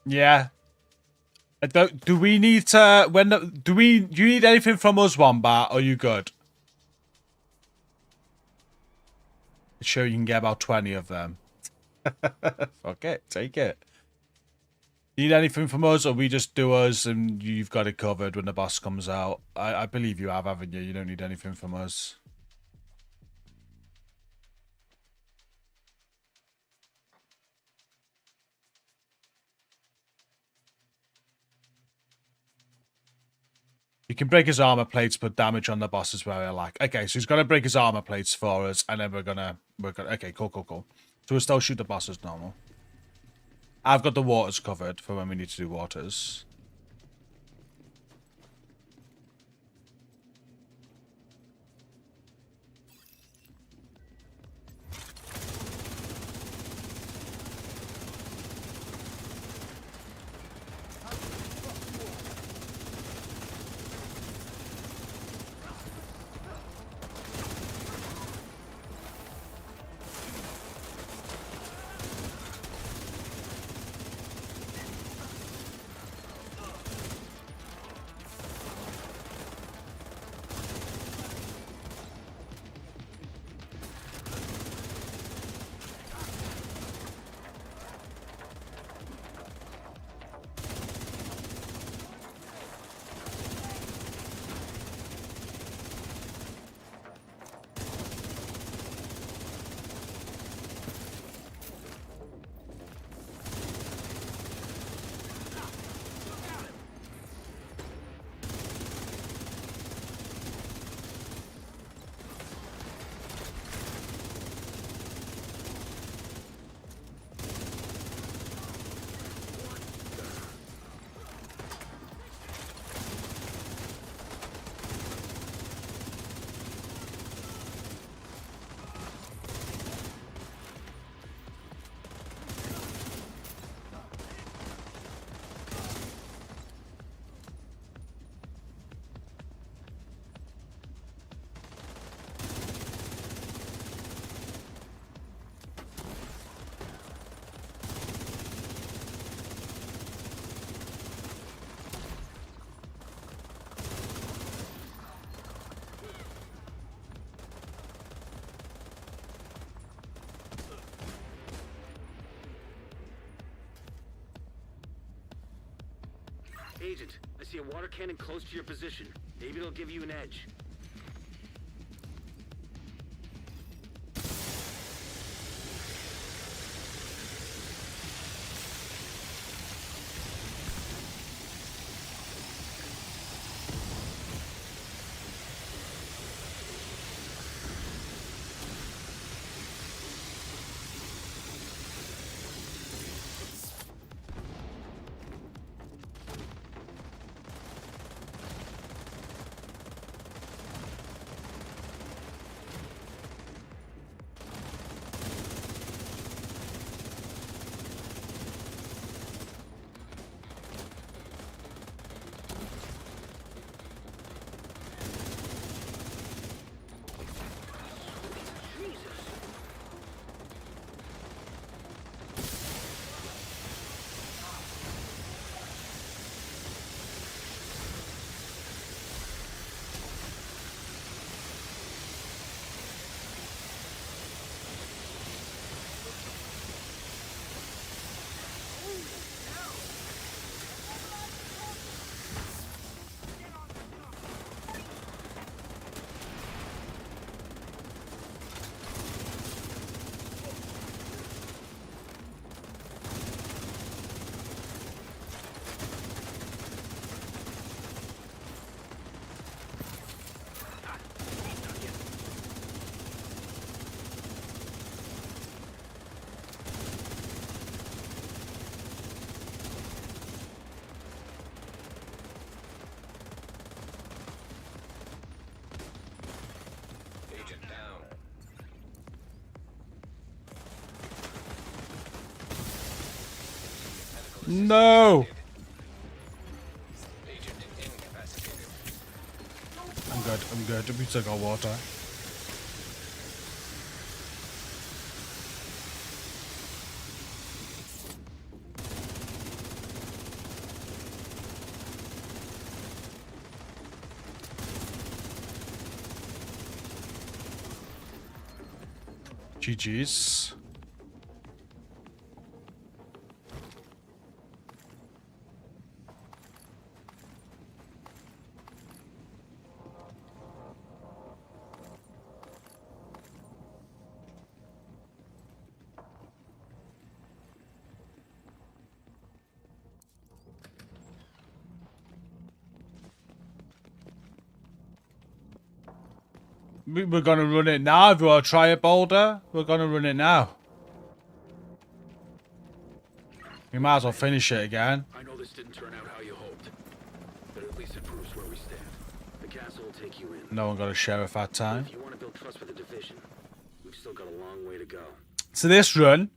Yeah. Do we need to do you need anything from us, Wombat, or are you good? Sure you can get about 20 of them. Fuck it, take it. Need anything from us, or we just do us and you've got it covered when the boss comes out? I believe you have, haven't you? You don't need anything from us. You can break his armor plates, put damage on the boss is where I like. Okay, so he's gonna break his armor plates for us, and then we're gonna okay, cool. So we'll still shoot the boss as normal. I've got the waters covered for when we need to do waters. Agent, I see a water cannon close to your position. Maybe it'll give you an edge. Agent down. No! Agent incapacitated. I'm good, I'm good. We took our water. GG's. We're gonna run it now. If you want to try it, Boulder, we're gonna run it now. We might as well finish it again. I know this didn't turn out how you hoped, but at least it proves where we stand. The castle will take you in. No one got a sheriff that time. If you want to build trust with the division, we've still got a long way to go. So this run,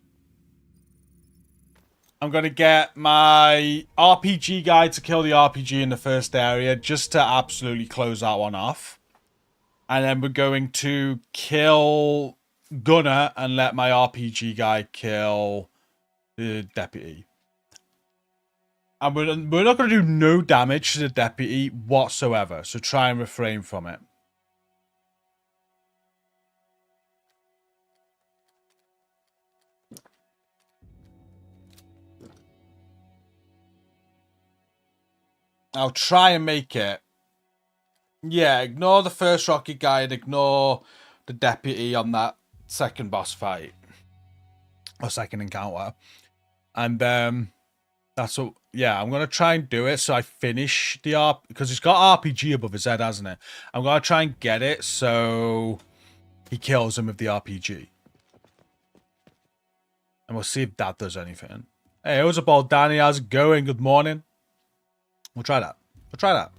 I'm going to get my RPG guy to kill the RPG in the first area just to absolutely close that one off. And then we're going to kill Gunner and let my RPG guy kill the deputy. And we're not going to do no damage to the deputy whatsoever. So try and refrain from it. I'll try and make it. Yeah, ignore the first rocket guy and ignore the deputy on that second boss fight. Or second encounter. And that's what, yeah, I'm going to try and do it so I finish the because he's got RPG above his head, hasn't it? I'm going to try and get it so he kills him with the RPG. And we'll see if that does anything. Hey, how's about Danny? How's it going? Good morning. We'll try that. We'll try that.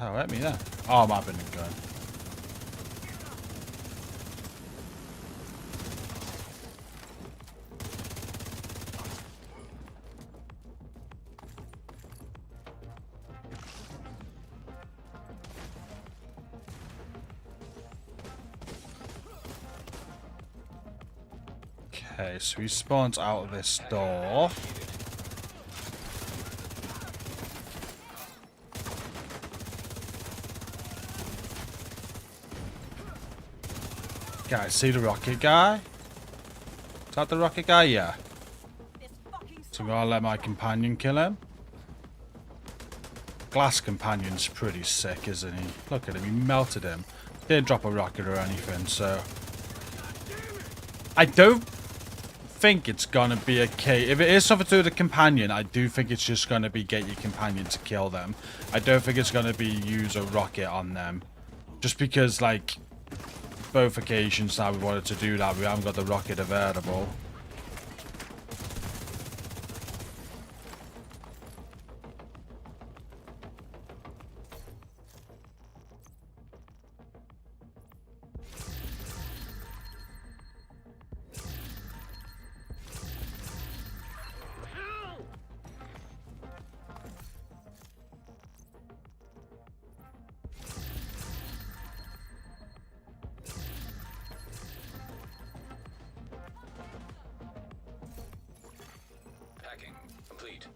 hell hit me there? Oh, my been a gun. Okay, so he spawns out of this door. Guys, see the rocket guy? Is that the rocket guy? Yeah. So I'm gonna let my companion kill him. Glass companion's pretty sick, isn't he? Look at him, he melted him. Didn't drop a rocket or anything, so... I don't think it's gonna be a case. If it is something to do with the companion, I do think it's just gonna be get your companion to kill them. I don't think it's gonna be use a rocket on them. Just because, like, both occasions now we wanted to do that, we haven't got the rocket available. Packing complete.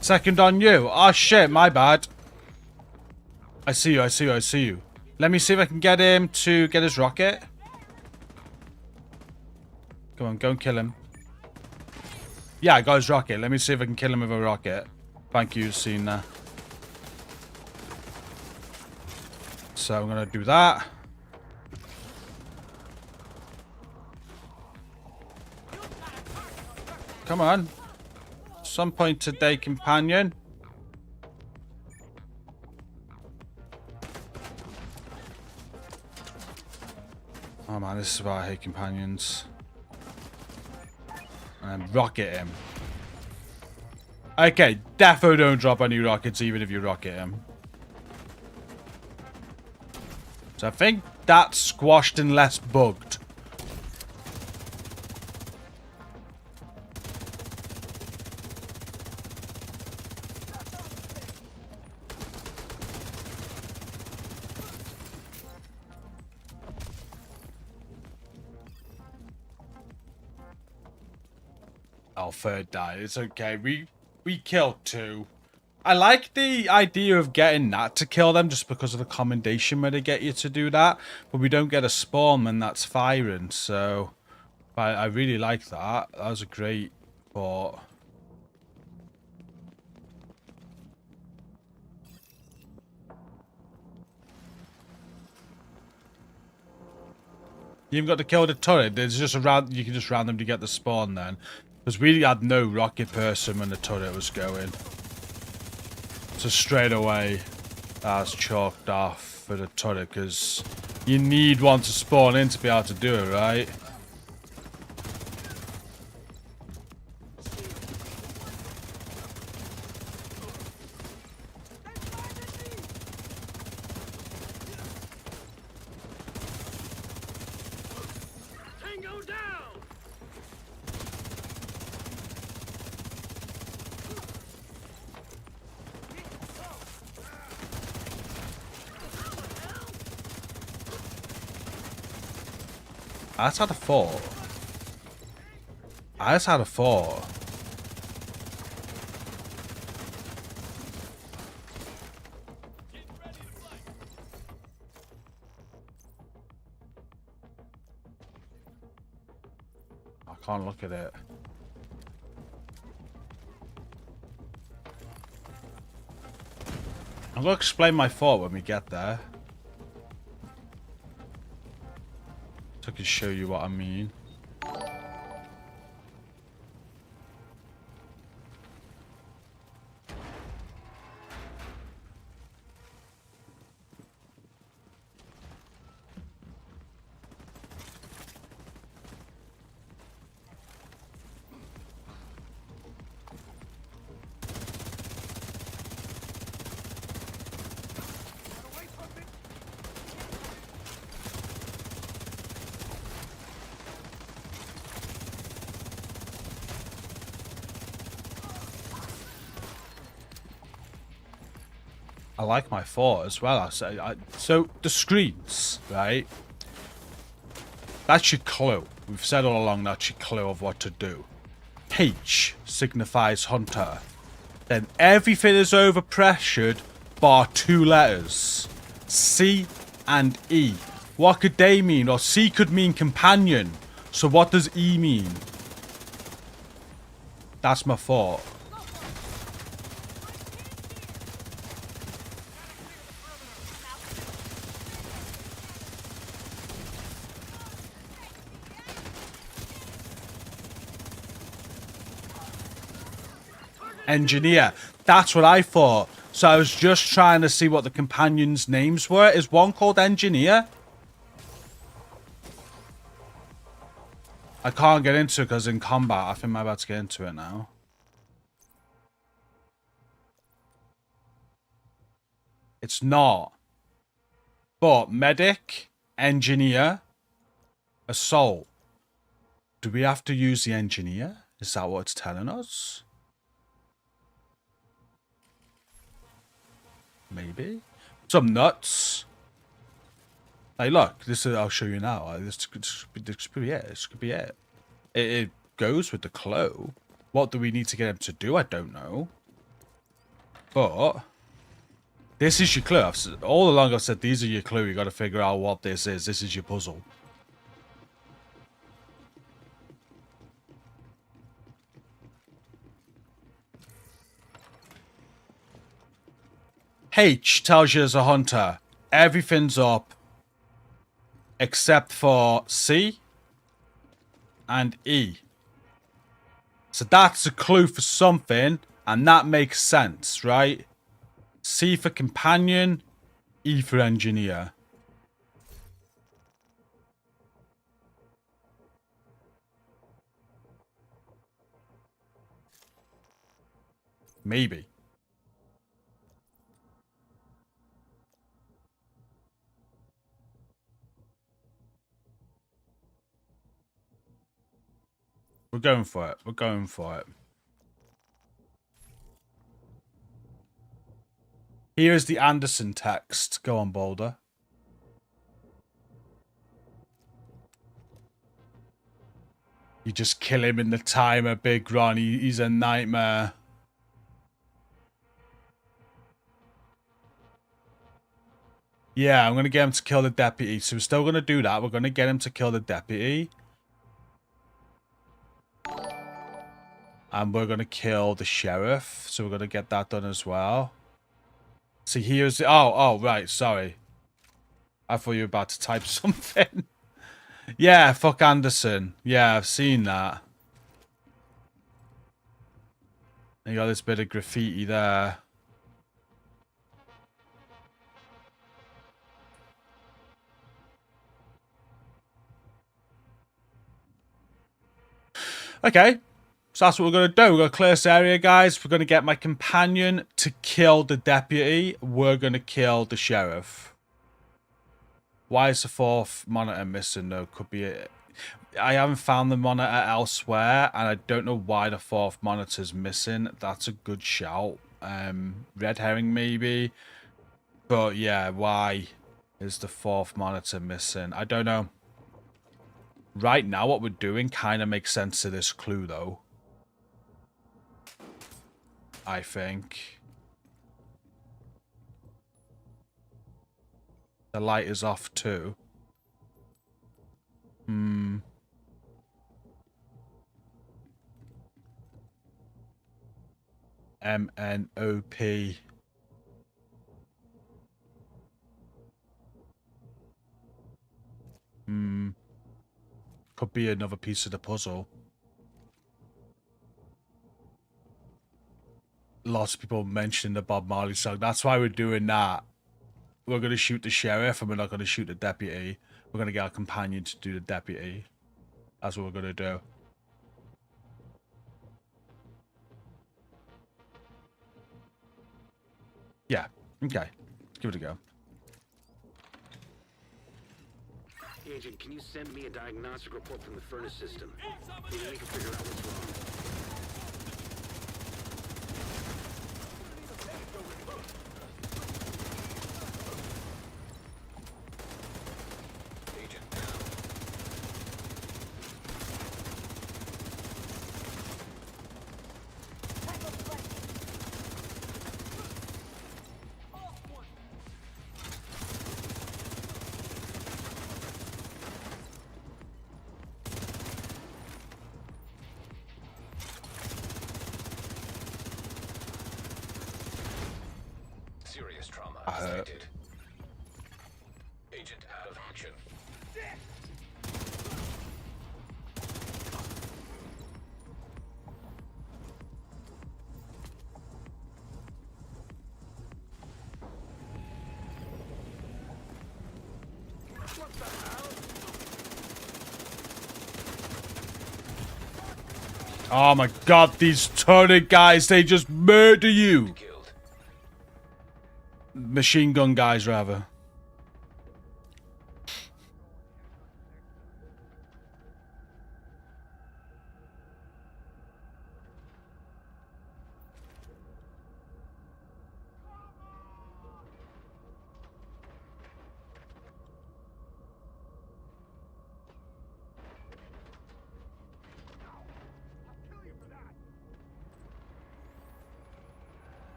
Second on you. Oh shit, my bad. I see you, I see you, I see you. Let me see if I can get him to get his rocket. Come on, go and kill him. Yeah, I got his rocket. Let me see if I can kill him with a rocket. Thank you, Cena. So I'm gonna do that. Come on. Some point today, companion. Oh man, this is why I hate companions. And rocket him. Okay, defo don't drop any rockets even if you rocket him. So I think that's squashed and less bugged. Oh, third died. It's okay. We killed two. I like the idea of getting that to kill them just because of the commendation where they get you to do that. But we don't get a spawn when that's firing. So I really like that. That was a great thought. You even got to kill the turret. There's just a round. You can just randomly get the spawn then. Because we had no rocket person when the turret was going. So straight away, that's chalked off for the turret. Because you need one to spawn in to be able to do it, right? Tango down! I just had a thought. I just had a thought. I can't look at it. I'm going to explain my thought when we get there. So I can show you what I mean. I like my thought as well. So the screens, right? That's your clue. We've said all along that's your clue of what to do. H signifies hunter. Then everything is overpressured bar 2 letters. C and E. What could they mean? Or C could mean companion. So what does E mean? That's my thought. Engineer. That's what I thought. So I was just trying to see what the companions' names were. Is one called Engineer? I can't get into it because in combat. I think I'm about to get into it now. It's not. But medic, engineer, assault. Do we have to use the engineer? Is that what it's telling us? Maybe. Some nuts. Hey, look. This is. I'll show you now. This could be it. This could be it. It goes with the clue. What do we need to get him to do? I don't know. But this is your clue. All along I've said these are your clue. You got to figure out what this is. This is your puzzle. H tells you as a hunter, everything's up except for C and E. So that's a clue for something, and that makes sense, right? C for companion, E for engineer. Maybe. We're going for it. We're going for it. Here is the Anderson text. Go on, Boulder. You just kill him in the timer, Big Ron. He's a nightmare. Yeah, I'm going to get him to kill the deputy. So we're still going to do that. We're going to get him to kill the deputy. And we're going to kill the sheriff. So we're going to get that done as well. See, here's the... Oh, right. Sorry. I thought you were about to type something. Yeah, fuck Anderson. Yeah, I've seen that. You got this bit of graffiti there. Okay. So that's what we're going to do. We're going to clear this area, guys. We're going to get my companion to kill the deputy. We're going to kill the sheriff. Why is the 4th monitor missing, though? Could be it. I haven't found the monitor elsewhere, and I don't know why the 4th monitor's missing. That's a good shout. Red herring, maybe. But, yeah, why is the 4th monitor missing? I don't know. Right now, what we're doing kind of makes sense to this clue, though. I think. The light is off too. MNOP. Could be another piece of the puzzle. Lots of people mentioned the Bob Marley song. That's why we're doing that. We're going to shoot the sheriff and we're not going to shoot the deputy. We're going to get our companion to do the deputy. That's what we're going to do. Yeah. Okay. Let's give it a go. Agent, can you send me a diagnostic report from the furnace system? Maybe we can figure out what's wrong. Serious trauma I heard. detected. Agent out of action. Oh my god, these turret guys, they just murder you. Killed. Machine gun guys, rather.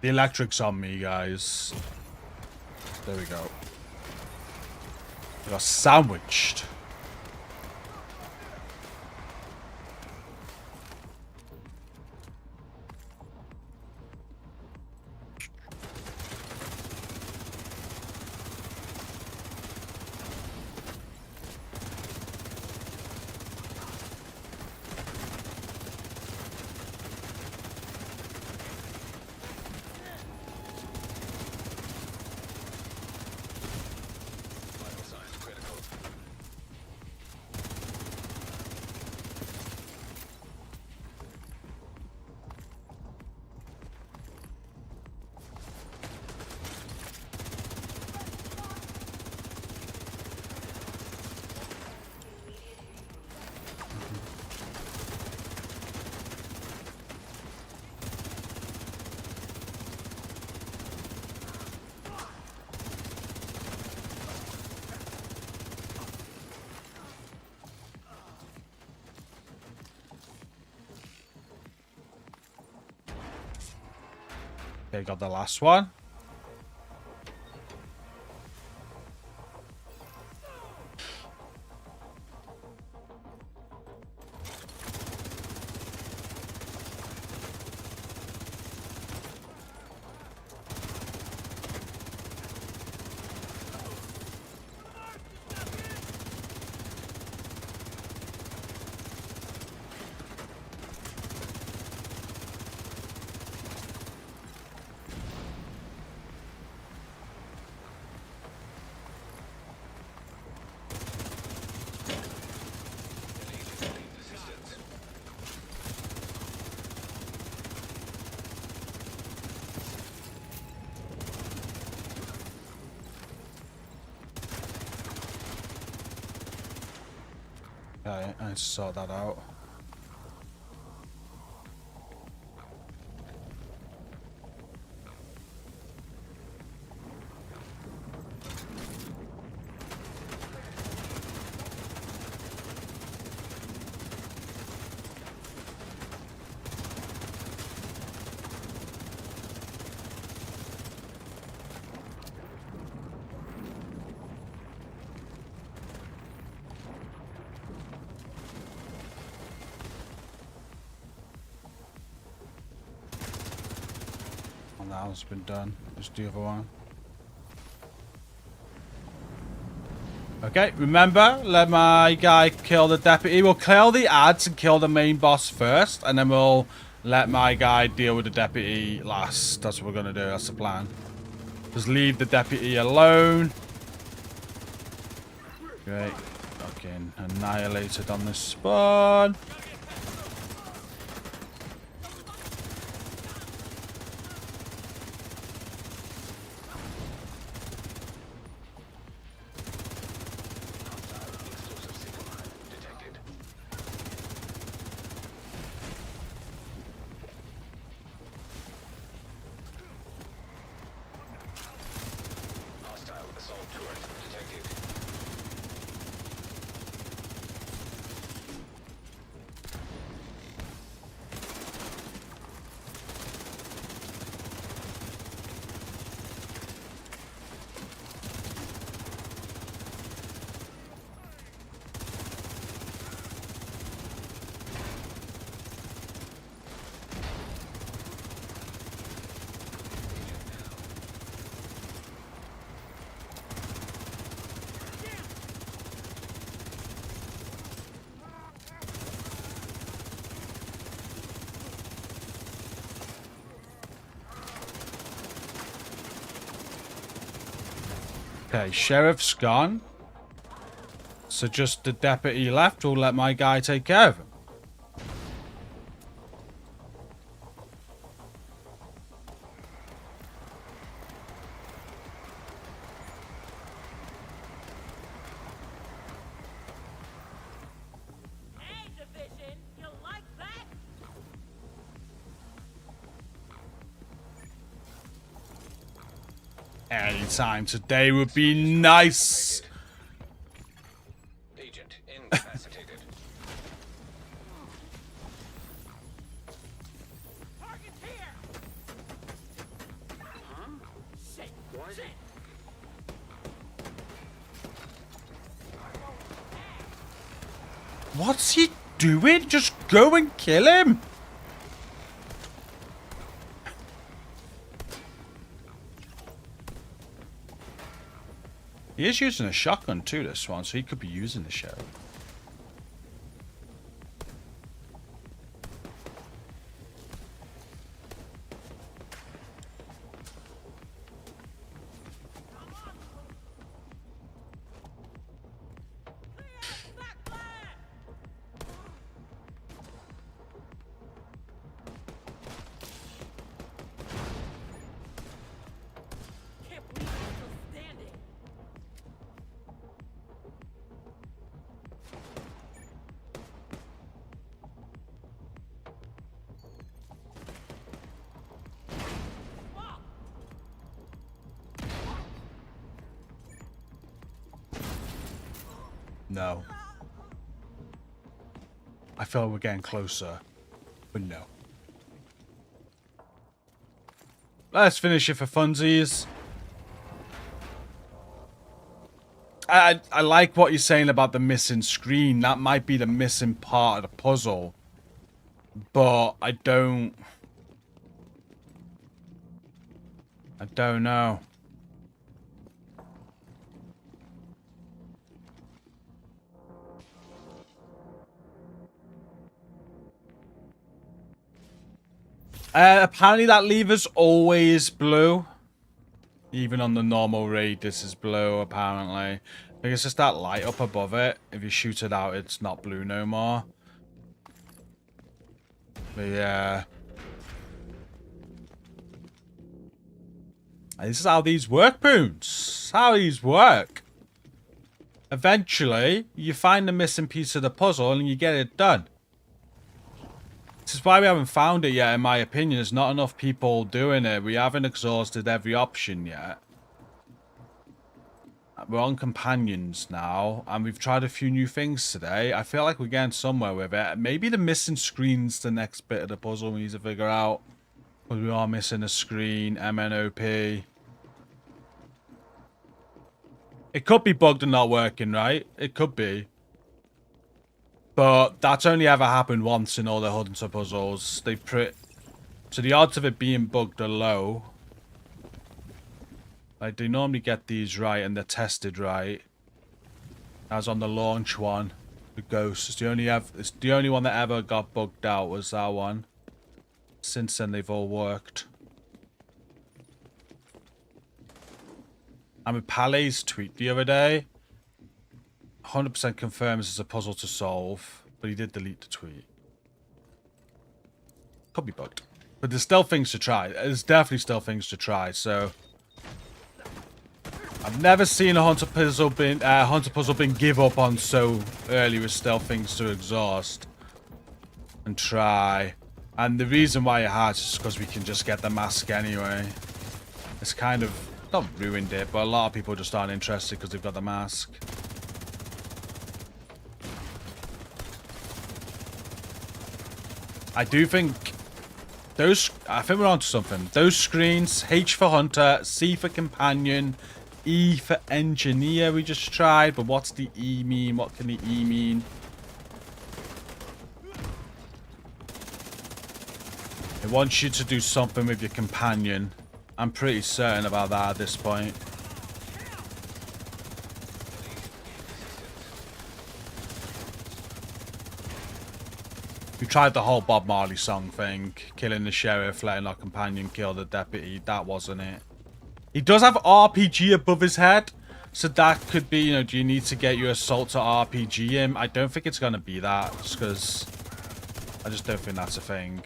The electric's on me, guys. There we go. We got sandwiched. Vital signs critical. Okay, got the last one. Assistance. Okay, I sort that out. And that one's been done. Just the other one. Okay, remember, let my guy kill the deputy. We'll kill the ads and kill the main boss first, and then we'll let my guy deal with the deputy last. That's what we're gonna do. That's the plan. Just leave the deputy alone. Great. Fucking annihilated on this spawn. Explosive signal detected. Hostile assault turret detected. Okay, sheriff's gone. So just the deputy left will let my guy take care of him. Hey, Division, you like that? Anytime today would be nice. Agent incapacitated. Target here! Huh? Shit! What? Shit! What's he doing? Just go and kill him. He is using a shotgun too, this one, so he could be using the sheriff. Can't believe I'm still standing. Fuck! No. I feel we're getting closer, but no. Let's finish it for funsies. I like what you're saying about the missing screen. That might be the missing part of the puzzle. But I don't know. Apparently that lever's always blue. Even on the normal raid, this is blue, apparently. I think it's just that light up above it. If you shoot it out, it's not blue no more. But yeah. This is how these work, Boons. How these work. Eventually, you find the missing piece of the puzzle and you get it done. This is why we haven't found it yet, in my opinion. There's not enough people doing it. We haven't exhausted every option yet. We're on companions now, and we've tried a few new things today. I feel like we're getting somewhere with it. Maybe the missing screen's the next bit of the puzzle we need to figure out. Because we are missing a screen, MNOP. It could be bugged and not working, right? It could be. But that's only ever happened once in all the Hunter puzzles. So the odds of it being bugged are low. Like, they normally get these right and they're tested right. As on the launch one, the Ghost. It's the only one that ever got bugged out was that one. Since then, they've all worked. And with Palais' tweet the other day, 100% confirms it's a puzzle to solve, but he did delete the tweet. Could be bugged. But there's still things to try. There's definitely still things to try, so... I've never seen a Hunter puzzle been give up on so early with still things to exhaust. And try. And the reason why it has is because we can just get the mask anyway. It's kind of... not ruined it, but a lot of people just aren't interested because they've got the mask. I do think those... I think we're onto something. Those screens, H for Hunter, C for Companion, E for Engineer we just tried. But what's the E mean? What can the E mean? It wants you to do something with your Companion. I'm pretty certain about that at this point. We tried the whole Bob Marley song thing. Killing the sheriff, letting our companion kill the deputy. That wasn't it. He does have RPG above his head. So that could be, you know, do you need to get your assault to RPG in? I don't think it's going to be that, just because I just don't think that's a thing.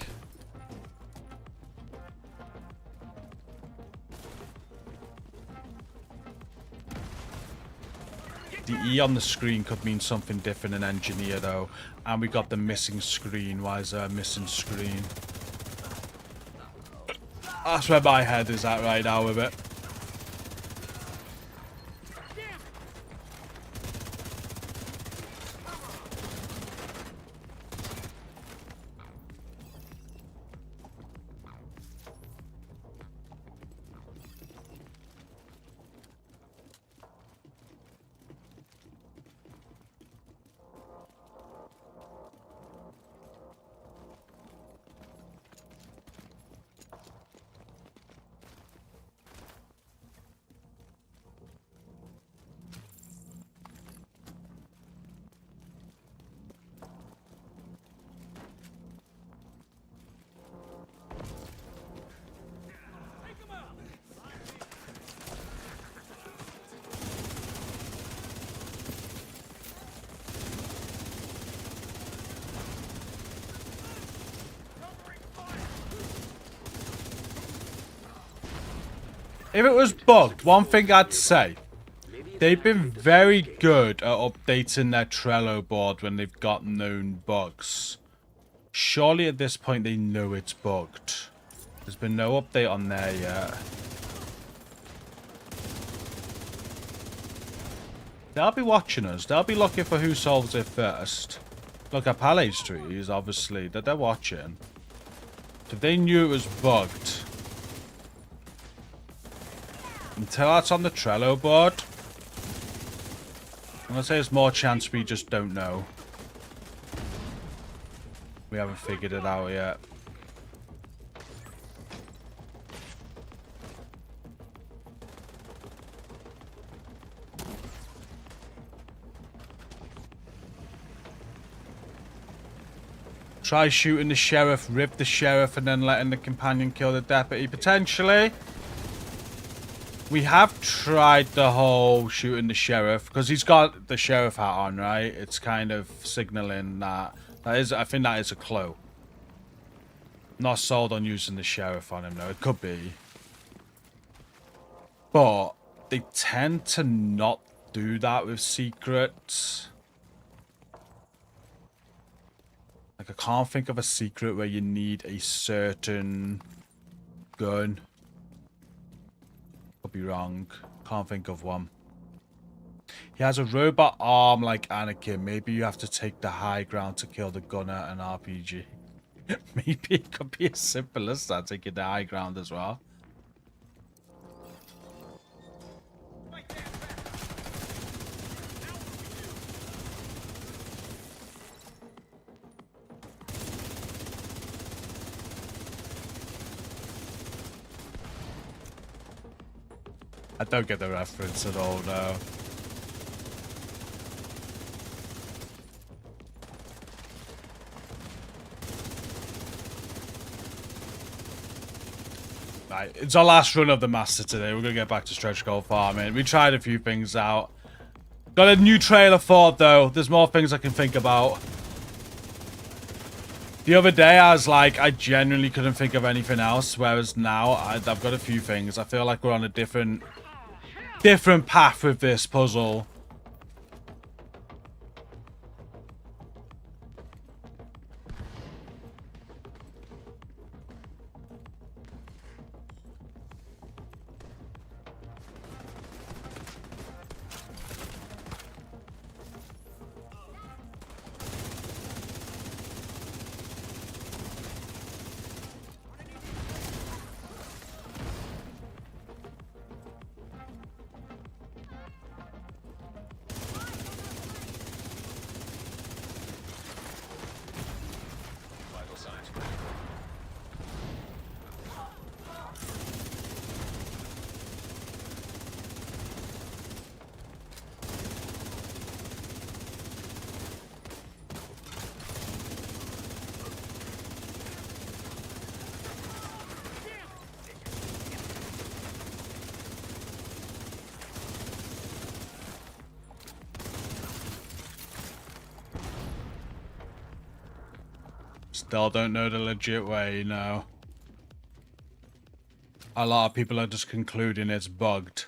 The E on the screen could mean something different in engineer though. And we got the missing screen. Why is there a missing screen? That's where my head is at right now with it. If it was bugged, one thing I'd say, they've been very good at updating their Trello board when they've got known bugs. Surely at this point they know it's bugged. There's been no update on there yet. They'll be watching us. They'll be looking for who solves it first. Look at Palais Street, obviously, that they're watching. If they knew it was bugged, until that's on the Trello board, I'm gonna say there's more chance we just don't know. We haven't figured it out yet. Try shooting the sheriff, rip the sheriff, and then letting the companion kill the deputy, potentially. We have tried the whole shooting the sheriff, because he's got the sheriff hat on, right? It's kind of signaling that. I think that is a clue. Not sold on using the sheriff on him, though. It could be. But they tend to not do that with secrets. Like, I can't think of a secret where you need a certain gun. Could be wrong. Can't think of one. He has a robot arm like Anakin. Maybe you have to take the high ground to kill the gunner and RPG. Maybe it could be as simple as that, taking the high ground as well. I don't get the reference at all, no. Right, it's our last run of the Master today. We're going to get back to stretch goal farming. We tried a few things out. Got a new trailer thought, though. There's more things I can think about. The other day, I was like, I genuinely couldn't think of anything else. Whereas now, I've got a few things. I feel like we're on a different path with this puzzle. Still don't know the legit way, no. A lot of people are just concluding it's bugged.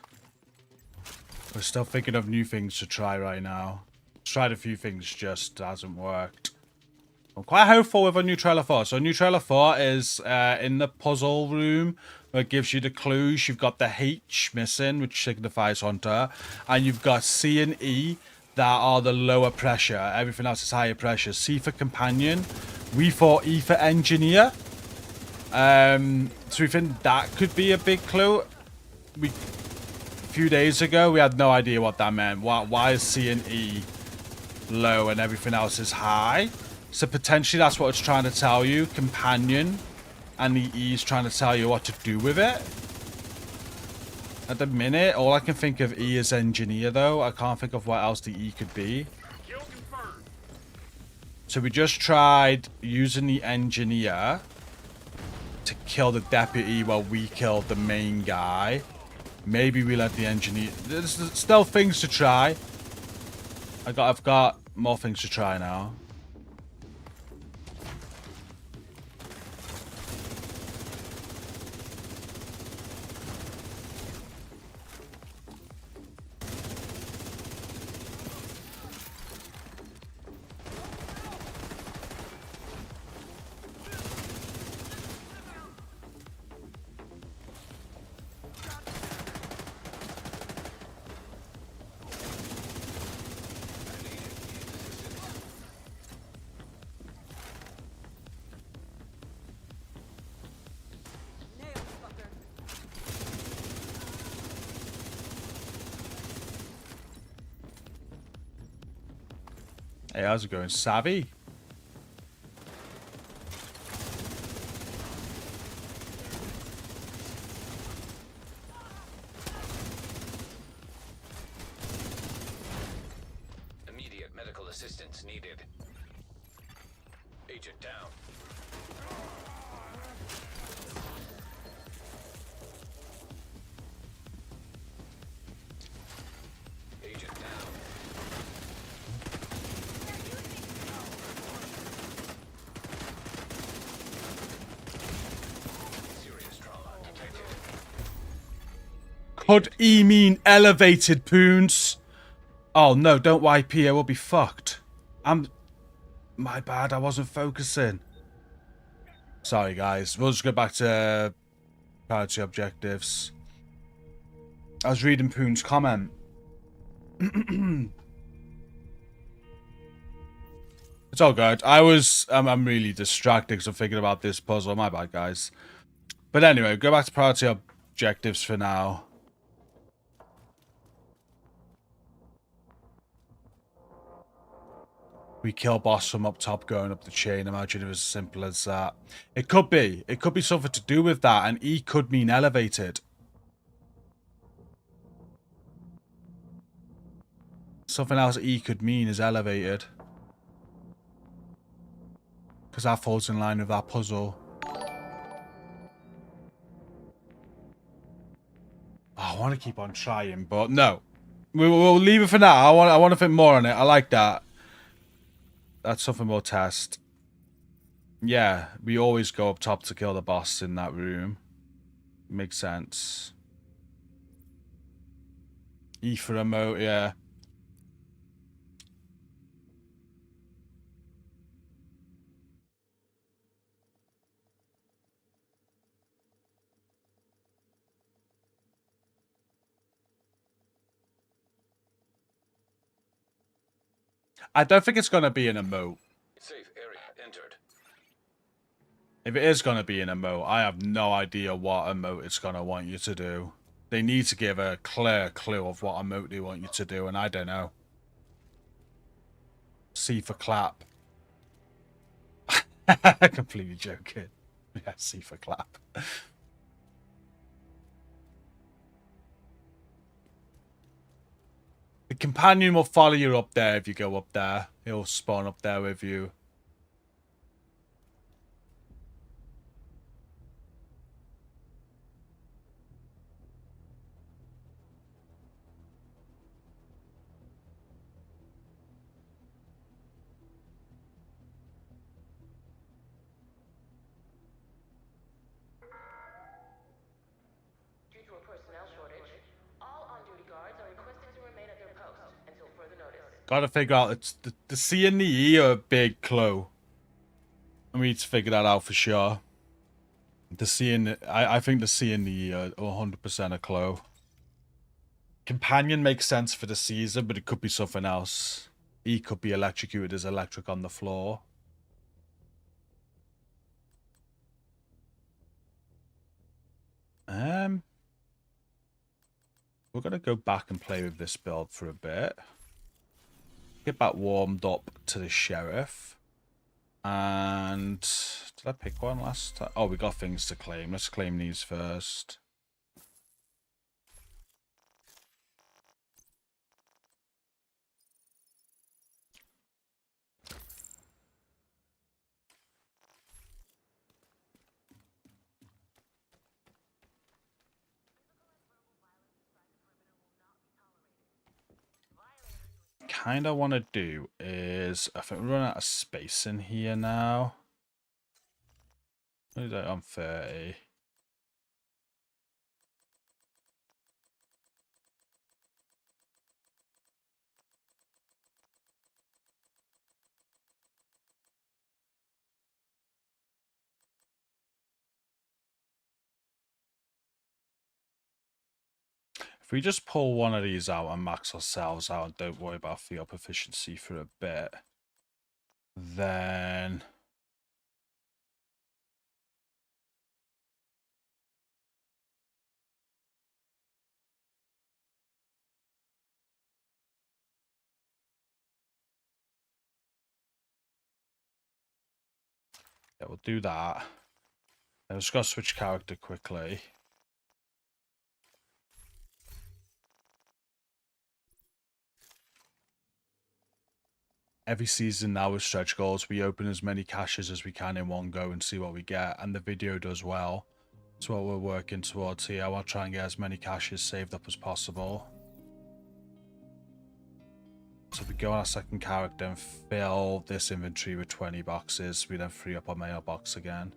We're still thinking of new things to try right now. Tried a few things, just hasn't worked. I'm quite hopeful with a new trailer 4. So new trailer 4 is in the puzzle room where it gives you the clues. You've got the H missing, which signifies hunter. And you've got C and E that are the lower pressure. Everything else is higher pressure. C for companion. We thought E for engineer. So we think that could be a big clue. A few days ago, we had no idea what that meant. Why is C and E low and everything else is high? So potentially that's what it's trying to tell you, companion, and the E is trying to tell you what to do with it. At the minute, all I can think of E is engineer, though. I can't think of what else the E could be. So we just tried using the engineer to kill the deputy while we killed the main guy. Maybe we let the engineer... There's still things to try. I've got more things to try now. Hey, how's it going, Savvy? Immediate medical assistance needed. Agent down. Agent down. Serious trauma detected. Could E mean elevated, Poons? Oh no, don't wipe here, we'll be fucked. My bad, I wasn't focusing. Sorry guys, we'll just go back to priority objectives. I was reading Poon's comment. It's all good. I'm really distracted because I'm thinking about this puzzle. My bad, guys. But anyway, go back to priority objectives for now. We kill boss from up top going up the chain. Imagine it was as simple as that. It could be. It could be something to do with that. And E could mean elevated. Something else E could mean is elevated. Because that falls in line with that puzzle. Oh, I want to keep on trying, but no. We'll leave it for now. I want to think more on it. I like that. That's something we'll test. Yeah, we always go up top to kill the boss in that room. Makes sense. E for remote, yeah. I don't think it's going to be an emote. Safe area entered. If it is going to be an emote, I have no idea what emote it's going to want you to do. They need to give a clear clue of what emote they want you to do, and I don't know. C for clap. Completely joking. Yeah, C for clap. The companion will follow you up there if you go up there. He'll spawn up there with you. Gotta figure out, it's the C and the E are a big clue. I need to figure that out for sure. The C and I think the C and the E are 100% a clue. Companion makes sense for the Caesar, but it could be something else. E could be electrocuted as electric on the floor. We're gonna go back and play with this build for a bit. Get back warmed up to the sheriff. And did I pick one last time? Oh, we got things to claim. Let's claim these first. Kind of want to do is, I think we're running out of space in here now. What is that on 30? If we just pull one of these out and max ourselves out and don't worry about field proficiency for a bit, then yeah, we'll do that. I'm just gonna switch character quickly. Every season now with stretch goals, we open as many caches as we can in one go and see what we get, and the video does well. That's what we're working towards here. I want to try and get as many caches saved up as possible. So we go on our second character and fill this inventory with 20 boxes. We then free up our mailbox again.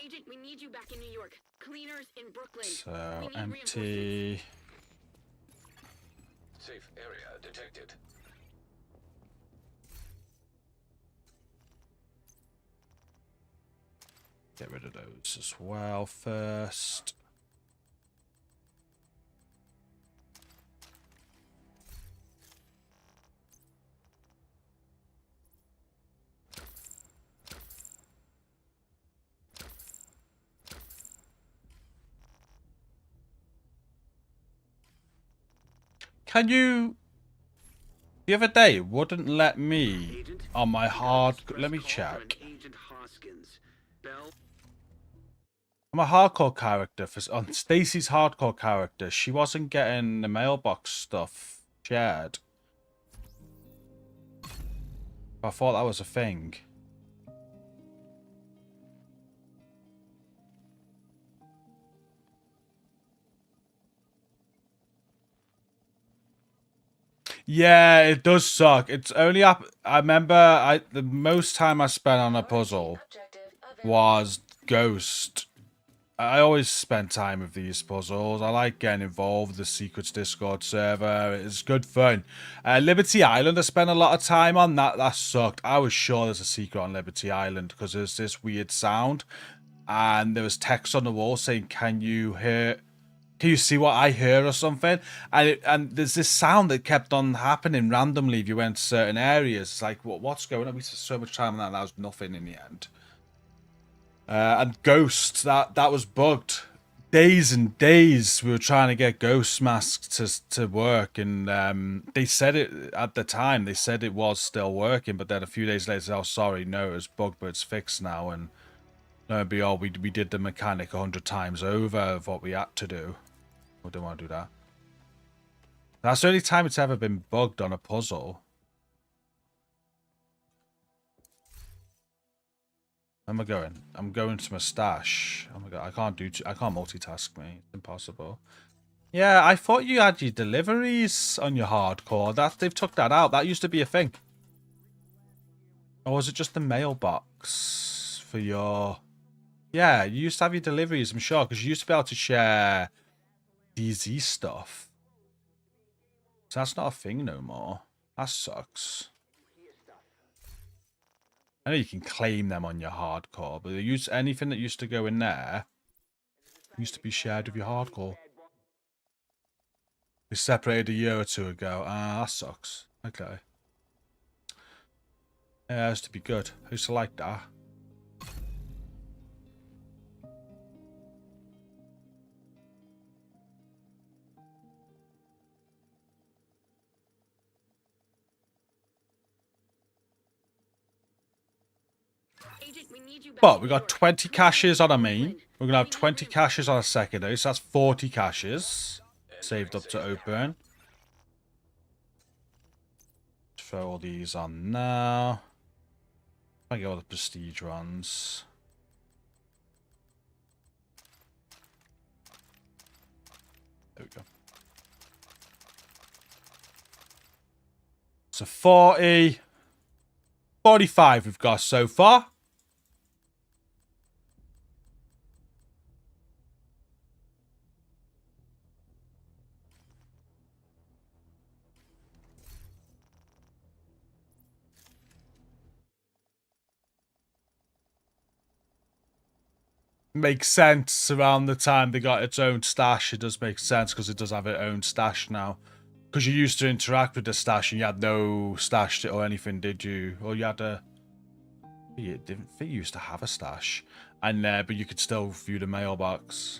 Agent, we need you back in New York. Cleaners in Brooklyn. So empty. Safe area detected. Get rid of those as well first. Can you... The other day wouldn't let me on my hard... Let me check. I'm a hardcore character. On Stacy's hardcore character, she wasn't getting the mailbox stuff shared. I thought that was a thing. Yeah, it does suck. It's only up. I remember the most time I spent on a puzzle was Ghost. I always spend time with these puzzles. I like getting involved with the Secrets Discord server. It's good fun. Liberty Island, I spent a lot of time on. That sucked. I was sure there's a secret on Liberty Island because there's this weird sound. And there was text on the wall saying, can you see what I hear or something? And there's this sound that kept on happening randomly if you went to certain areas. It's like, what's going on? We spent so much time on that and that was nothing in the end. And Ghost, that was bugged. Days and days we were trying to get Ghost masks to work, and they said it at the time. They said it was still working, but then a few days later, oh sorry, no, it was bugged, but it's fixed now. And lo and behold, we did the mechanic 100 times over of what we had to do. We didn't want to do that. That's the only time it's ever been bugged on a puzzle. Where am I going? I'm going to my stash. Oh my god, I can't multitask me. It's impossible. Yeah, I thought you had your deliveries on your hardcore. They've took that out. That used to be a thing. Or was it just the mailbox for your... Yeah, you used to have your deliveries, I'm sure, because you used to be able to share DZ stuff. So that's not a thing no more. That sucks. I know you can claim them on your hardcore, but anything that used to go in there used to be shared with your hardcore. We separated a year or two ago. Ah, that sucks. Okay. Yeah, it used to be good. I used to like that. Agent, we need you back But in we New got York. 20 Come on, caches on a main. Brooklyn. We're going to have We need 20 you. caches on a secondary, so that's 40 caches saved up to Safe. open. Throw all these on now. I get all the prestige runs. There we go. So 40, 45 we've got so far. Makes sense around the time they got its own stash. It does make sense because it does have its own stash now. Because you used to interact with the stash and you had no stash or anything, did you? Or you had a... You didn't think you used to have a stash. And but you could still view the mailbox.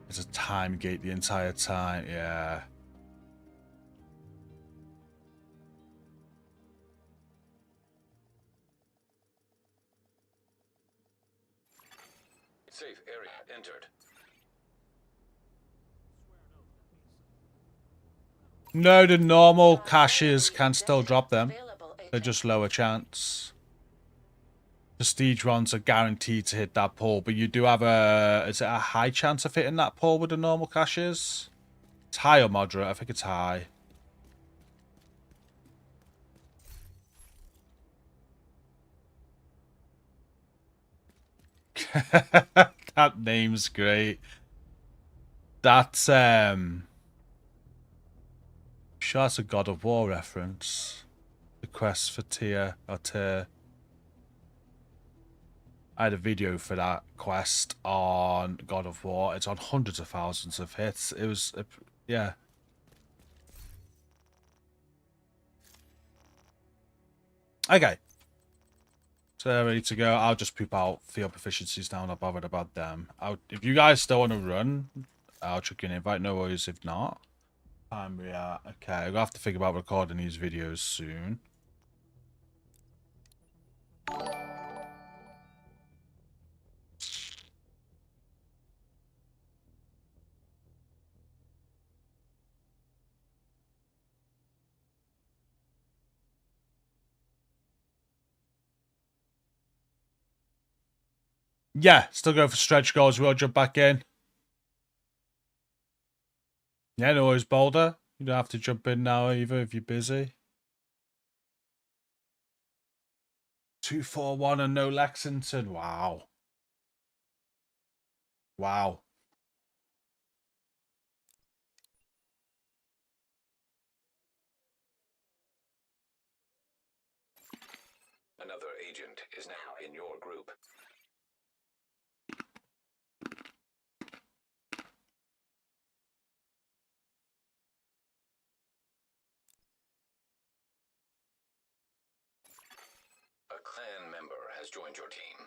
It's a time gate the entire time, yeah. Safe area entered. No, the normal caches can still drop them. Available, They're Agent. just lower chance. Prestige runs are guaranteed to hit that pole, but you do have a... Is it a high chance of hitting that pole with the normal caches? It's high or moderate? I think it's high. That name's great. That's sure that's a God of War reference. The quest for Tyr or Tyr. I had a video for that quest on God of War. It's on hundreds of thousands of hits. It was, yeah. Okay. So they're ready to go. I'll just poop out field proficiencies now. I'm not bothered about them. If you guys still want to run, I'll chuck you an invite. No worries if not. Time we are. Okay, I'm going to have to think about recording these videos soon. Yeah, still go for stretch goals. We'll jump back in. Yeah, no worries, Boulder. You don't have to jump in now either if you're busy. 2-4-1 and no Lexington. Wow. Wow. Another agent is now in your group. A clan member has joined your team.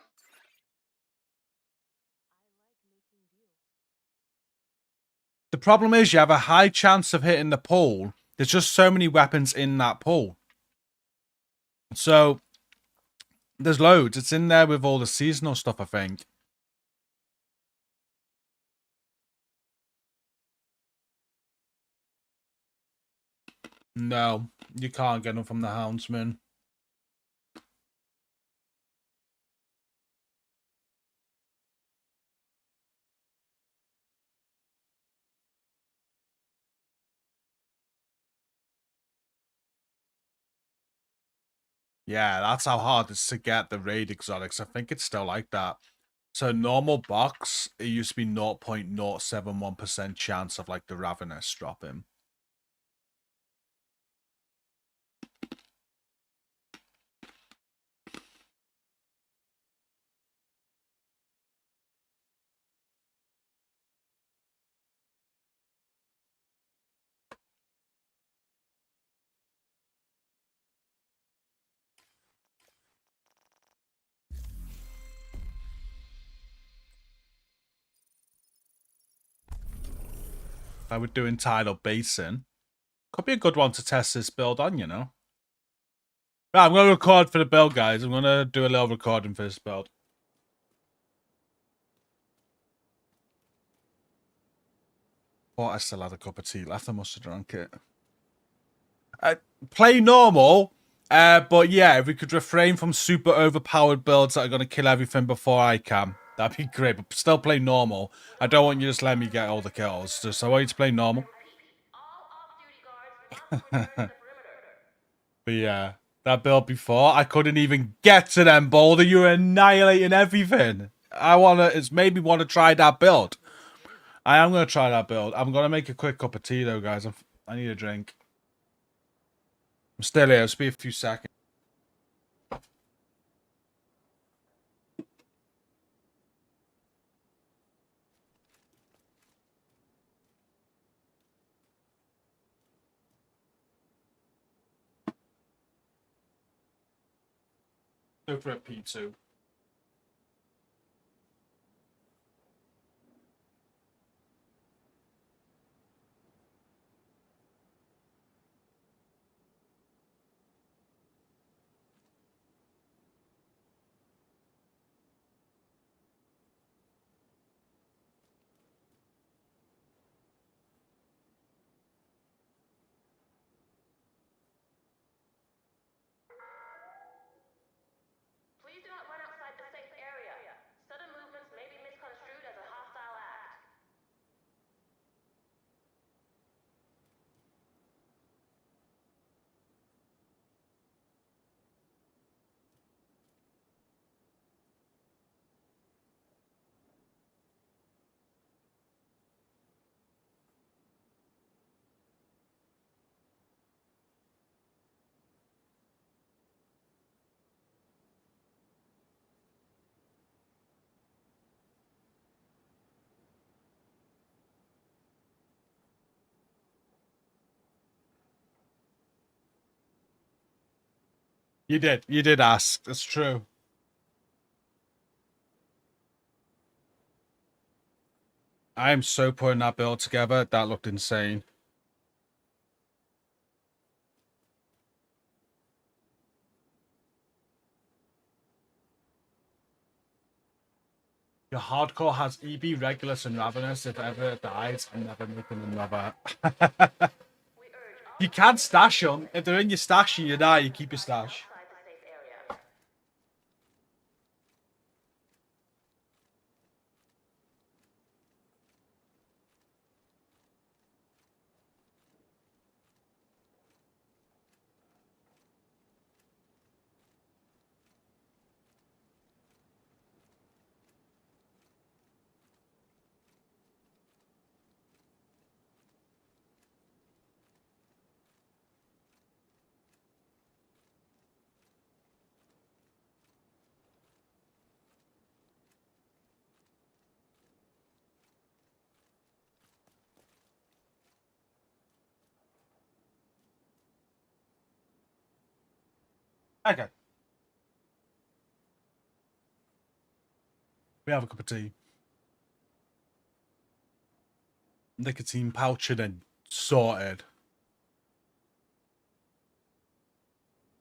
The problem is you have a high chance of hitting the pool. There's just so many weapons in that pool. So, there's loads. It's in there with all the seasonal stuff, I think. No, you can't get them from the Houndsman. Yeah, that's how hard it is to get the raid exotics. I think it's still like that. So normal box, it used to be 0.071% chance of like the Ravenous dropping. If I were doing Tidal Basin, could be a good one to test this build on, you know? Right, I'm going to record for the build, guys. I'm going to do a little recording for this build. Thought I still had a cup of tea left. I must have drunk it. Play normal, but yeah, if we could refrain from super overpowered builds that are going to kill everything before I can, that'd be great. But still play normal. I don't want you to just let me get all the kills. Just I want you to play normal. But yeah, that build before, I couldn't even get to them, Boulder. You were annihilating everything. It's made me want to try that build. I am going to try that build. I'm going to make a quick cup of tea, though, guys. I need a drink. I'm still here. It'll be a few seconds. Go for a P2. Please do not run outside the safe area. Sudden movements may be misconstrued as a hostile act. You did. You did ask. That's true. I am so putting that build together. That looked insane. Your hardcore has EB, Regulus, and Ravenous. If ever it dies, I'm never making another. You can stash them. If they're in your stash and you die, you keep your stash. Okay. We have a cup of tea. Nicotine pouch and sorted.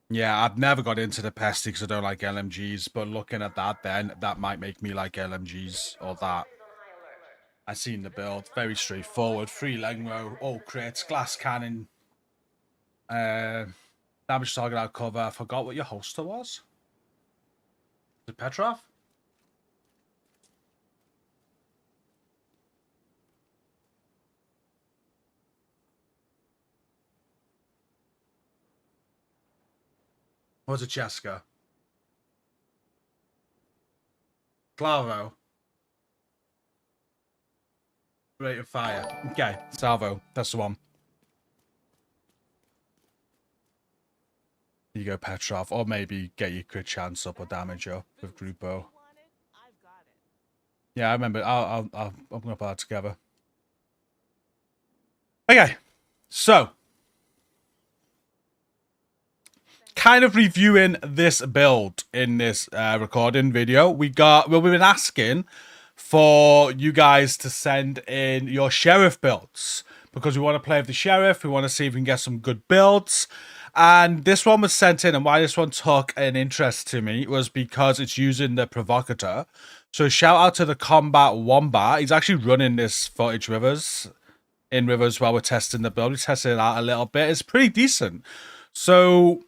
Yeah, I've never got into the pesty because I don't like LMGs, but looking at that then, that might make me like LMGs or that. I seen the build, very straightforward. 3 Lengro, all crits, glass cannon, damage target out cover. I forgot what your holster was. Is it Petrov? What's a Cheska? Clavo. Rate of fire. Okay, Salvo. That's the one. You go Petrov, or maybe get your crit chance up or damage up with Grupo. Yeah, I remember. I'm gonna put that together. Okay, so kind of reviewing this build in this recording video. We've been asking for you guys to send in your sheriff builds because we want to play with the sheriff. We want to see if we can get some good builds. And this one was sent in, and why this one took an interest to me was because it's using the provocateur. So shout out to the Combat Wombat. He's actually running this footage with us in Rivers while we're testing the build. We tested it out a little bit. It's pretty decent. So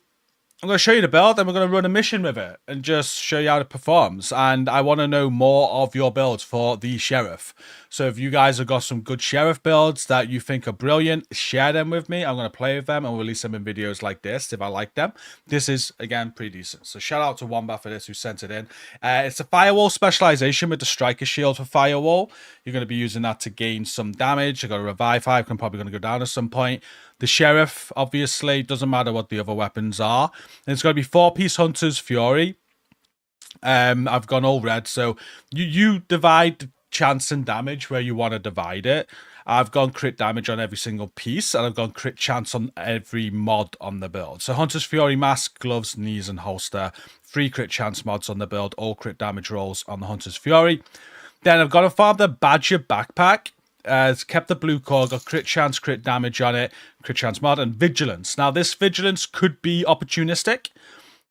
I'm going to show you the build, and we're going to run a mission with it and just show you how it performs. And I want to know more of your builds for the sheriff. So if you guys have got some good sheriff builds that you think are brilliant, share them with me. I'm going to play with them and release them in videos like this if I like them. This is, again, pretty decent. So shout out to Wombat for this, who sent it in. It's a firewall specialization with the striker shield for firewall. You're going to be using that to gain some damage. You've got a revive 5. I'm probably going to go down at some point. The sheriff, obviously, doesn't matter what the other weapons are. And it's going to be 4-piece Hunter's Fury. I've gone all red, so you divide chance and damage where you want to divide it. I've gone crit damage on every single piece, and I've gone crit chance on every mod on the build. So Hunter's Fury mask, gloves, knees, and holster. 3 crit chance mods on the build, all crit damage rolls on the Hunter's Fury. Then I've got to farm the Badger backpack. It's kept the blue core, got crit chance, crit damage on it, crit chance mod, and vigilance. Now, this vigilance could be opportunistic.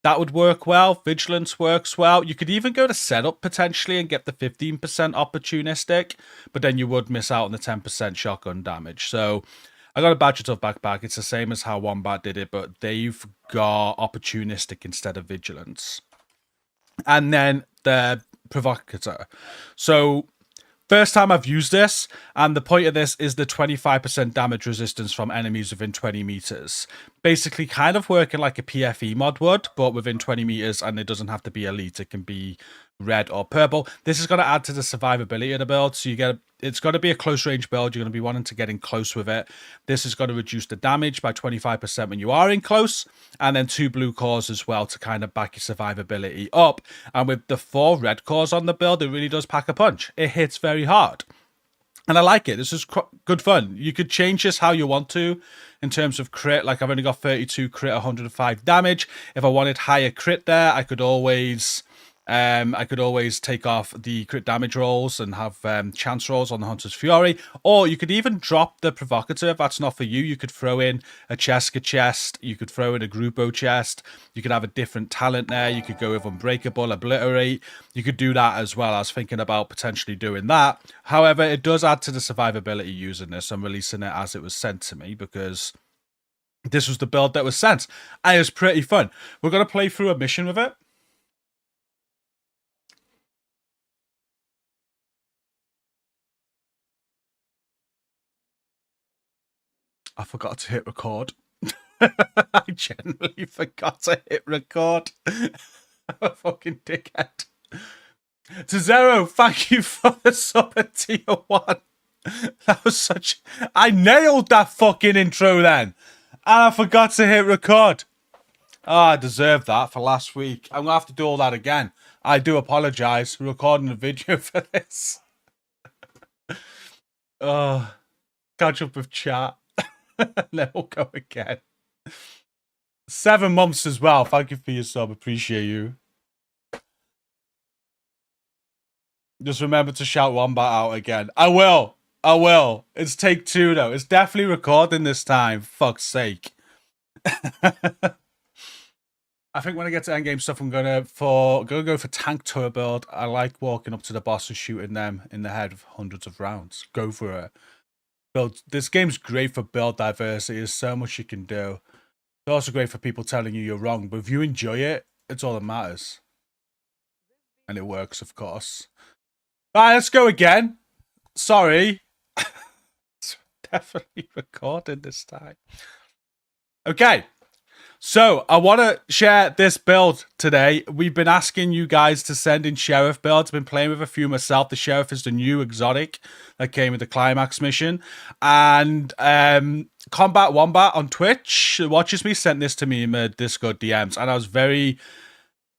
That would work well. Vigilance works well. You could even go to setup potentially and get the 15% opportunistic, but then you would miss out on the 10% shotgun damage. So I got a Badger Tough backpack. It's the same as how Wombat did it, but they've got opportunistic instead of vigilance. And then the provocateur. So first time I've used this, and the point of this is the 25% damage resistance from enemies within 20 meters. Basically kind of working like a PFE mod would, but within 20 meters, and it doesn't have to be elite. It can be red or purple. This is going to add to the survivability of the build, so it's going to be a close range build. You're going to be wanting to get in close with it. This is going to reduce the damage by 25% when you are in close, and then 2 blue cores as well to kind of back your survivability up. And with the 4 red cores on the build, it really does pack a punch. It hits very hard. And I like it. This is good fun. You could change this how you want to in terms of crit. Like I've only got 32 crit, 105 damage. If I wanted higher crit there, I could always take off the crit damage rolls and have chance rolls on the Hunter's Fury. Or you could even drop the provocateur if that's not for you. You could throw in a Cheska chest. You could throw in a Grupo chest. You could have a different talent there. You could go with Unbreakable, Obliterate. You could do that as well. I was thinking about potentially doing that. However, it does add to the survivability using this. I'm releasing it as it was sent to me because this was the build that was sent. And it was pretty fun. We're going to play through a mission with it. I forgot to hit record. I genuinely forgot to hit record. I'm a fucking dickhead. To Zero, thank you for the sub at tier 1. That was such... I nailed that fucking intro then. And I forgot to hit record. Oh, I deserve that for last week. I'm going to have to do all that again. I do apologise for recording a video for this. Oh, catch up with chat. Then we'll go again. 7 months as well. Thank you for your sub. Appreciate you. Just remember to shout Wombat out again. I will. I will. It's take 2 though. It's definitely recording this time. Fuck's sake. I think when I get to endgame stuff, I'm gonna go for tank turret build. I like walking up to the boss and shooting them in the head with hundreds of rounds. Go for it. Build. This game's great for build diversity. There's so much you can do. It's also great for people telling you you're wrong, but if you enjoy it, it's all that matters. And it works, of course. Right, let's go again. Sorry. It's definitely recording this time. Okay. So, I want to share this build today. We've been asking you guys to send in Sheriff builds. I've been playing with a few myself. The Sheriff is the new exotic that came with the Climax mission. And Combat Wombat on Twitch watches me, sent this to me in my Discord DMs. And I was very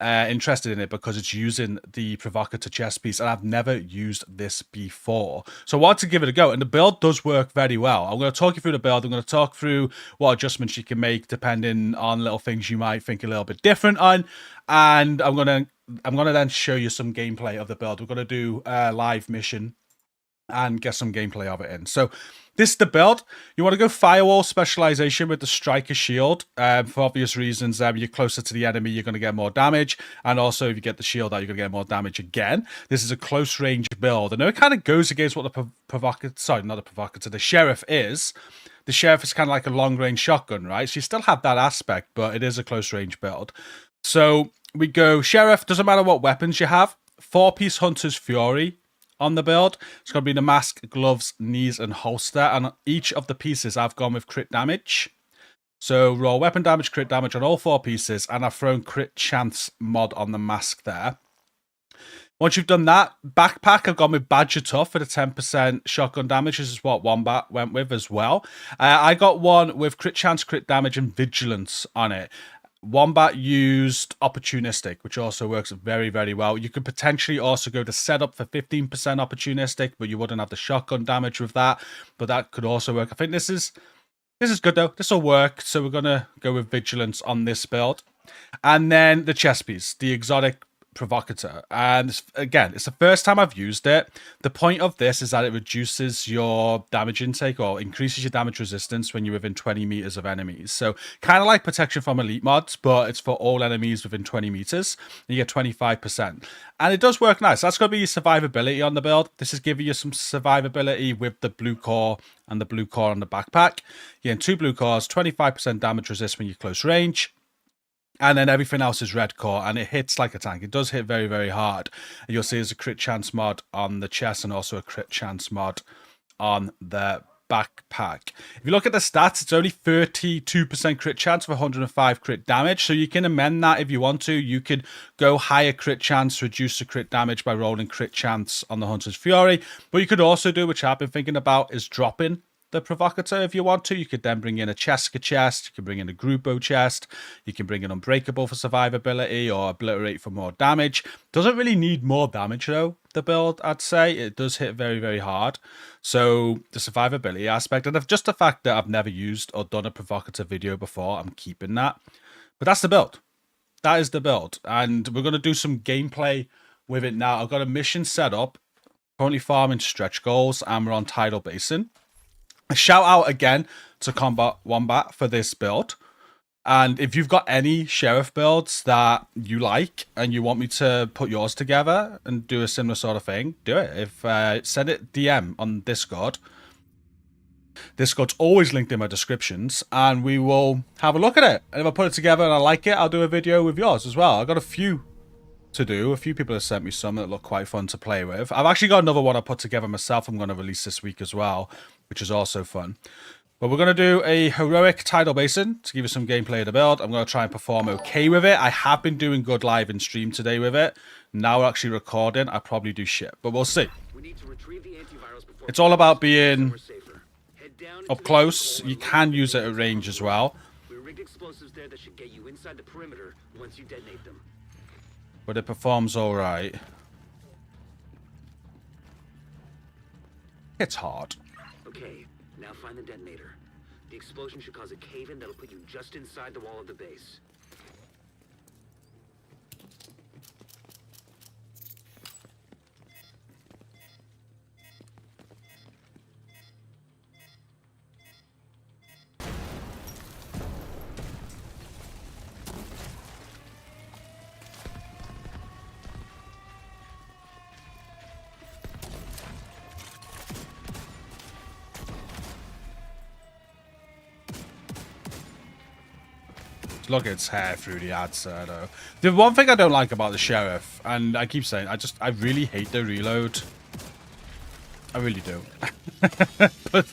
interested in it because it's using the Provocateur chess piece, and I've never used this before. So I wanted to give it a go, and the build does work very well. I'm going to talk you through the build. I'm going to talk through what adjustments you can make depending on little things you might think a little bit different on, and I'm going to then show you some gameplay of the build. We're going to do a live mission and get some gameplay of it in. So this is the build. You want to go Firewall Specialization with the Striker Shield. For obvious reasons, you're closer to the enemy, you're going to get more damage. And also, if you get the shield out, you're going to get more damage again. This is a close range build. I know it kind of goes against what the the Sheriff is. The Sheriff is kind of like a long range shotgun, right? So you still have that aspect, but it is a close range build. So we go Sheriff, doesn't matter what weapons you have. 4-piece Hunter's Fury on the build. It's going to be the mask, gloves, knees, and holster. And each of the pieces I've gone with crit damage. So raw weapon damage, crit damage on all 4 pieces. And I've thrown crit chance mod on the mask there. Once you've done that, backpack, I've gone with Badger Tough for the 10% shotgun damage. This is what Wombat went with as well. I got one with crit chance, crit damage, and vigilance on it. Wombat used Opportunistic, which also works very, very well. You could potentially also go to Setup for 15% Opportunistic, but you wouldn't have the shotgun damage with that. But that could also work. I think this is good, though. This will work. So we're going to go with Vigilance on this build. And then the chest piece, the exotic Provocateur. And again, it's the first time I've used it. The point of this is that it reduces your damage intake or increases your damage resistance when you're within 20 meters of enemies. So kind of like protection from elite mods, but it's for all enemies within 20 meters. You get 25%. And it does work nice. That's going to be your survivability on the build. This is giving you some survivability with the blue core and the blue core on the backpack. You're in 2 blue cores, 25% damage resist when you're close range. And then everything else is red core, and it hits like a tank. It does hit very, very hard. And you'll see there's a crit chance mod on the chest and also a crit chance mod on the backpack. If you look at the stats, it's only 32% crit chance for 105 crit damage. So you can amend that if you want to. You could go higher crit chance, reduce the crit damage by rolling crit chance on the Hunter's Fury. But you could also do, which I've been thinking about, is dropping the Provocateur if you want to. You could then bring in a Cheska chest, you can bring in a Grupo chest, you can bring in Unbreakable for survivability or Obliterate for more damage. Doesn't really need more damage though, the build, I'd say. It does hit very, very hard. So the survivability aspect, and just the fact that I've never used or done a Provocateur video before, I'm keeping that. But that's the build. That is the build. And we're going to do some gameplay with it now. I've got a mission set up, currently farming stretch goals, and we're on Tidal Basin. A shout out again to Combat Wombat for this build. And if you've got any Sheriff builds that you like and you want me to put yours together and do a similar sort of thing, do it. If send it DM on Discord. Discord's always linked in my descriptions, and we will have a look at it. And if I put it together and I like it, I'll do a video with yours as well. I've got a few to do. A few people have sent me some that look quite fun to play with. I've actually got another one I put together myself I'm going to release this week as well, which is also fun. But we're going to do a heroic Tidal Basin to give you some gameplay of the build. I'm going to try and perform okay with it. I have been doing good live in stream today with it. Now we're actually recording. I probably do shit, but we'll see. It's all about being up close. You can use it at range as well. We rigged explosives there that should get you inside the perimeter once you detonate them. But it performs all right. It's hard. Okay, now find the detonator. The explosion should cause a cave-in that'll put you just inside the wall of the base. Look at its hair through the ads there, though. The one thing I don't like about the Sheriff, and I keep saying, I really hate the reload. I really do. But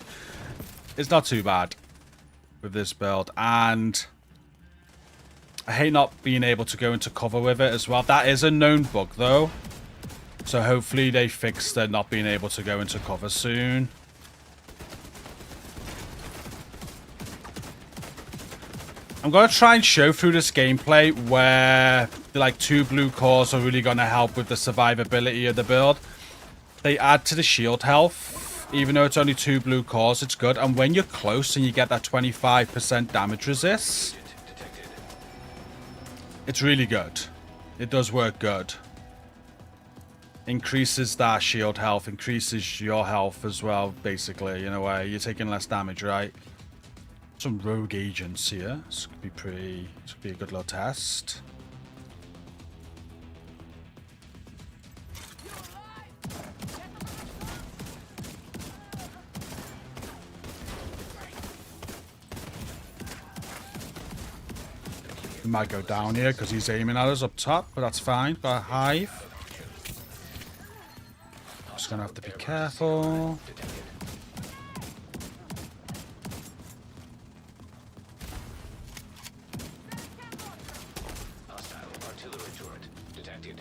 it's not too bad with this build. And I hate not being able to go into cover with it as well. That is a known bug, though. So hopefully they fix the not being able to go into cover soon. I'm going to try and show through this gameplay where the, like, 2 blue cores are really going to help with the survivability of the build. They add to the shield health. Even though it's only 2 blue cores, it's good. And when you're close and you get that 25% damage resist, it's really good. It does work good. Increases that shield health, increases your health as well, basically, in a way. You're taking less damage, right? Some rogue agents here. This could be pretty... This could be a good little test. We might go down here because he's aiming at us up top, but that's fine. Got a hive. Just gonna have to be careful. Hostile artillery turret detected.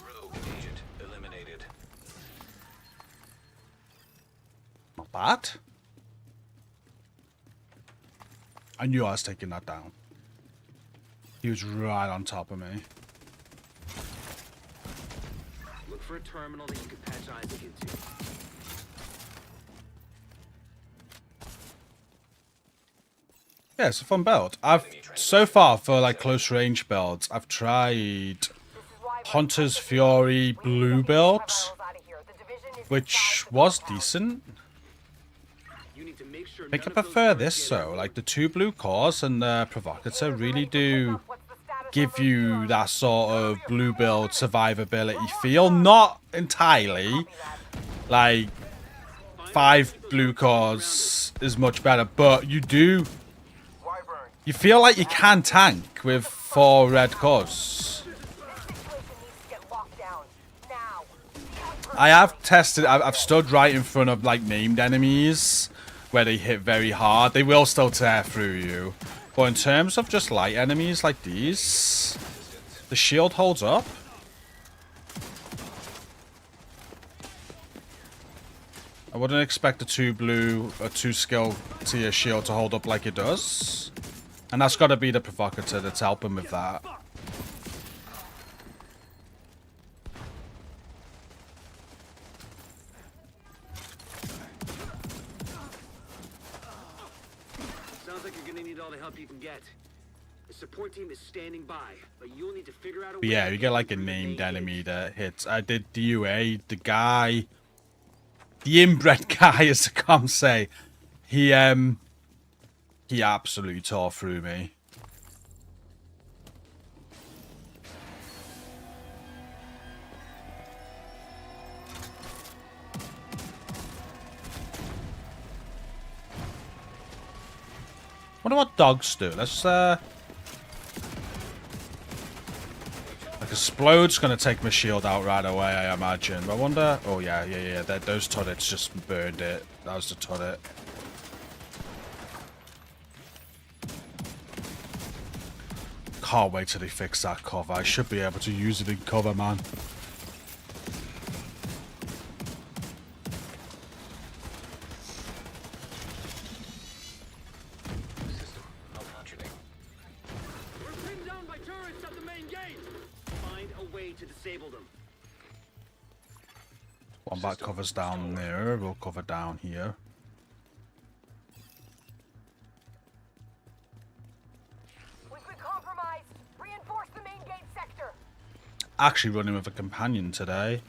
Rogue agent eliminated. Not bad. I knew I was taking that down. He was right on top of me. Look for a terminal that you can patch Isaac into. Yeah, it's a fun build. I've so far for like close range builds, I've tried Hunter's Fury blue build, which was decent. You need to make sure I think I none of those prefer turrets this get though. Like the 2 blue cores and the Provocateur really do give you that sort of blue build survivability feel. Not entirely. Like 5 blue cores is much better, but you do. You feel like you can tank with 4 red cores. I have tested. I've stood right in front of like named enemies where they hit very hard. They will still tear through you. But in terms of just light enemies like these, the shield holds up. I wouldn't expect a 2 blue or 2 skill tier shield to hold up like it does. And that's got to be the Provocateur that's helping with that. Sounds like you're gonna need all the help you can get. The support team is standing by, but you'll need to figure out a way. But yeah, to you get get like a through the main named gate. enemy that hits. I did DUA, the guy, the inbred guy, as the comms say. He absolutely tore through me. Wonder what dogs do. Let's like Explode's gonna take my shield out right away, I imagine. But I wonder. Oh yeah. Those turrets just burned it. That was the turret. Can't wait till they fix that cover. I should be able to use it in cover, man. System malfunctioning. We're pinned down by turrets at the main gate. Find a way to disable them. Wombat covers down there. We'll cover down here. We've been compromised. Reinforce the main gate sector. Actually running with a companion today.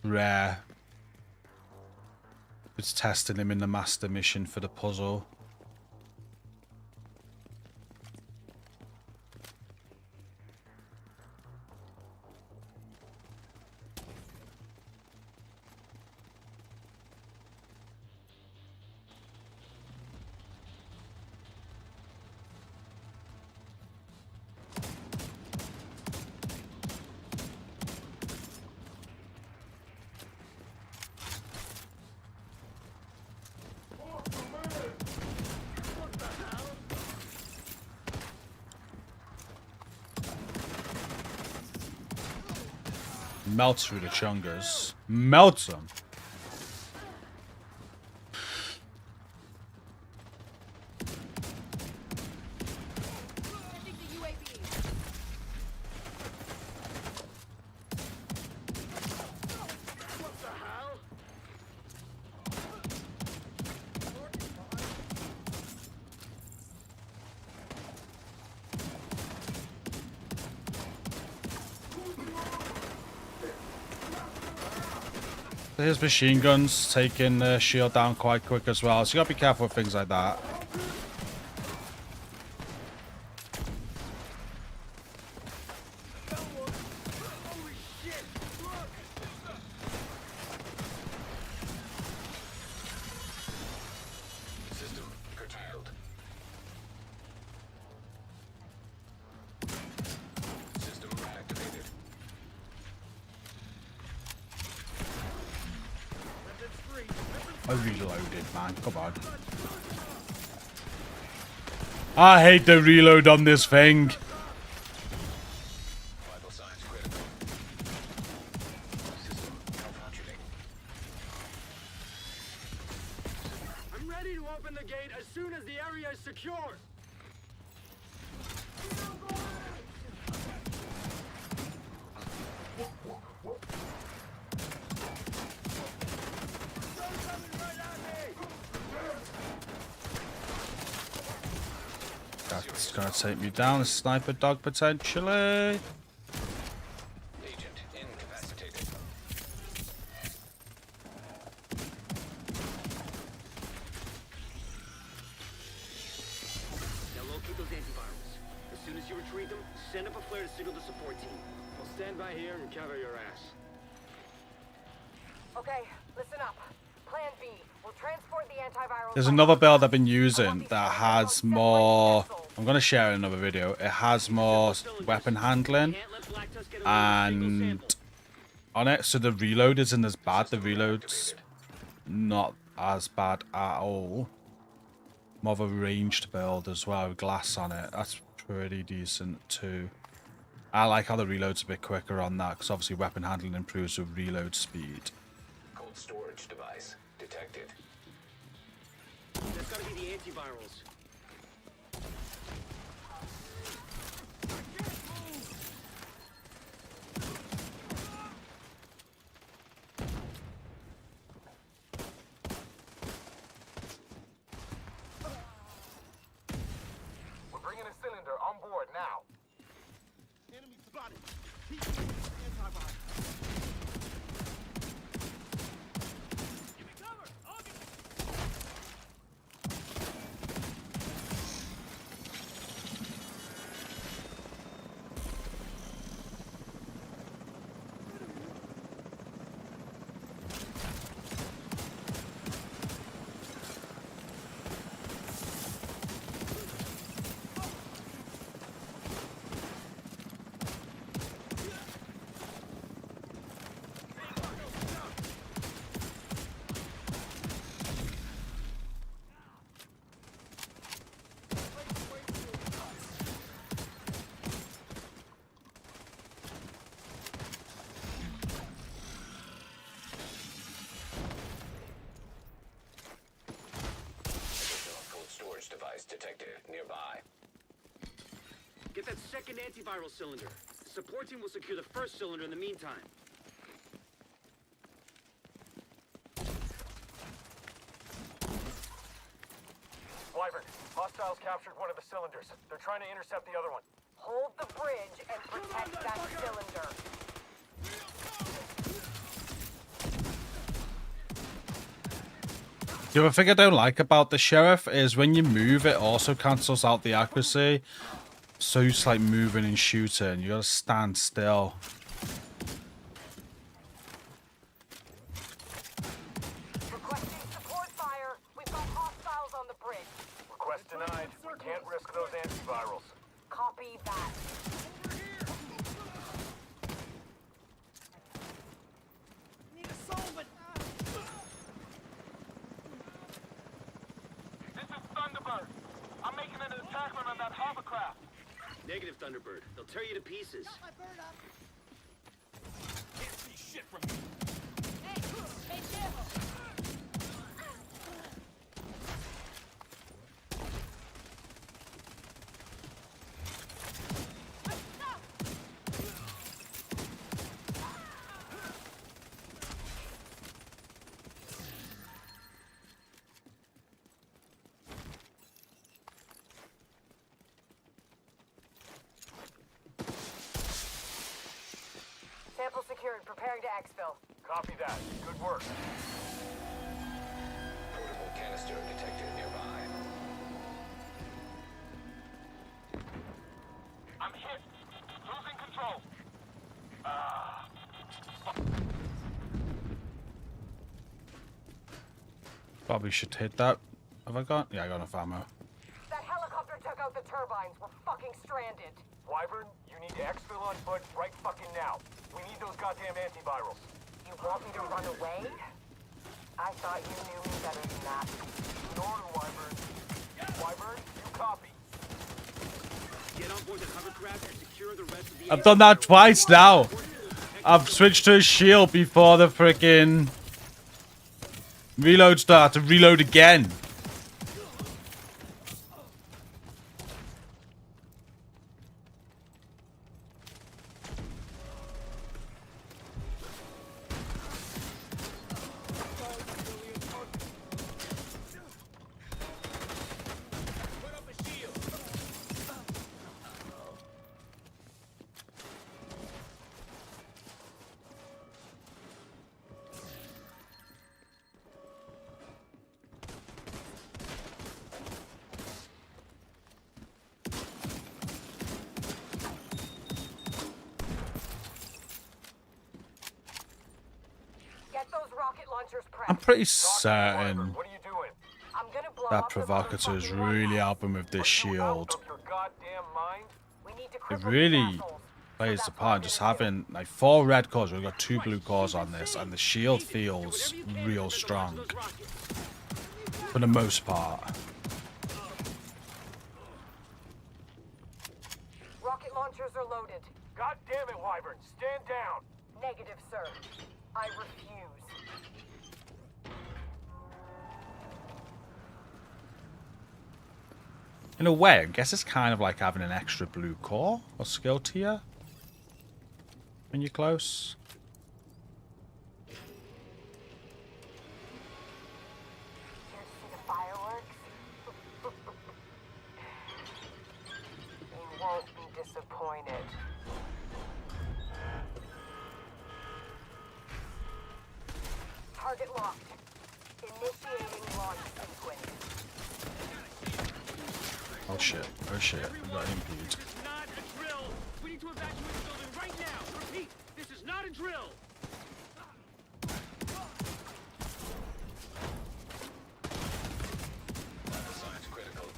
Rare. It's testing him in the master mission for the puzzle. Melts through the chungers. Melts them. His machine guns taking the shield down quite quick as well, so you gotta be careful with things like that. System curtailed. System activated. I reloaded, man. Come on. I hate the reload on this thing. Vital signs critical. System malfunctioning. I'm ready to open the gate as soon as the area is secure. That's gonna take me down. A sniper dog potentially. Agent incapacitated. Now locate those antivirals. As soon as you retrieve them, send up a flare to signal the support team. I'll stand by here and cover your ass. Okay, listen up. Plan B. We'll transport the antiviral. There's another build I've been using that has more. I'm gonna share another video. It has more weapon handling and on it, so the reload isn't as bad. The reload's not as bad at all. More of a ranged build as well, with glass on it. That's pretty decent too. I like how the reload's a bit quicker on that, because obviously weapon handling improves with reload speed. Cold storage device detected. That's gotta be the antivirals. We're bringing a cylinder on board now. Enemy spotted. Antivirus. Give me cover. August. Additional cold storage device detected nearby. Get that second antiviral cylinder. The support team will secure the first cylinder in the meantime. Wyvern, hostiles captured one of the cylinders. They're trying to intercept the other one. Hold the bridge and protect that cylinder. The other thing I don't like about the sheriff is when you move, it also cancels out the accuracy. So you just like moving and shooting. You gotta stand still. Requesting support fire. We've got hostiles on the bridge. Request denied. We can't risk those antivirals. Copy that. Need a solvent. This is Thunderbird. I'm making an attack run on that hovercraft. Negative, Thunderbird. They'll tear you to pieces. My bird up. secured. Preparing to exfil. Copy that. Good work. Portable canister detected nearby. I'm hit. Losing control. Probably should hit that. Have I got? Yeah, I got enough ammo. That helicopter took out the turbines. We're fucking stranded. Wyvern, you need to exfil on foot right fucking now. We need those goddamn antivirals. You want me to run away? I thought you knew me better than that. In order, Wyvern. Wyvern, you copy. Get on board the hovercraft and secure the rest of the I've done that twice now. I've switched to a shield before the frickin' reload start to reload again. Get those rocket launchers prepped. I'm pretty Wyvern, certain what are you doing? I'm gonna blow that up the provocateur is motherfucking really lighthouse. helping with this Are you out shield. of your goddamn mind? We need to It cripple really these assholes. plays So the that's what part. I'm Just gonna do. having like 4 red cores. We've got 2 blue cores on this, and the shield feels real strong for the most part. Rocket launchers are loaded. God damn it, Wyvern. Stand down. Negative, sir. I refuse. In a way, I guess it's kind of like having an extra blue core or skill tier when you're close. Here to see the fireworks? You won't be disappointed. Target locked. Initiating launch sequence. Oh shit, oh shit, we got impede. This is not a drill. We need to evacuate the building right now. Repeat, this is not a drill. Science critical.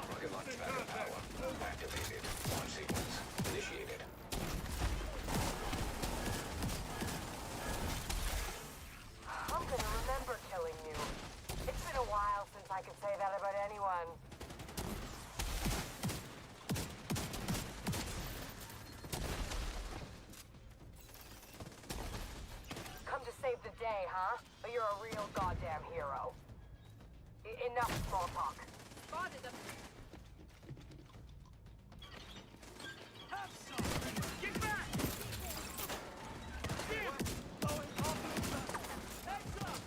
Rocket launch backup power activated. Launch sequence initiated. I'm gonna remember killing you. It's been a while since I could say that about anyone. Come to save the day, huh? But you're a real goddamn hero. Enough small talk. Spotted them. Have some. Get back. Damn. Going off the heads up.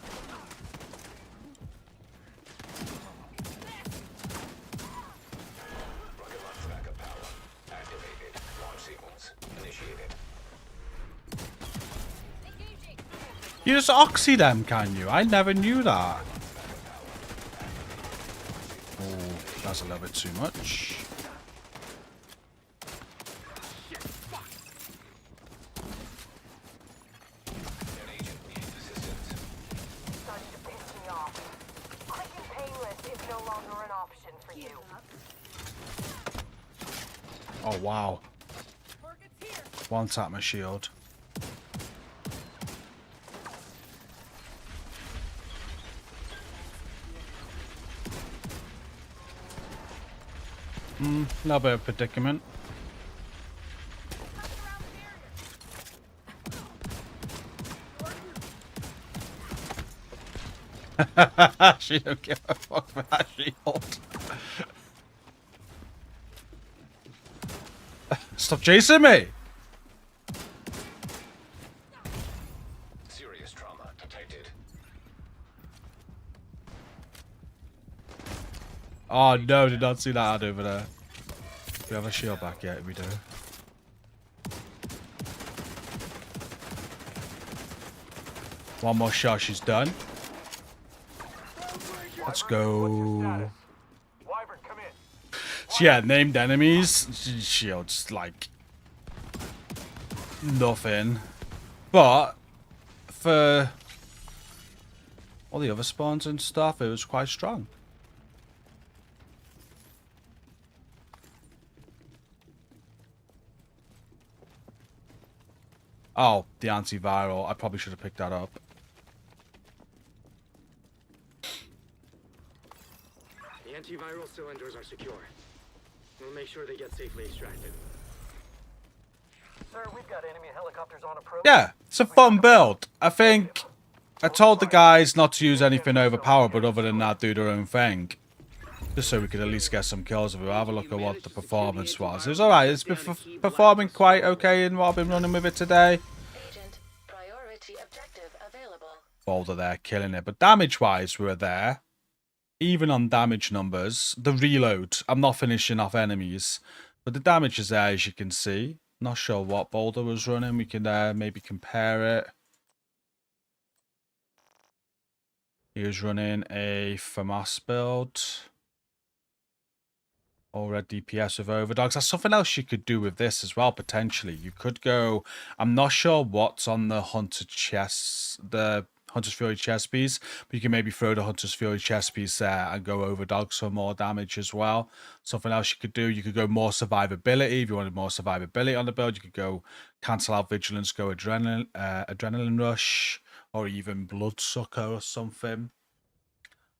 Rocket launch backup power activated. Launch sequence initiated. You just oxy them, can you? I never knew that. Oh, that's a little bit too much. An agent needs assistance. Starting to piss me off. Quick and painless is no longer an option for you. Oh wow. Target's here. One tap my shield. Little bit of predicament. She don't give a fuck for that shield. Stop chasing me! Serious trauma detected. Oh no, did not see that ad over there. Do we have a shield back yet? We do. One more shot, she's done. Let's go. Wyvern, come in. So yeah, named enemies. Shields like nothing. But for all the other spawns and stuff, it was quite strong. Oh, the antiviral. I probably should have picked that up. The antiviral cylinders are secure. We'll make sure they get safely extracted. Sir, we've got enemy helicopters on approach. Yeah, it's a fun build. I think I told the guys not to use anything overpowered, but other than that, do their own thing. Just so we could at least get some kills. We'll have a look at what the performance was. It was alright. It's been performing quite okay in what I've been running with it today. Agent, priority objective available. Boulder there, killing it. But damage-wise, we were there. Even on damage numbers. The reload. I'm not finishing off enemies. But the damage is there, as you can see. Not sure what Boulder was running. We can maybe compare it. He was running a FAMAS build. Or red DPS with overdogs. That's something else you could do with this as well, potentially. You could go... I'm not sure what's on the Hunter chest... The Hunter's Fury chest piece. But you can maybe throw the Hunter's Fury chest piece there and go overdogs for more damage as well. Something else you could do. You could go more survivability. If you wanted more survivability on the build, you could go cancel out vigilance, go adrenaline rush. Or even bloodsucker or something.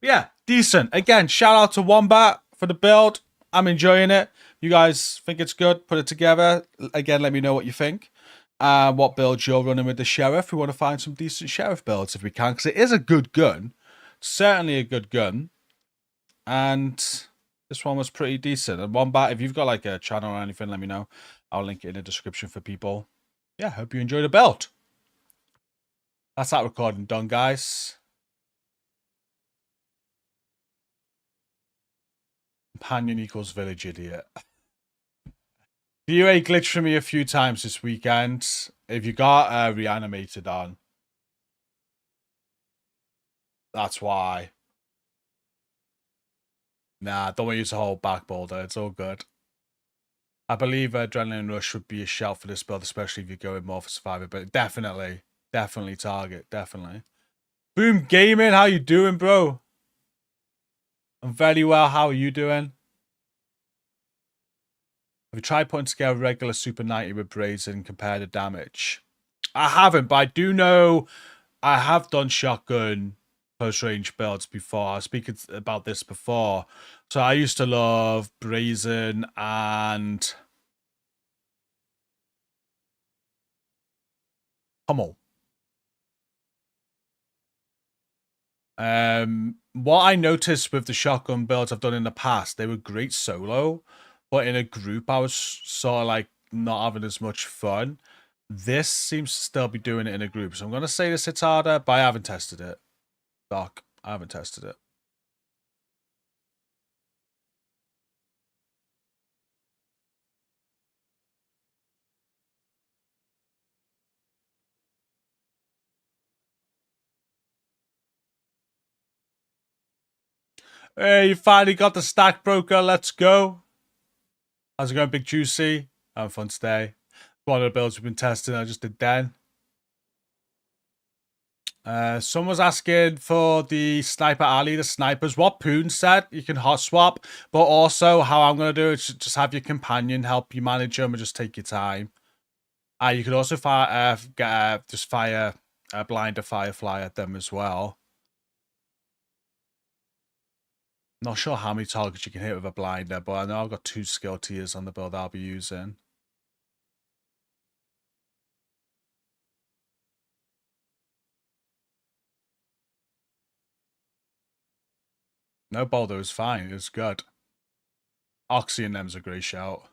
Yeah, decent. Again, shout out to Wombat for the build. I'm enjoying it. You guys think it's good? Put it together. Again, let me know what you think. What build you're running with the Sheriff. We want to find some decent Sheriff builds if we can. Because it is a good gun. Certainly a good gun. And this one was pretty decent. And Wombat, if you've got like a channel or anything, let me know. I'll link it in the description for people. Yeah, hope you enjoy the build. That's that recording done, guys. Companion equals village idiot. UA glitched for me a few times this weekend. If you got reanimated on, that's why. Nah, don't want you to hold back, Boulder. It's all good. I believe Adrenaline Rush would be a shout for this build, especially if you're going more for survivability. Definitely. Definitely target. Definitely. Boom Gaming, how you doing, bro? I'm very well. How are you doing? Have you tried putting together regular Super 90 with Brazen and compare the damage? I haven't, but I do know I have done shotgun close-range builds before. I was speaking about this before. So I used to love Brazen and... Hummel. What I noticed with the shotgun builds I've done in the past, they were great solo, but in a group I was sort of like not having as much fun. This seems to still be doing it in a group, so I'm going to say this hits harder, but I haven't tested it. Doc, I haven't tested it. Hey, you finally got the stack broker. Let's go. How's it going, Big Juicy? Having fun today. One of the builds we've been testing, I just did then. Someone's asking for the Sniper Alley, the snipers. What Poon said, you can hot swap, but also how I'm going to do it is just have your companion help you manage them and just take your time. You could also fire, just fire a blinder firefly at them as well. Not sure how many targets you can hit with a blinder, but I know I've got 2 skill tiers on the build I'll be using. No boulder is fine, it's good. Oxy and them's a great shout.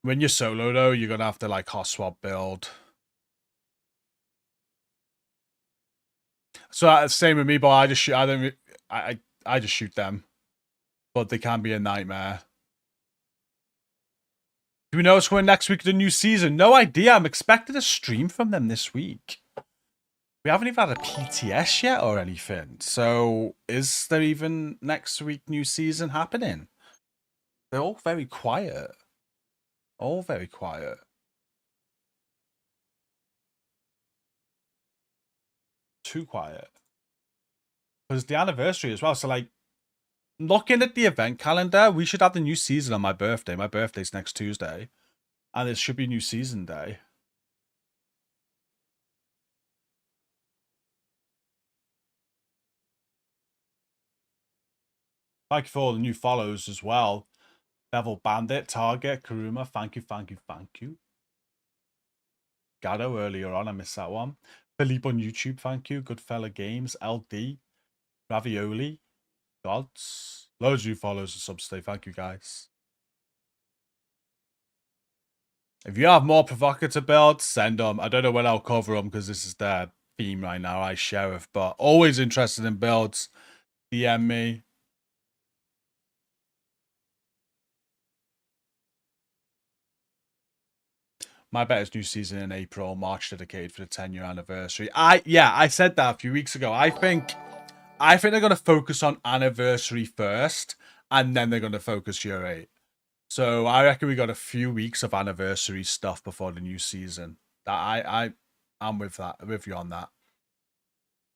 When you're solo though, you're gonna have to like hot swap build. So same with me, but I just shoot. I just shoot them, but they can be a nightmare. Do we know what's coming next week? The new season? No idea. I'm expecting a stream from them this week. We haven't even had a PTS yet or anything. So is there even next week new season happening? They're all very quiet. All very quiet. Too quiet. Because the anniversary as well. So like, looking at the event calendar, we should have the new season on my birthday. My birthday's next Tuesday. And it should be new season day. Thank you for all the new follows as well. Bevel Bandit, Target, Karuma, thank you, thank you, thank you. Gatto earlier on, I missed that one. Philippe on YouTube, thank you. Goodfella Games, LD, Ravioli, Gods. Loads of new follows and subs today, thank you guys. If you have more provocateur builds, send them. I don't know when I'll cover them because this is their theme right now, I Sheriff, but always interested in builds. DM me. My bet is new season in April, March dedicated for the 10-year anniversary. I said that a few weeks ago. I think they're going to focus on anniversary first, and then they're going to focus year 8. So I reckon we got a few weeks of anniversary stuff before the new season. I'm with you on that.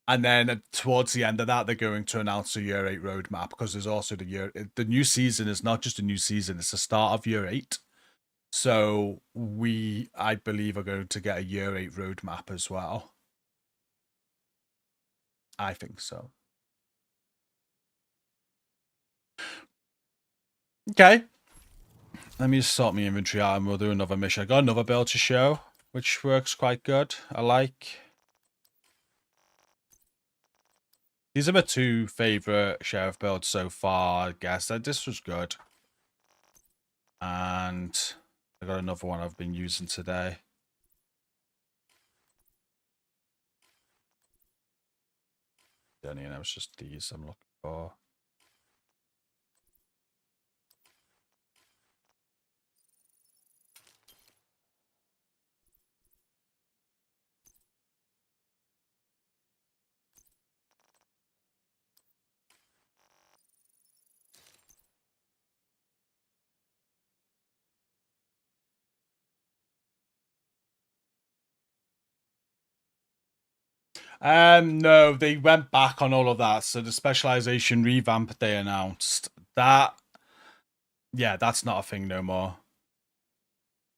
And then towards the end of that, they're going to announce a year 8 roadmap because there's also the new season is not just a new season; it's the start of year 8. So I believe, are going to get a year 8 roadmap as well. I think so. Okay. Let me just sort my inventory out and we'll do another mission. I got another build to show, which works quite good. I like. These are my 2 favorite sheriff builds so far, I guess. This was good. And I got another one I've been using today. Don't even know, it's just these I'm looking for. No, they went back on all of that. So the specialization revamp they announced, that, yeah, that's not a thing no more.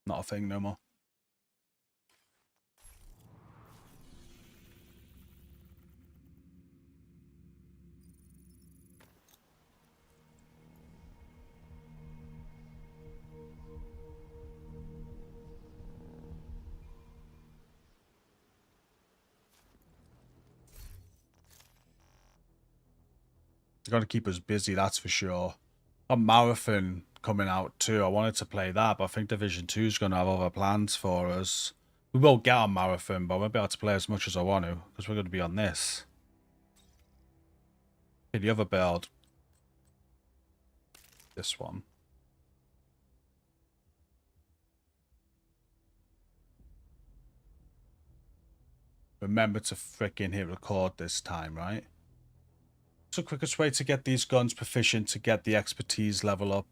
Not a thing no more. Got to keep us busy, that's for sure. A marathon coming out too. I wanted to play that, but I think Division 2 is going to have other plans for us. We will get on marathon, but I won't be able to play as much as I want to because we're going to be on this. Okay, the other build. This one. Remember to freaking hit record this time, right? It's the quickest way to get these guns proficient, to get the expertise level up.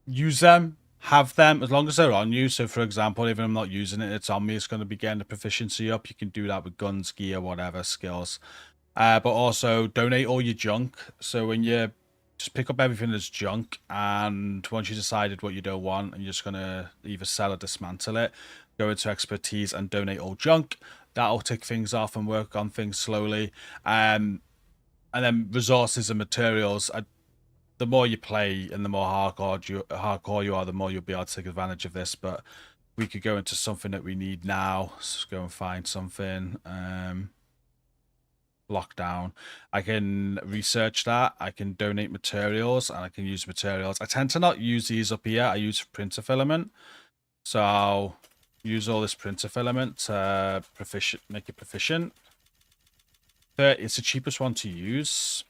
Use them, have them, as long as they're on you. So, for example, even if I'm not using it, it's on me, it's going to be getting the proficiency up. You can do that with guns, gear, whatever, skills. But also, donate all your junk. So when you just pick up everything that's junk, and once you decided what you don't want, and you're just going to either sell or dismantle it, go into expertise and donate all junk. That'll tick things off and work on things slowly. And And then resources and materials. The more you play and the more hardcore you are, the more you'll be able to take advantage of this. But we could go into something that we need now. Let's go and find something. Lockdown. I can research that. I can donate materials, and I can use materials. I tend to not use these up here. I use printer filament. So I'll use all this printer filament to make it proficient. It's the cheapest one to use.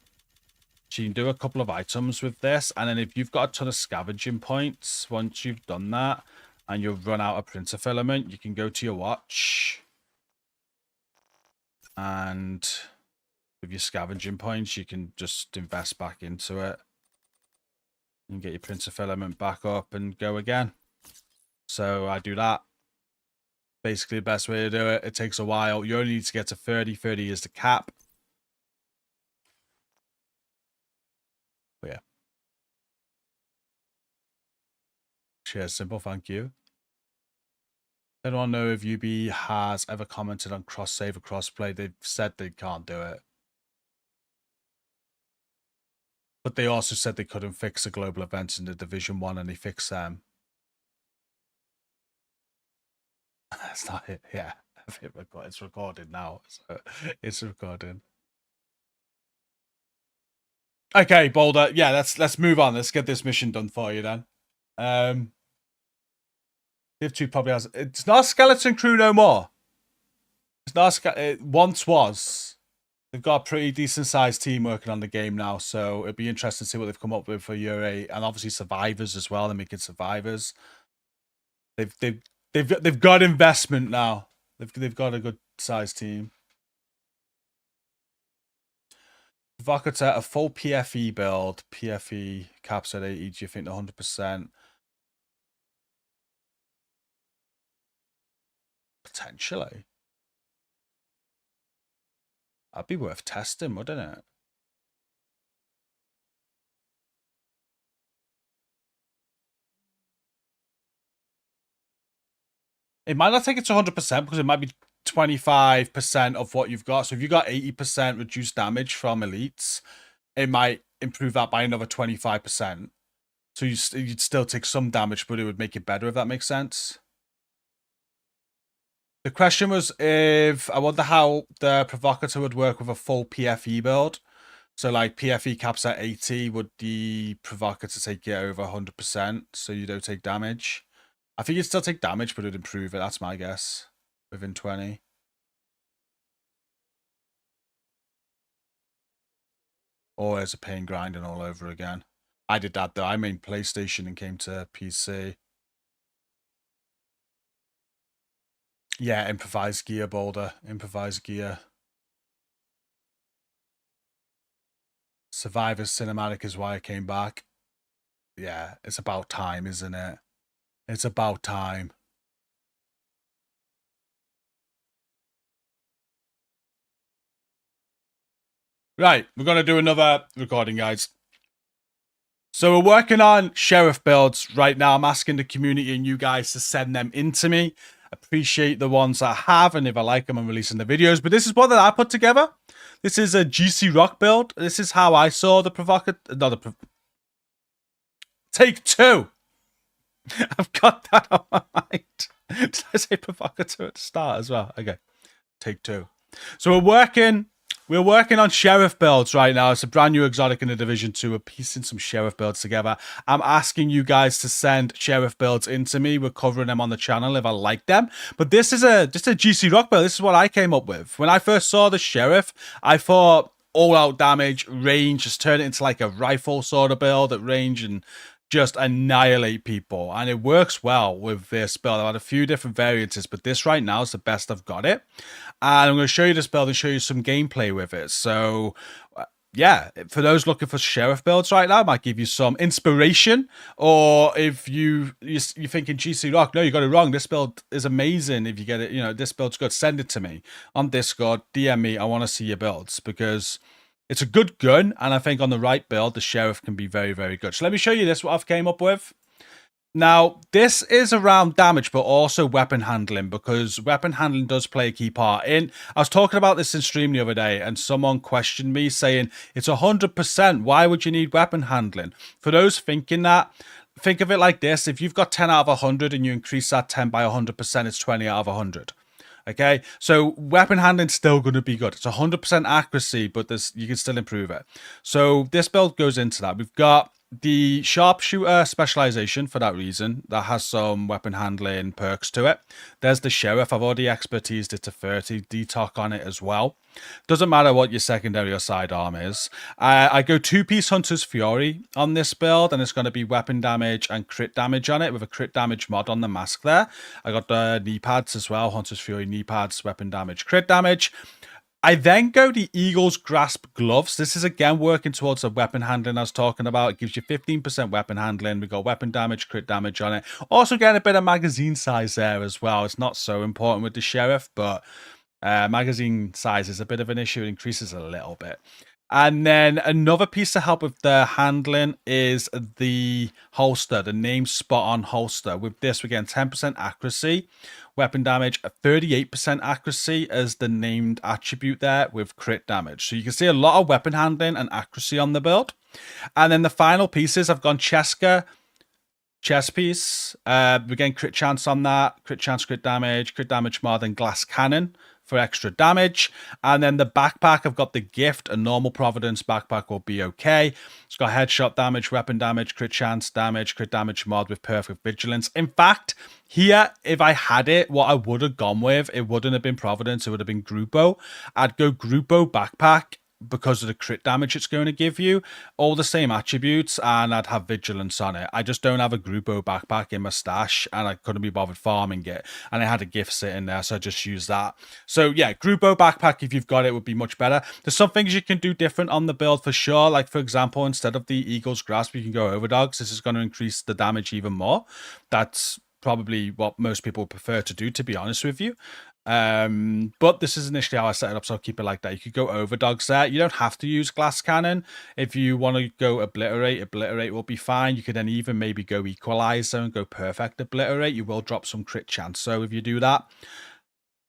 So you can do a couple of items with this, and then if you've got a ton of scavenging points, once you've done that and you've run out of printer filament, you can go to your watch, and with your scavenging points, you can just invest back into it and get your printer filament back up and go again. So I do that. Basically the best way to do it. It takes a while. You only need to get to 30. 30 is the cap. But yeah. Cheers, simple. Thank you. I don't know if UB has ever commented on cross-save or cross-play. They've said they can't do it. But they also said they couldn't fix the global events in the Division 1, and they fixed them. That's not it. Yeah. It's recorded now. So it's recording. Okay, Boulder. Yeah, let's move on. Let's get this mission done for you then. Div 2 probably has. It's not a skeleton crew no more. It's not it once was. They've got a pretty decent sized team working on the game now, so it'd be interesting to see what they've come up with for Year 8, and obviously survivors as well. They're making survivors. They've got investment now. They've got a good sized team. Provocateur, a full PFE build. PFE caps at 80. Do you think 100%? Potentially. That'd be worth testing, wouldn't it? It might not take it to 100% because it might be 25% of what you've got. So if you got 80% reduced damage from elites, it might improve that by another 25%. So you'd still take some damage, but it would make it better, if that makes sense. The question was if I wonder how the Provocateur would work with a full PFE build. So like PFE caps at 80, would the Provocateur take it over 100% so you don't take damage? I think you'd still take damage, but it'd improve it. That's my guess. Within 20. Or it's a pain grinding all over again. I did that though. I made PlayStation and came to PC. Yeah, improvised gear, Boulder. Improvised gear. Survivors Cinematic is why I came back. Yeah, it's about time, isn't it? It's about time. Right, we're going to do another recording, guys. So we're working on sheriff builds right now. I'm asking the community and you guys to send them in to me. Appreciate the ones I have, and if I like them, I'm releasing the videos. But this is one that I put together. This is a GCROCK build. This is how I saw the Provocateur. Take 2. I've got that on my mind. Did I say Provocateur at the start as well? Okay. Take 2. So we're working on sheriff builds right now. It's a brand new exotic in the Division 2. We're piecing some sheriff builds together. I'm asking you guys to send sheriff builds into me. We're covering them on the channel if I like them. But this is just a GCROCK build. This is what I came up with. When I first saw the sheriff, I thought all-out damage, range, just turn it into like a rifle sort of build at range and just annihilate people. And it works well with this build. I've had a few different variances, but this right now is the best I've got it. And I'm going to show you this build and show you some gameplay with it. So yeah, for those looking for sheriff builds right now, it might give you some inspiration. Or if you're thinking GCROCK, no, you got it wrong. This build is amazing. If you get it, this build's good. Send it to me on Discord. DM me. I want to see your builds because it's a good gun, and I think on the right build, the sheriff can be very, very good. So let me show you this, what I've came up with. Now, this is around damage, but also weapon handling, because weapon handling does play a key part in. I was talking about this in stream the other day, and someone questioned me saying, it's 100%. Why would you need weapon handling? For those thinking that, think of it like this. If you've got 10 out of 100 and you increase that 10 by 100%, it's 20 out of 100. Okay, so weapon handling's still going to be good. It's 100% accuracy, but you can still improve it. So this build goes into that. We've got the sharpshooter specialization for that reason. That has some weapon handling perks to it. There's the sheriff. I've already expertised it to 30. Detox on it as well. Doesn't matter what your secondary or sidearm is. I go 2-piece Hunter's Fury on this build, and it's going to be weapon damage and crit damage on it with a crit damage mod on the mask there. I got the knee pads as well. Hunter's Fury knee pads, weapon damage, crit damage. I then go the Eagle's Grasp gloves. This is again working towards the weapon handling I was talking about. It gives you 15% weapon handling. We got weapon damage, crit damage on it. Also getting a bit of magazine size there as well. It's not so important with the sheriff, but magazine size is a bit of an issue. It increases a little bit. And then another piece to help with the handling is the holster, the name spot on holster. With this, we're getting 10% accuracy, weapon damage, 38% accuracy as the named attribute there with crit damage. So you can see a lot of weapon handling and accuracy on the build. And then the final pieces, I've gone Cheska, chest piece. We're getting crit chance on that, crit chance, crit damage more than glass cannon for extra damage. And then the backpack, I've got the gift. A normal Providence backpack will be okay. It's got headshot damage, weapon damage, crit chance damage, crit damage mod with perfect vigilance. In fact, here, if I had it, what I would have gone with, it wouldn't have been Providence, it would have been Grupo. I'd go Grupo backpack because of the crit damage it's going to give you, all the same attributes, and I'd have vigilance on it. I just don't have a Grupo backpack in my stash, and I couldn't be bothered farming it, and I had a gift sitting there, so I just used that. So yeah, Grupo backpack, if you've got it, would be much better. There's some things you can do different on the build for sure, like for example, instead of the Eagle's Grasp, you can go Overdogs. This is going to increase the damage even more. That's probably what most people prefer to do, to be honest with you. But this is initially how I set it up, so I'll keep it like that. You could go Overdogs there. You don't have to use glass cannon. If you want to go obliterate will be fine. You could then even maybe go equalizer and go perfect obliterate. You will drop some crit chance, so if you do that.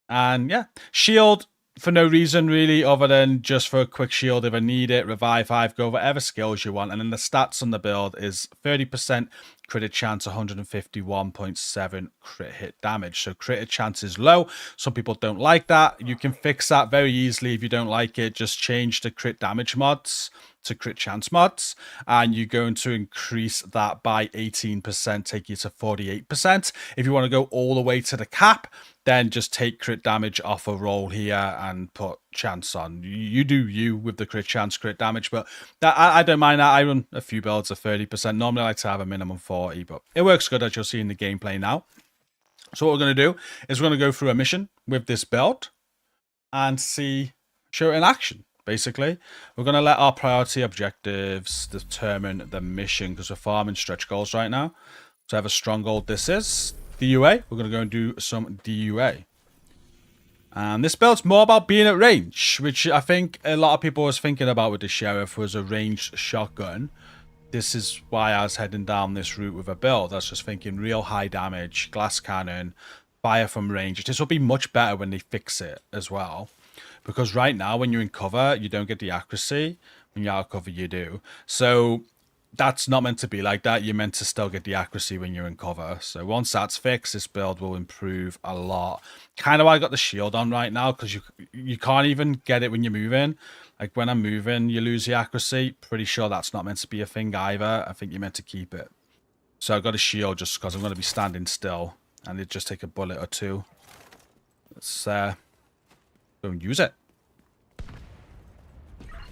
And yeah, shield for no reason really, other than just for a quick shield if I need it. Revive 5, go whatever skills you want. And then the stats on the build is 30% crit chance, 151.7 crit hit damage. So crit chance is low. Some people don't like that. You can fix that very easily. If you don't like it, just change the crit damage mods to crit chance mods, and you're going to increase that by 18%, take you to 48%. If you want to go all the way to the cap, then just take crit damage off a roll here and put chance on. You do you with the crit chance, crit damage, but that, I don't mind that. I run a few builds of 30%. Normally I like to have a minimum 40, but it works good, as you'll see in the gameplay now. So what we're going to do is we're going to go through a mission with this build and show it in action. Basically, we're going to let our priority objectives determine the mission, because we're farming stretch goals right now. So I have a strong goal. This is DUA. We're going to go and do some DUA. And this build's more about being at range, which I think a lot of people was thinking about with the Sheriff, was a ranged shotgun. This is why I was heading down this route with a build. I was just thinking real high damage, glass cannon, fire from range. This will be much better when they fix it as well. Because right now, when you're in cover, you don't get the accuracy. When you're out of cover, you do. So that's not meant to be like that. You're meant to still get the accuracy when you're in cover. So once that's fixed, this build will improve a lot. Kind of why I got the shield on right now, because you can't even get it when you're moving. Like when I'm moving, you lose the accuracy. Pretty sure that's not meant to be a thing either. I think you're meant to keep it. So I've got a shield just because I'm going to be standing still. And it just take a bullet or two. Let's go and use it.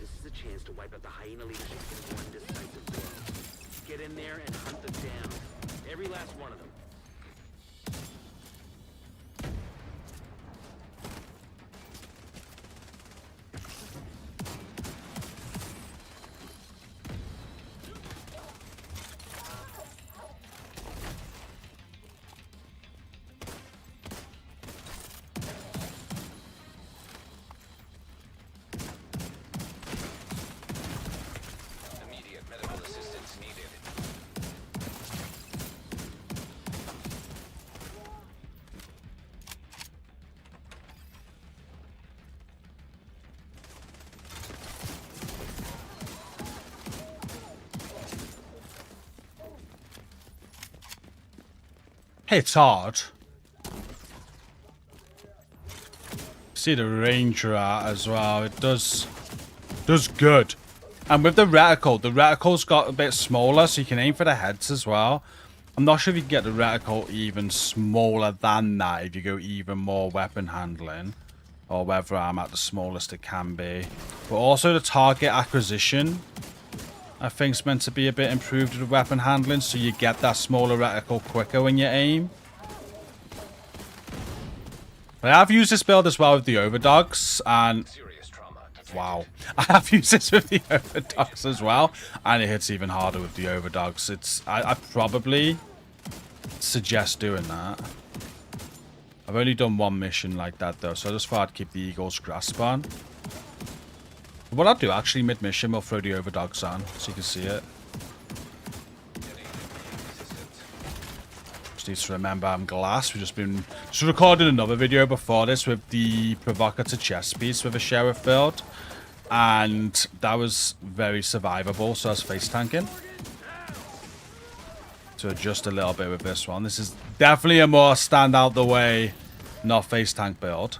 This is a chance to wipe out the hyena leadership in one decisive blow. Get in there and hunt them down. Every last one of them. Immediate medical assistance needed. hits hard. See the range you're at as well. It does good. And with the reticle's got a bit smaller, so you can aim for the heads as well. I'm not sure if you can get the reticle even smaller than that if you go even more weapon handling, or whether I'm at the smallest it can be. But also the target acquisition, I think, is meant to be a bit improved with weapon handling, so you get that smaller reticle quicker when you aim. I have used this build as well with the overdogs, and wow, I have used this with the overdogs as well, and it hits even harder with the overdogs. I probably suggest doing that. I've only done one mission like that though, so I just thought I'd keep the Eagle's grasp on. What I'll do actually mid-mission, we'll throw the overdogs on so you can see it. Just need to remember I'm glass. We've just recorded another video before this with the provocateur chest piece with a sheriff build, and that was very survivable, so I was face tanking. So adjust a little bit with this one. This is definitely a more stand out the way, not face tank build.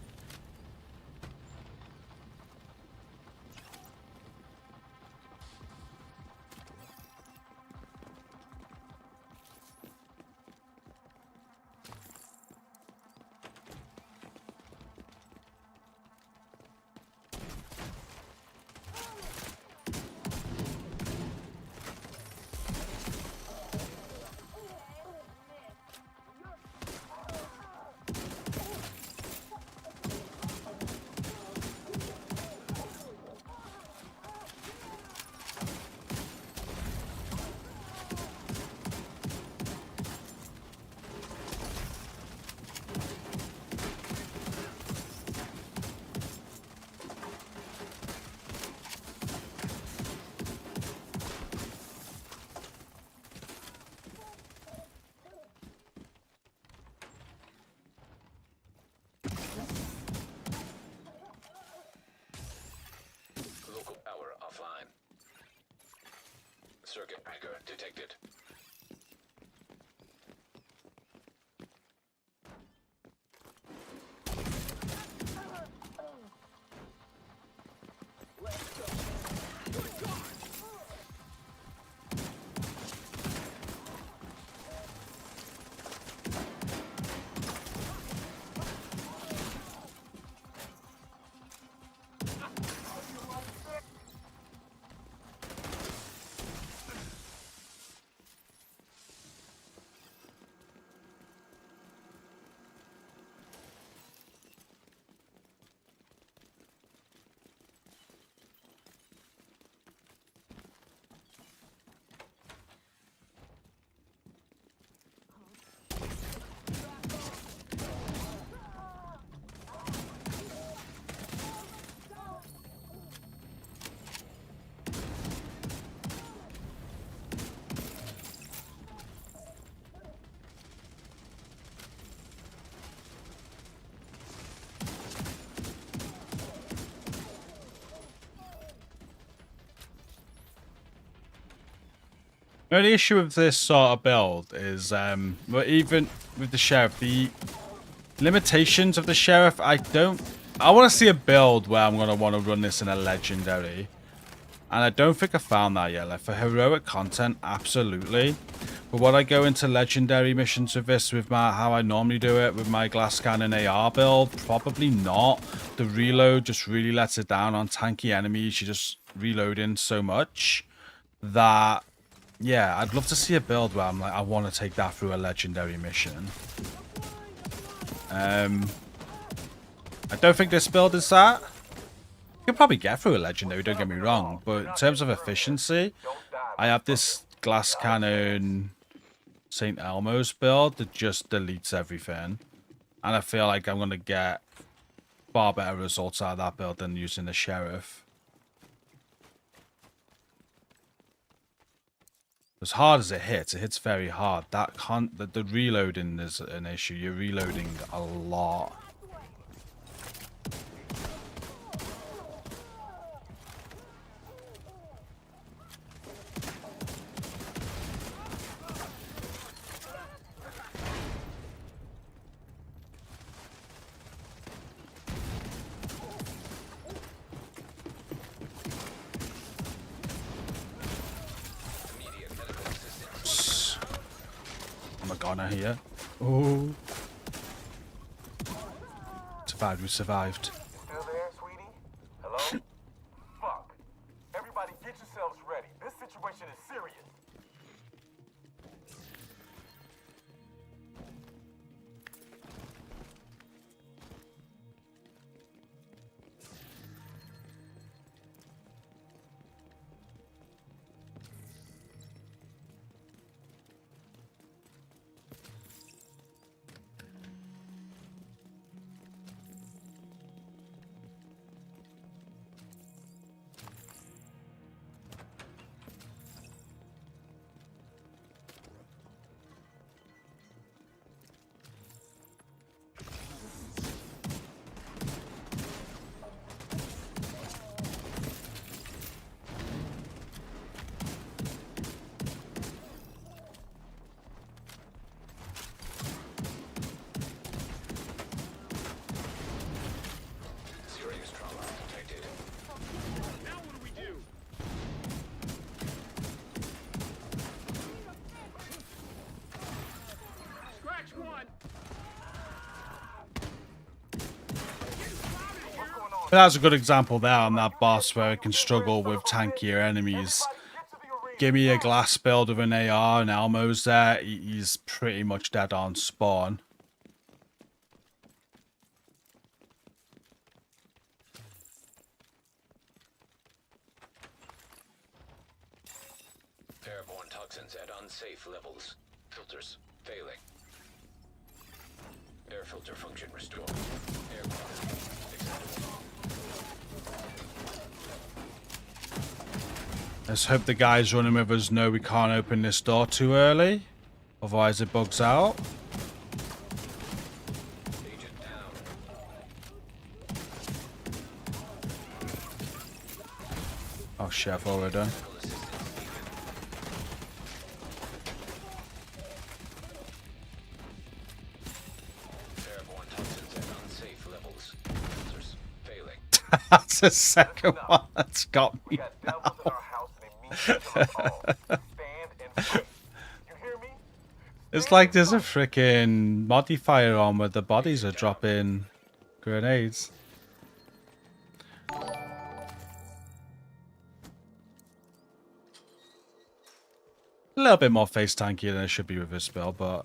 Circuit breaker detected. The only issue with this sort of build is, well, even with the sheriff, the limitations of the sheriff, I want to see a build where I'm going to want to run this in a legendary. And I don't think I found that yet. Like, for heroic content, absolutely. But would I go into legendary missions with this, with how I normally do it, with my glass cannon AR build? Probably not. The reload just really lets it down on tanky enemies. You're just reloading so much that, yeah, I'd love to see a build where I'm like, I want to take that through a legendary mission. I don't think this build is that. You can probably get through a legendary, don't get me wrong, but in terms of efficiency, I have this glass cannon St. Elmo's build that just deletes everything, and I feel like I'm going to get far better results out of that build than using the sheriff. As hard as it hits very hard. The reloading is an issue. You're reloading a lot. I'm a goner here. Oh. Survived, we survived. Still there, sweetie? Hello? Fuck. Everybody get yourselves ready. This situation is serious. Serious trauma detected. Now what do we do? Scratch one. That's a good example there on that boss where it can struggle with tankier enemies. Give me a glass build with an AR and Elmo's there, he's pretty much dead on spawn. Airborne toxins at unsafe levels. Filters failing. Air filter function restored. Air quality acceptable. Let's hope the guys running with us know we can't open this door too early. Otherwise it bugs out. Agent down. Oh shit, I've already done. Medical assistance needed. Airborne toxins at unsafe levels. Filters failing. That's the second one that's got We me. got devils in our house and they mean to kill us all. Stand and fight. You hear me? It's like there's a freaking modifier on where the bodies are dropping grenades. A little bit more face tanky than it should be with this build, but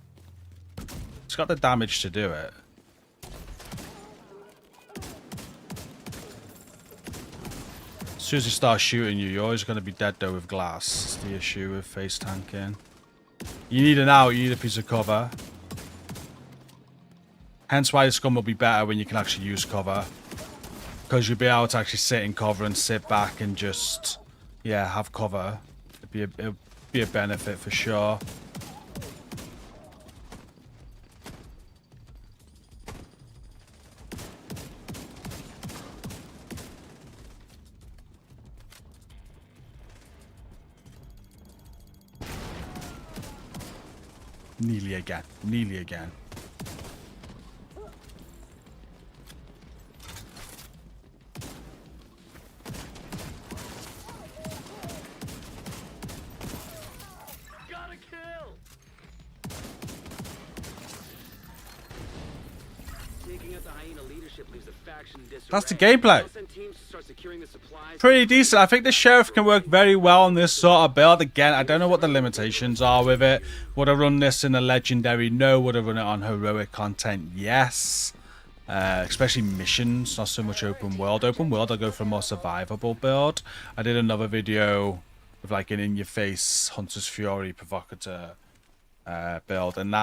it's got the damage to do it. As soon as you start shooting you, you're always going to be dead though with glass. It's the issue with face tanking. You need an out, you need a piece of cover. Hence why this gun will be better when you can actually use cover. Because you'll be able to actually sit in cover and sit back and just, yeah, have cover. It'll be a benefit for sure. Nearly again. Nearly again. Gotta kill. Taking out the hyena leadership leaves the faction in disarray. That's the gameplay. I'll send teams to start securing the supplies. Pretty decent. I think the sheriff can work very well on this sort of build. Again, I don't know what the limitations are with it. Would I run this in a legendary? No. Would I run it on heroic content? Yes. Especially missions, not so much open world. Open world, I'll go for a more survivable build. I did another video with like an in-your-face Hunter's Fury provocateur build, and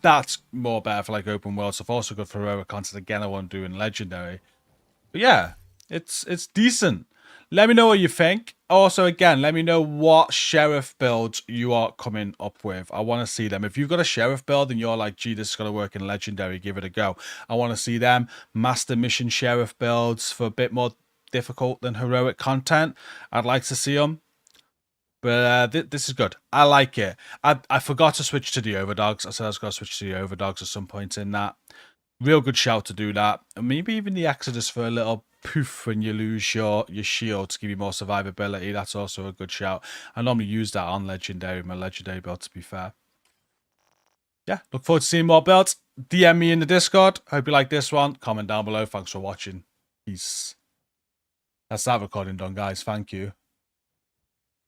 that's more better for like open world stuff. Also good for heroic content. Again, I won't do in legendary. But yeah, it's decent. Let me know what you think. Also, again, let me know what sheriff builds you are coming up with. I want to see them. If you've got a sheriff build and you're like, gee, this is going to work in legendary, give it a go. I want to see them. Master mission sheriff builds for a bit more difficult than heroic content. I'd like to see them. But this is good. I like it. I forgot to switch to the overdogs. I said I was going to switch to the overdogs at some point in that. Real good shout to do that. And maybe even the Exodus for a little poof when you lose your shield to give you more survivability. That's also a good shout. I normally use that on legendary, my legendary build, to be fair. yeah, look forward to seeing more builds. DM me in the Discord. Hope you like this one. Comment down below. Thanks for watching. Peace. That's that recording done, guys. Thank you.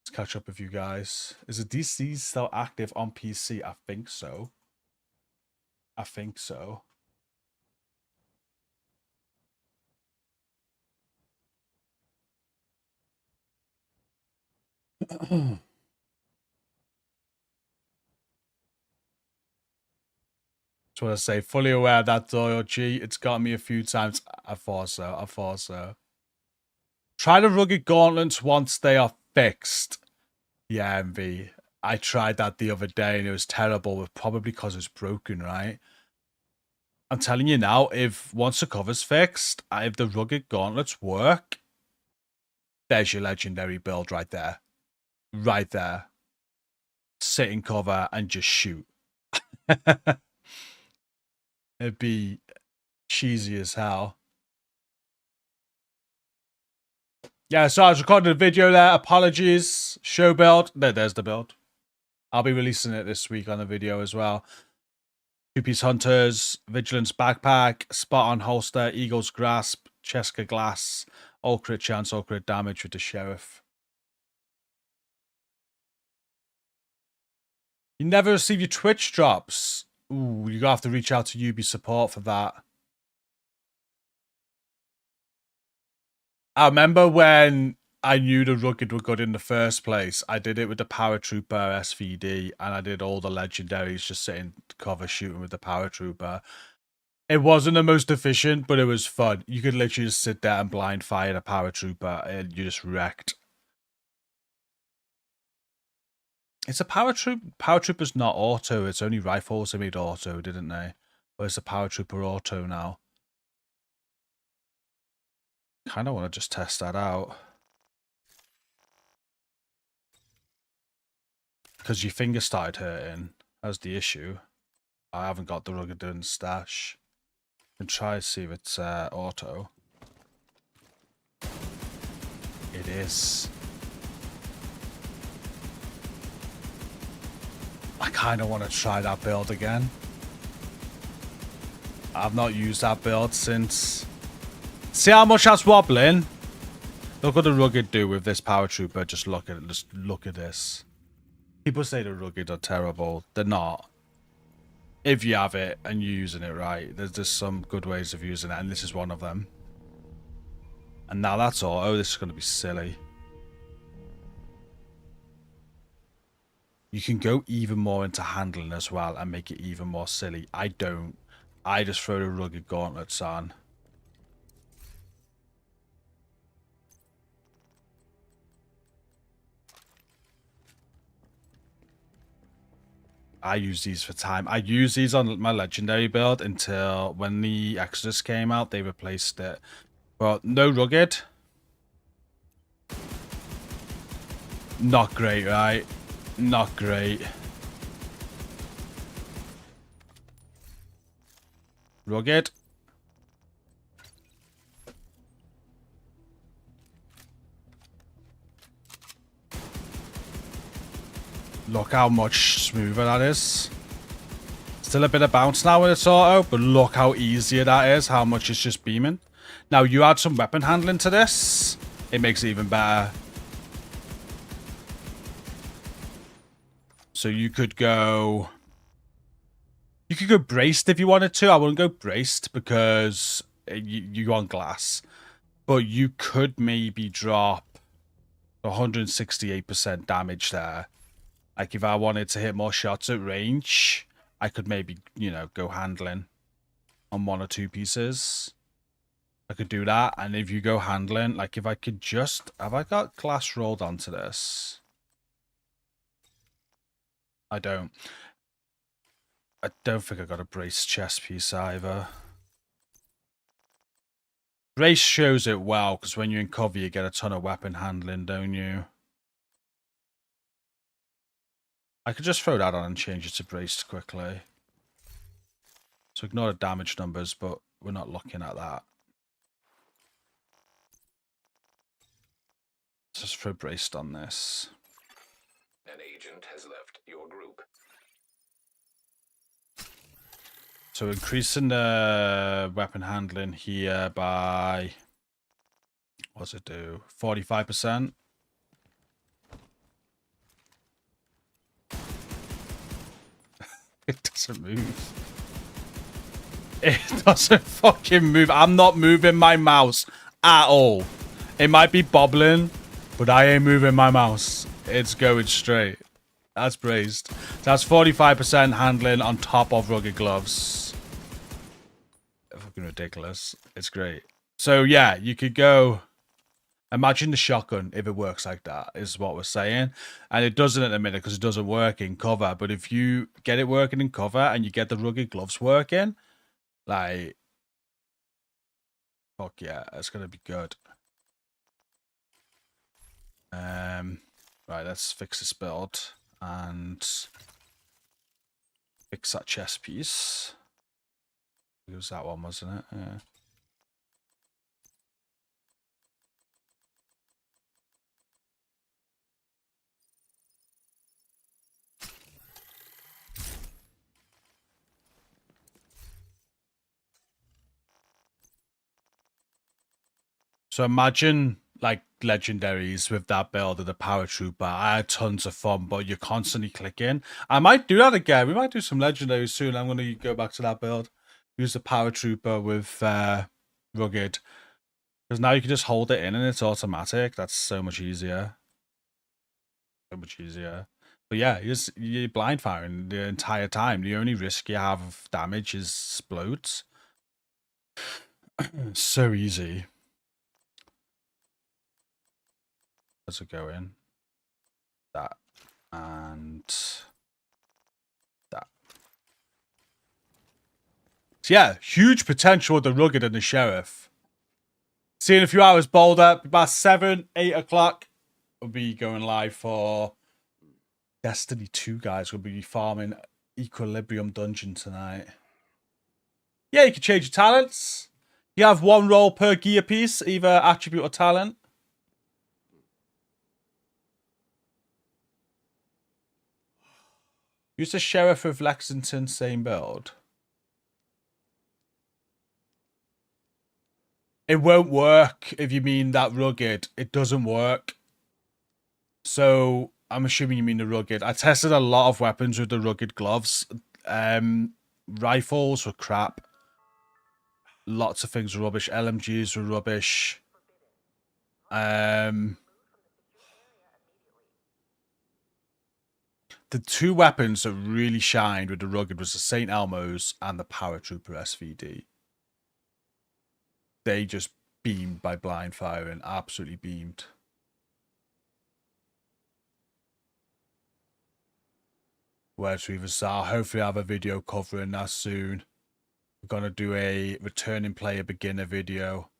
Let's catch up with you guys. Is the DC still active on PC? I think so. I think so. Just want to say, fully aware of that, Doyle G. It's got me a few times. I thought so. I thought so. Try the rugged gauntlets once they are fixed. Yeah, MV. I tried that the other day and it was terrible. Probably because it's broken, right? I'm telling you now, if once the cover's fixed, if the rugged gauntlets work, there's your legendary build right there. Right there. Sit in cover and just shoot. It'd be cheesy as hell. Yeah, so I was recording a video there. Apologies. Show build. There's the build. I'll be releasing it this week on the video as well. Two-piece hunters, vigilance backpack, spot on holster, eagle's grasp, Cheska glass, all crit chance, all crit damage with the sheriff. You never receive your Twitch drops. Ooh, you have to reach out to Ubi support for that. I remember when I knew the rugged were good in the first place. I did it with the paratrooper SVD, and I did all the legendaries just sitting cover shooting with the paratrooper. It wasn't the most efficient, but it was fun. You could literally just sit there and blind fire the paratrooper, and you just wrecked. It's a paratrooper's not auto. It's only rifles they made auto, didn't they? But it's a paratrooper auto now. Kind of want to just test that out. Because your finger started hurting. That's the issue. I haven't got the rugged in stash. And try to see if it's auto. It is. I kind of want to try that build again. I've not used that build since. See how much that's wobbling? Look what the rugged do with this paratrooper. Just look at it. Just look at this. People say the rugged are terrible. They're not. If you have it and you're using it right, there's just some good ways of using it, and this is one of them. And now that's all. Oh, this is going to be silly. You can go even more into handling as well and make it even more silly. I don't. I just throw the rugged gauntlets on. I use these for time. I use these on my legendary build until when the Exodus came out, they replaced it. But no rugged. Not great, right? Not great. Rugged. Look how much smoother that is. Still a bit of bounce now when it's auto, but look how easier that is, how much it's just beaming. Now, you add some weapon handling to this, it makes it even better. So you could go... You could go braced if you wanted to. I wouldn't go braced because you go on glass. But you could maybe drop 168% damage there. Like, if I wanted to hit more shots at range, I could maybe, you know, go handling on one or two pieces. I could do that. And if you go handling, like, if I could just... Have I got glass rolled onto this? I don't. I don't think I got a brace chest piece either. Brace shows it well, because when you're in cover, you get a ton of weapon handling, don't you? I could just throw that on and change it to braced quickly. So ignore the damage numbers, but we're not looking at that. Let's just throw braced on this. An agent has left your group. So increasing the weapon handling here by, what's it do? 45%. It doesn't move. It doesn't fucking move. I'm not moving my mouse at all. It might be bobbling, but I ain't moving my mouse. It's going straight. That's praised. That's 45% handling on top of rugged gloves. Fucking ridiculous. It's great. So yeah, you could go. Imagine the shotgun if it works like that, is what we're saying. And it doesn't at the minute because it doesn't work in cover. But if you get it working in cover and you get the rugged gloves working, like, fuck yeah, it's gonna be good. Right, let's fix this build and fix that chest piece. It was that one, wasn't it? Yeah. So imagine like legendaries with that build of the paratrooper. I had tons of fun, but you're constantly clicking. I might do that again. We might do some legendaries soon. I'm gonna go back to that build. Use the paratrooper with rugged. Because now you can just hold it in and it's automatic. That's so much easier. So much easier. But yeah, you're blind firing the entire time. The only risk you have of damage is explodes. So easy. Let's go in. That and that. So yeah, huge potential with the rugged and the sheriff. See you in a few hours, Boulder. About 7, 8 o'clock. We'll be going live for Destiny 2, guys. We'll be farming Equilibrium Dungeon tonight. Yeah, you can change your talents. You have 1 role per gear piece, either attribute or talent. Use the Sheriff of Lexington, same build. It won't work if you mean that rugged. It doesn't work. So I'm assuming you mean the rugged. I tested a lot of weapons with the rugged gloves. Rifles were crap. Lots of things were rubbish. LMGs were rubbish. The 2 weapons that really shined with the rugged was the St. Elmo's and the Paratrooper SVD. They just beamed by blind firing. Absolutely beamed. Where's Reaver Star? Hopefully I have a video covering that soon. We're going to do a returning player beginner video.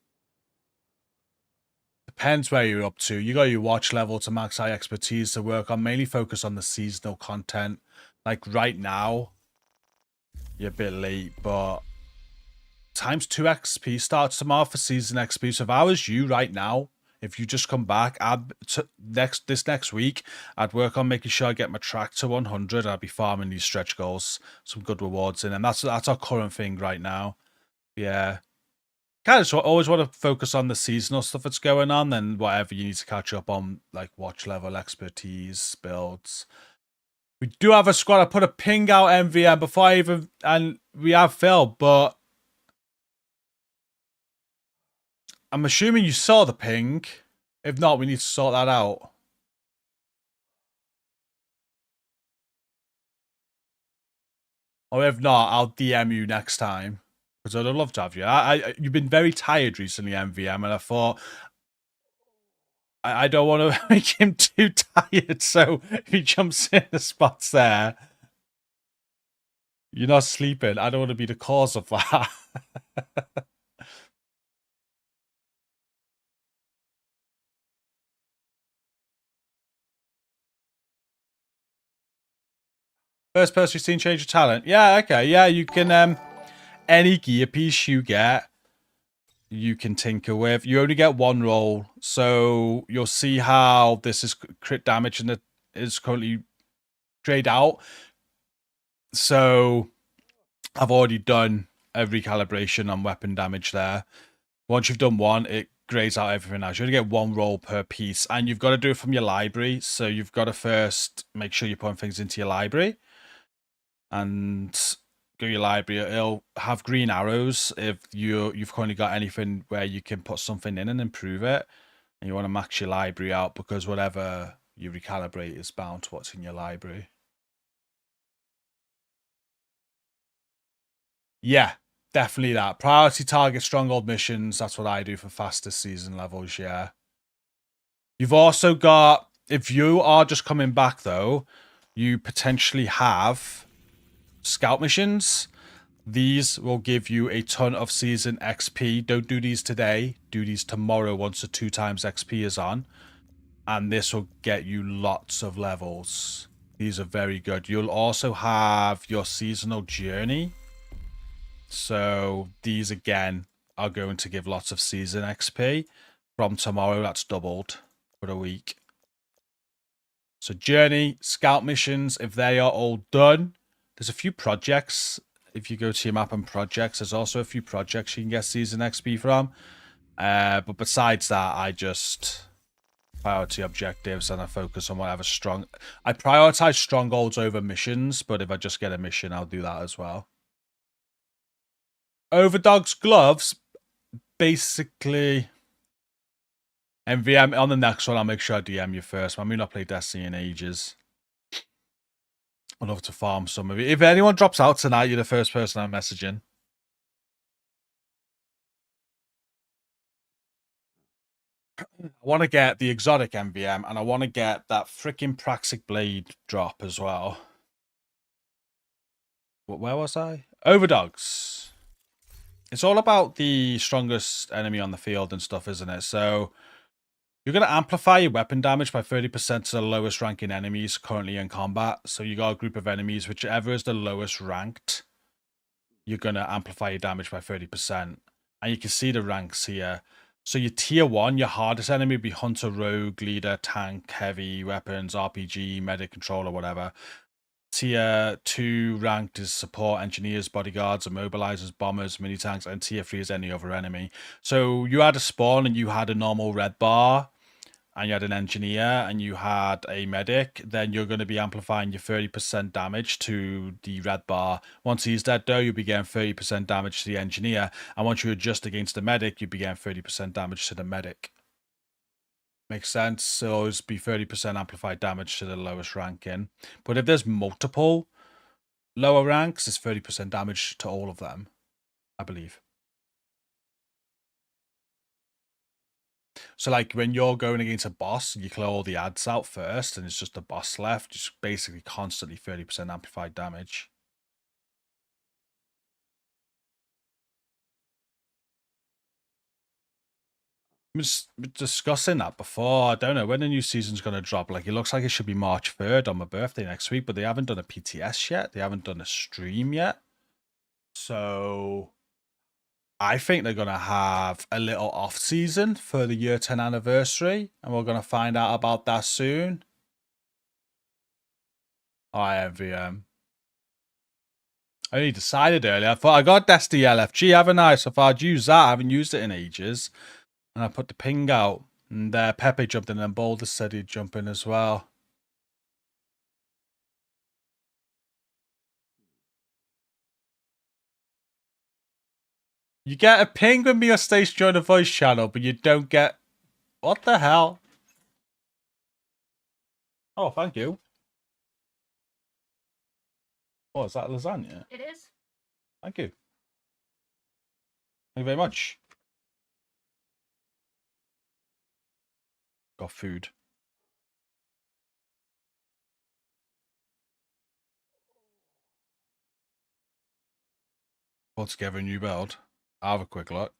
Depends where you're up to. You got your watch level to max out expertise to work on. Mainly focus on the seasonal content. Like right now, you're a bit late, but times 2 XP starts tomorrow for season XP. So if I was you right now, if you just come back, this next week, I'd work on making sure I get my track to 100. I'd be farming these stretch goals, some good rewards in, and that's our current thing right now. Yeah. Kind of always want to focus on the seasonal stuff that's going on, then whatever you need to catch up on, like watch level, expertise, builds. We do have a squad. I put a ping out MVM before I even, and we have Phil, but I'm assuming you saw the ping. If not, we need to sort that out. Or if not, I'll DM you next time. Because I'd love to have you. You've been very tired recently, MVM, and I thought I don't want to make him too tired, so if he jumps in the spots there, you're not sleeping. I don't want to be the cause of that. First person you've seen change your talent. Yeah, okay. Yeah, you can, any gear piece you get, you can tinker with. You only get 1 roll, so you'll see how this is crit damage and it is currently grayed out. So I've already done a recalibration on weapon damage there. Once you've done one, it grades out everything else. You only get one roll per piece, and you've got to do it from your library. So you've got to first make sure you're putting things into your library, and go to your library. It'll have green arrows if you've currently got anything where you can put something in and improve it, and you want to max your library out because whatever you recalibrate is bound to what's in your library. Yeah, definitely that. Priority target stronghold missions. That's what I do for fastest season levels, yeah. You've also got, if you are just coming back though, you potentially have scout missions. These will give you a ton of season XP. Don't do these today. Do these tomorrow once the 2 times XP is on. And this will get you lots of levels. These are very good. You'll also have your seasonal journey. So these again are going to give lots of season XP. From tomorrow, that's doubled for a week. So journey, scout missions, if they are all done, there's a few projects. If you go to your map and projects, there's also a few projects you can get season XP from. But besides that, I just priority objectives and I focus on whatever strong. I prioritize strongholds over missions, but if I just get a mission, I'll do that as well. Overdog's gloves, basically. MVM on the next one, I'll make sure I DM you first. I mean, not play Destiny in ages. I'd love to farm some of it. If anyone drops out tonight, you're the first person I'm messaging. I want to get the exotic MVM, and I want to get that freaking Praxic Blade drop as well. Where was I? Overdogs. It's all about the strongest enemy on the field and stuff, isn't it? So you're going to amplify your weapon damage by 30% to the lowest ranking enemies currently in combat. So you got a group of enemies, whichever is the lowest ranked, you're going to amplify your damage by 30%. And you can see the ranks here. So your tier 1, your hardest enemy would be Hunter, Rogue, Leader, Tank, Heavy, Weapons, RPG, Medic, Controller, whatever. Tier 2 ranked is Support, Engineers, Bodyguards, Immobilizers, Bombers, Mini-Tanks, and Tier 3 is any other enemy. So you had a spawn and you had a normal red bar, and you had an engineer and you had a medic, then you're going to be amplifying your 30% damage to the red bar. Once he's dead though, you'll be getting 30% damage to the engineer, and once you adjust against the medic, you'll be getting 30% damage to the medic. Makes sense? So always be 30% amplified damage to the lowest ranking. But if there's multiple lower ranks, it's 30% damage to all of them, I believe. So, like, when you're going against a boss, you clear all the ads out first, and it's just the boss left. Just basically constantly 30% amplified damage. We were discussing that before. I don't know when the new season's going to drop. Like, it looks like it should be March 3rd on my birthday next week, but they haven't done a PTS yet. They haven't done a stream yet. So, I think they're going to have a little off season for the year 10 anniversary, and we're going to find out about that soon. MVM. I only decided earlier. I thought I got Destiny LFG, haven't I? So if I'd use that, I haven't used it in ages. And I put the ping out. And Pepe jumped in and Boulder said he'd jump in as well. You get a ping when me or Stace join a voice channel, but you don't get... What the hell? Oh, thank you. Oh, is that lasagna? It is. Thank you. Thank you very much. Got food. Put together a new build. I'll have a quick look.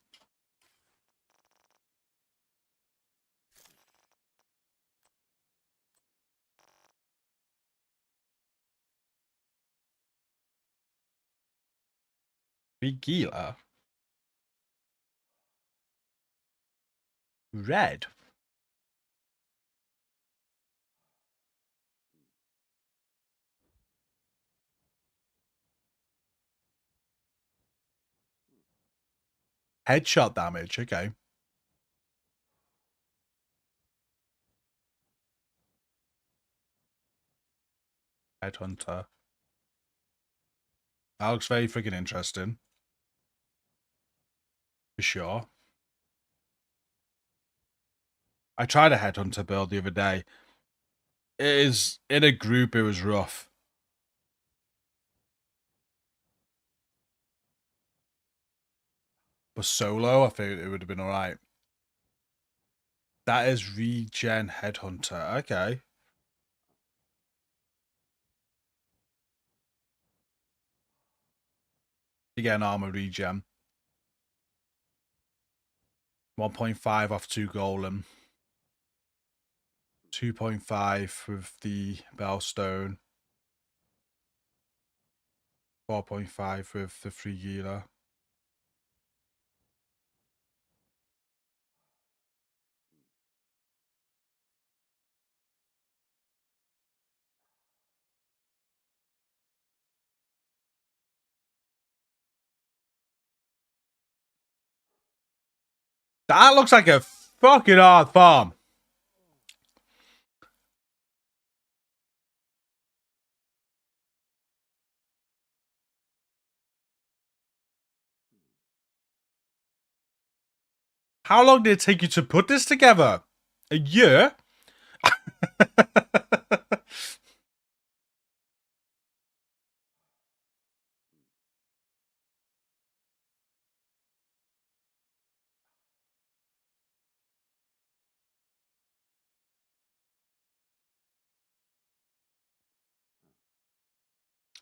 Vigila. Red. Headshot damage, okay. Headhunter. That looks very freaking interesting. For sure. I tried a Headhunter build the other day. It is, in a group, it was rough. But solo, I think it would have been alright. That is regen Headhunter. Okay. You get an armor regen. 1.5 off 2 golem. 2.5 with the Bellstone. 4.5 with the 3 healer. That looks like a fucking hard farm. How long did it take you to put this together? A year?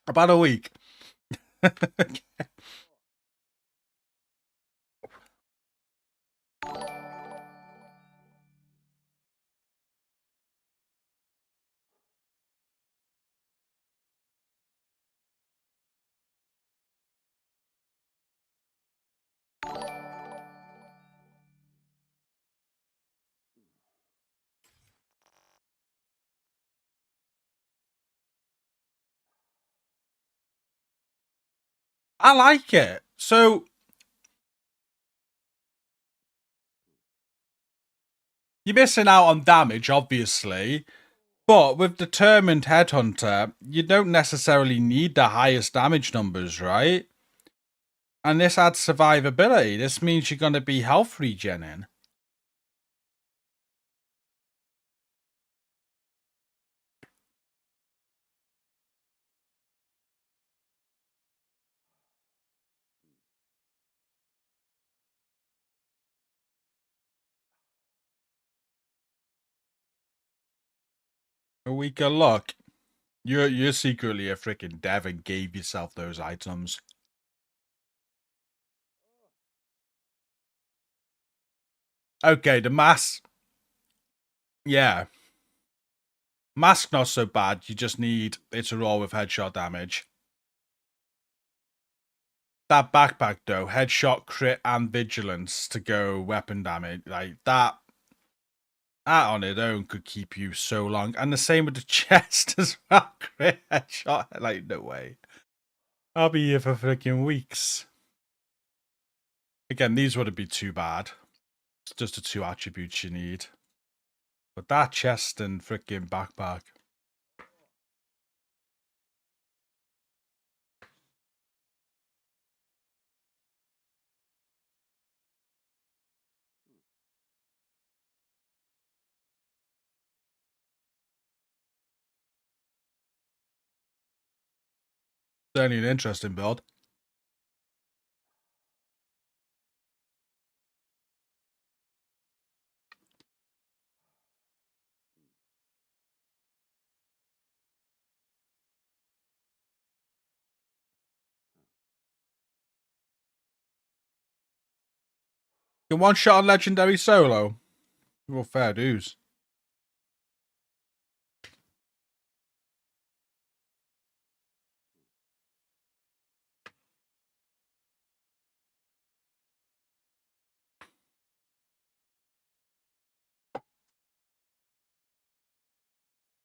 About a week. I like it. So you're missing out on damage, obviously. But with Determined Headhunter, you don't necessarily need the highest damage numbers, right? And this adds survivability. This means you're going to be health regening. A week of luck. You're secretly a freaking dev and gave yourself those items. Okay, the mask. Yeah. Mask not so bad. You just need it to roll with headshot damage. That backpack though, headshot, crit, and vigilance to go weapon damage. Like that on its own could keep you so long. And the same with the chest as well. Crit, headshot. Like, no way. I'll be here for freaking weeks. Again, these wouldn't be too bad. It's just the 2 attributes you need. But that chest and freaking backpack. Certainly an interesting build. You one shot on legendary solo. Well, fair dues.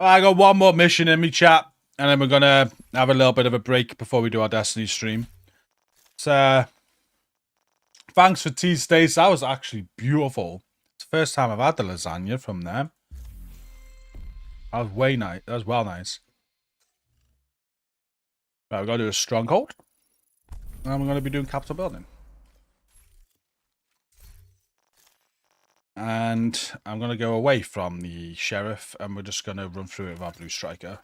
I got one more mission in me, chat, and then we're gonna have a little bit of a break before we do our Destiny stream. It's 5 thanks for tea, Stace. That was actually beautiful. It's the first time I've had the lasagna from them. That was way nice. That was well nice. Right, we're going to do a stronghold. And we're going to be doing capital building. And I'm going to go away from the sheriff. And we're just going to run through it with our blue striker.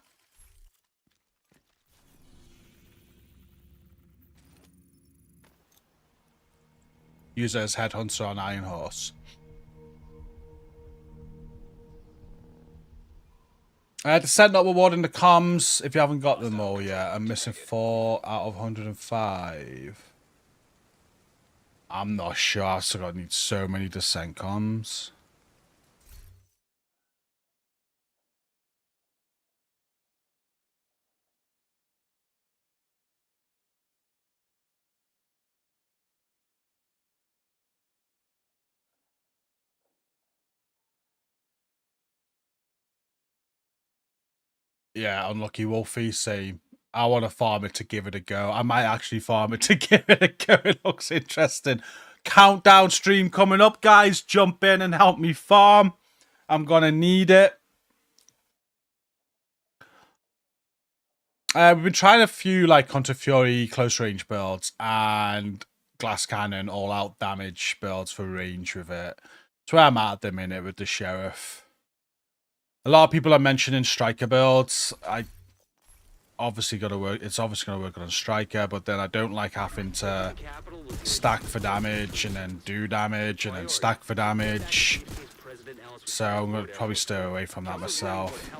Use it as headhunter on Iron Horse. The send up reward in the comms. If you haven't got them all yet, I'm missing 4 out of 105. I'm not sure. I still need so many descent comms. Yeah, unlucky Wolfie. Say, I want to farm it to give it a go. I might actually farm it to give it a go. It looks interesting. Countdown stream coming up, guys. Jump in and help me farm. I'm gonna need it. We've been trying a few like Hunter Fury close range builds and glass cannon all out damage builds for range with it. That's where I'm at the minute with the sheriff. A lot of people are mentioning striker builds. I obviously got to work. It's obviously going to work on striker, but then I don't like having to stack for damage and then do damage and then stack for damage. So I'm going to probably stay away from that myself.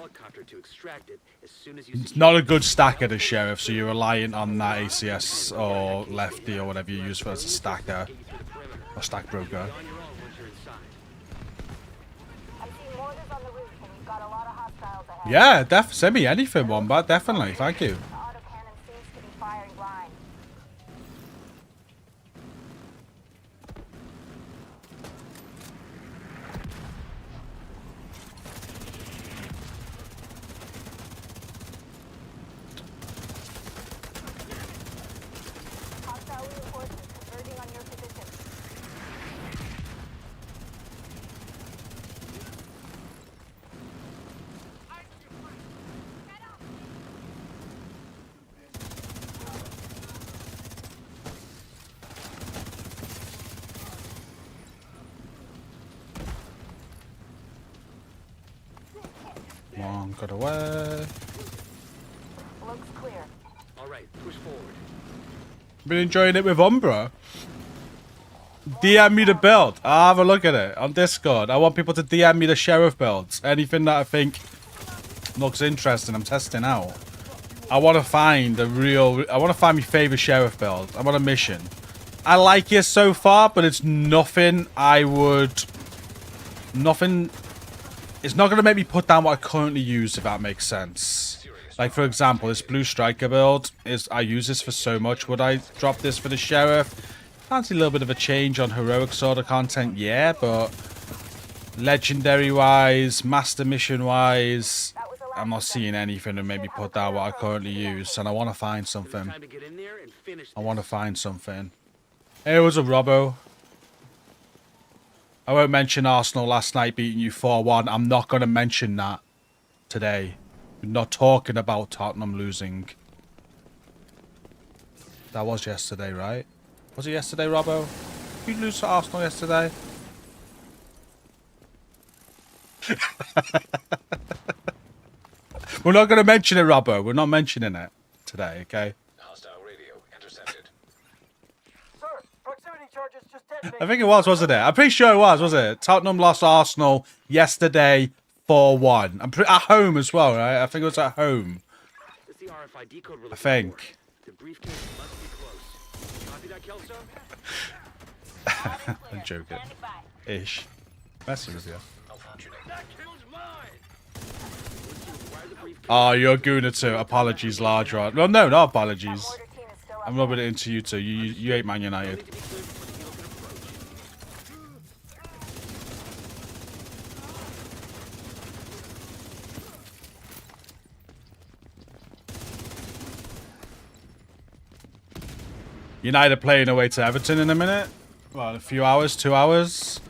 It's not a good stacker, the sheriff, so you're reliant on that ACS or lefty or whatever you use for as a stacker or stack broker. Yeah, send me anything, Wombat, definitely. Thank you. Got away. Looks clear. All right, push forward. Been enjoying it with Umbra. DM me the build. I'll have a look at it on Discord. I want people to DM me the sheriff builds. Anything that I think looks interesting, I'm testing out. I want to find I want to find my favorite sheriff build. I'm on a mission. I like it so far, but it's nothing it's not going to make me put down what I currently use, if that makes sense. Like, for example, this blue striker build, I use this for so much. Would I drop this for the sheriff? Fancy a little bit of a change on heroic sort of content, yeah, but legendary-wise, master mission-wise, I'm not seeing anything to make me put down what I currently use, and I want to find something. I want to find something. Hey, it was a Robbo. I won't mention Arsenal last night beating you 4-1. I'm not going to mention that today. We're not talking about Tottenham losing. That was yesterday, right? Was it yesterday, Robbo? Did you lose to Arsenal yesterday? We're not going to mention it, Robbo. We're not mentioning it today, okay? Hostile radio intercepted. Sir, proximity charges just detonated. I think it was, wasn't it? I'm pretty sure it was, wasn't it? Tottenham lost Arsenal yesterday 4-1. I'm at home as well, right? I think it was at home. I think. The briefcase must be close. Copy that, Kelso? I'm joking. Ish. Messing with you. That kill's mine! Oh, you're a gooner too. Apologies, large rod. Well, no, not apologies. I'm rubbing it into you too. You hate Man United. United playing away to Everton in a minute. well, a few hours, 2 hours.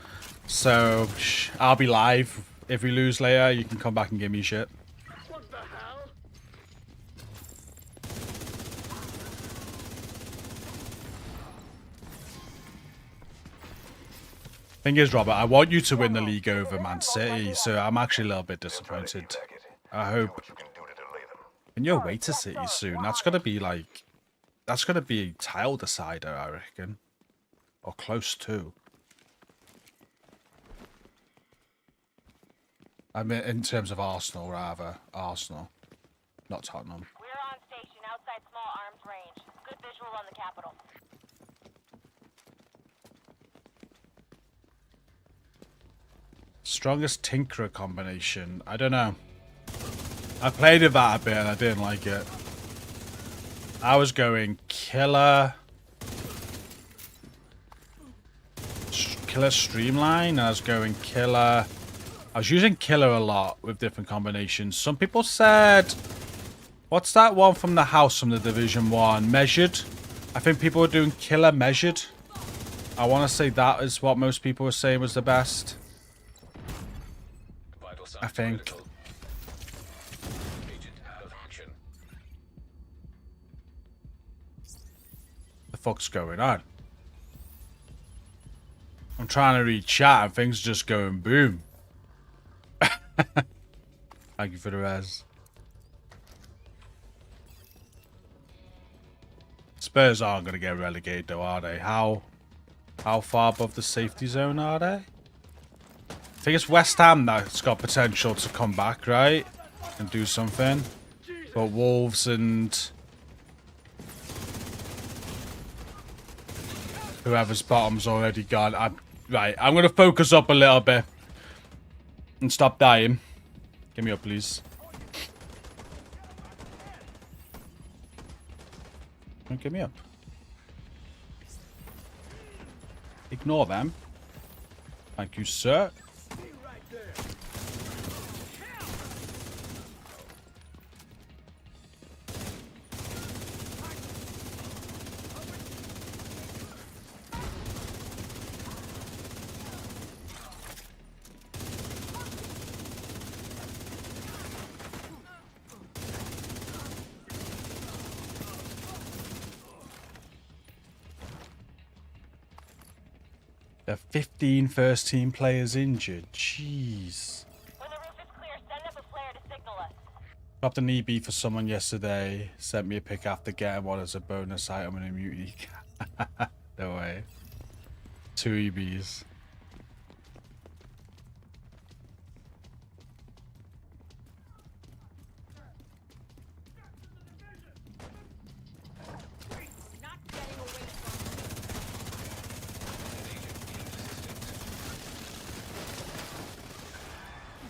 So I'll be live. If we lose later, you can come back and give me shit. What the hell? Thing is, Robert, I want you to win the league over Man City, so I'm actually a little bit disappointed. I hope. And you're away to City soon. That's gonna be like, that's gonna be a title decider, I reckon, or close to. I mean, in terms of Arsenal, rather Arsenal, not Tottenham. We're on station outside small arms range. Good visual on the capital. Strongest Tinkerer combination. I don't know. I played with that a bit and I didn't like it. I was going Killer Streamline, and I was going Killer. I was using Killer a lot with different combinations. Some people said, what's that one from the house from the Division 1? Measured? I think people were doing Killer Measured. I want to say that is what most people were saying was the best. I think. The fuck's going on? I'm trying to read chat and things are just going boom. Thank you for the res. Spurs aren't going to get relegated though, are they? How far above the safety zone are they? I think it's West Ham that's got potential to come back, right? And do something. But Wolves and whoever's bottom's already gone. Right, I'm going to focus up a little bit. And stop dying. Give me up, please. Don't give me up. Ignore them. Thank you, sir. There are 15 first team players injured. Jeez. When the roof is clear, send up a flare to signal us. Dropped an EB for someone yesterday. Sent me a pic after getting one as a bonus item in a mutiny. No way. 2 EBs.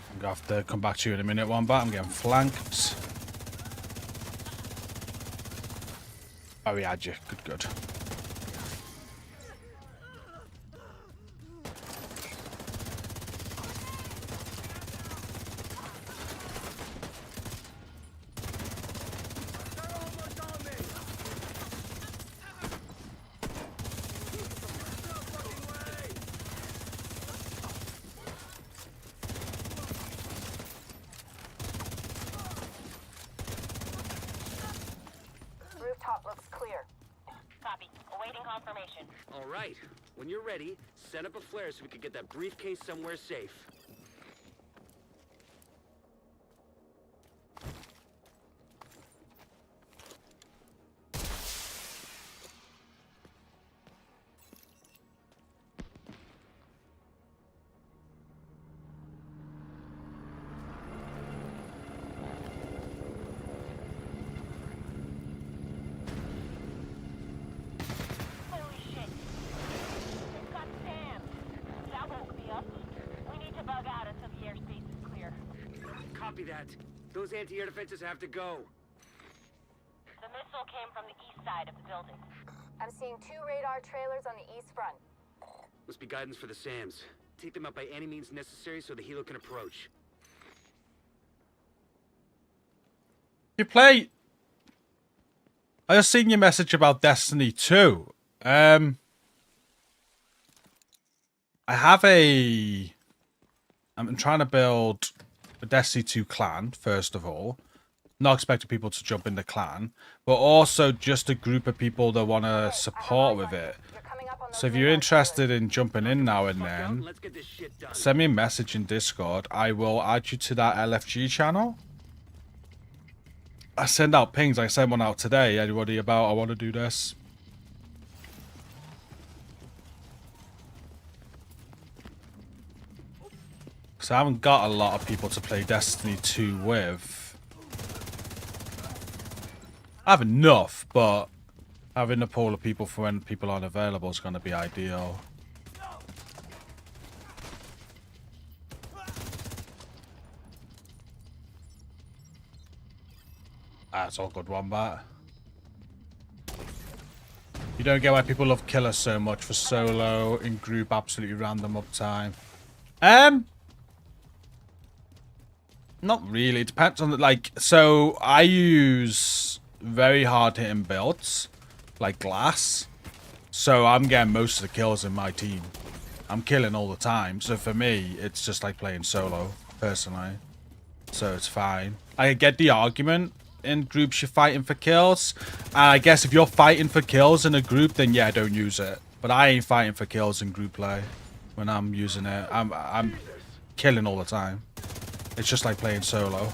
I'm gonna have to come back to you in a minute, Wombat. I'm getting flanked. Oh, he had you. Good. Rooftop looks clear. Copy. Awaiting confirmation. All right. When you're ready, set up a flare so we can get that briefcase somewhere safe. Holy shit. God damn. That woke me up. We need to bug out until the airspace is clear. Copy that. Those anti-air defenses have to go. The missile came from the east side of the building. I'm seeing 2 radar trailers on the east front. Must be guidance for the SAMs. Take them out by any means necessary so the helo can approach. You play. I just seen your message about Destiny 2. I have a... I'm trying to build a Destiny 2 clan, first of all. Not expecting people to jump in the clan, but also just a group of people that want to support with it. So if you're interested in jumping in now and then, send me a message in Discord. I will add you to that LFG channel. I send out pings. I sent one out today. Anybody about I want to do this? So I haven't got a lot of people to play Destiny 2 with. I have enough, but having a pool of people for when people aren't available is going to be ideal. That's all good one, but you don't get why people love Killer so much for solo, in group, absolutely random uptime. Not really. It depends on the, like, so I use very hard hitting builds, like glass. So I'm getting most of the kills in my team. I'm killing all the time. So for me, it's just like playing solo, personally. So it's fine. I get the argument. In groups, you're fighting for kills. And I guess if you're fighting for kills in a group, then yeah, don't use it. But I ain't fighting for kills in group play when I'm using it. I'm killing all the time. It's just like playing solo.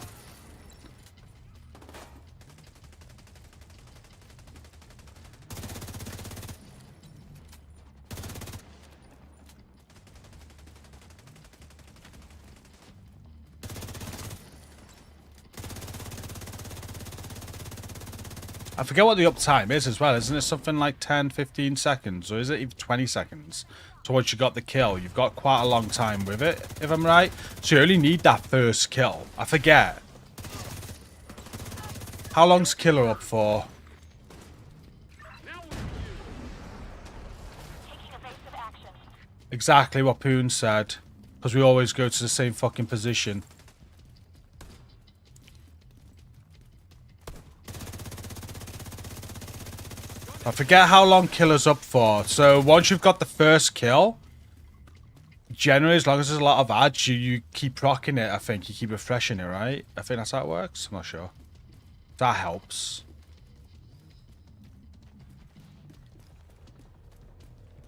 I forget what the uptime is as well. Isn't it something like 10, 15 seconds? Or is it even 20 seconds? So once you got the kill, you've got quite a long time with it, if I'm right. So you only need that first kill. I forget. How long's Killer up for? Exactly what Poon said. Because we always go to the same fucking position. I forget how long Killer's up for. So once you've got the first kill, generally as long as there's a lot of ads, you keep rocking it, I think. You keep refreshing it, right? I think that's how it works. I'm not sure. That helps.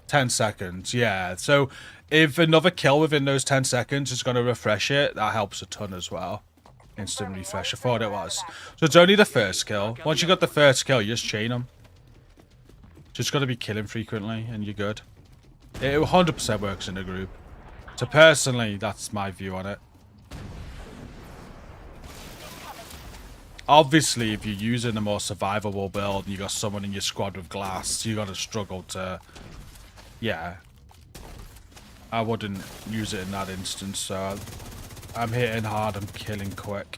10 seconds, yeah. So if another kill within those 10 seconds is going to refresh it, that helps a ton as well. Instant refresh. I thought it was. So it's only the first kill. Once you got the first kill, you just chain them. Just got to be killing frequently and you're good. It 100% works in a group. So personally, that's my view on it. Obviously, if you're using a more survivable build and you got someone in your squad with glass, you're going to struggle to... Yeah. I wouldn't use it in that instance, so... I'm hitting hard, I'm killing quick.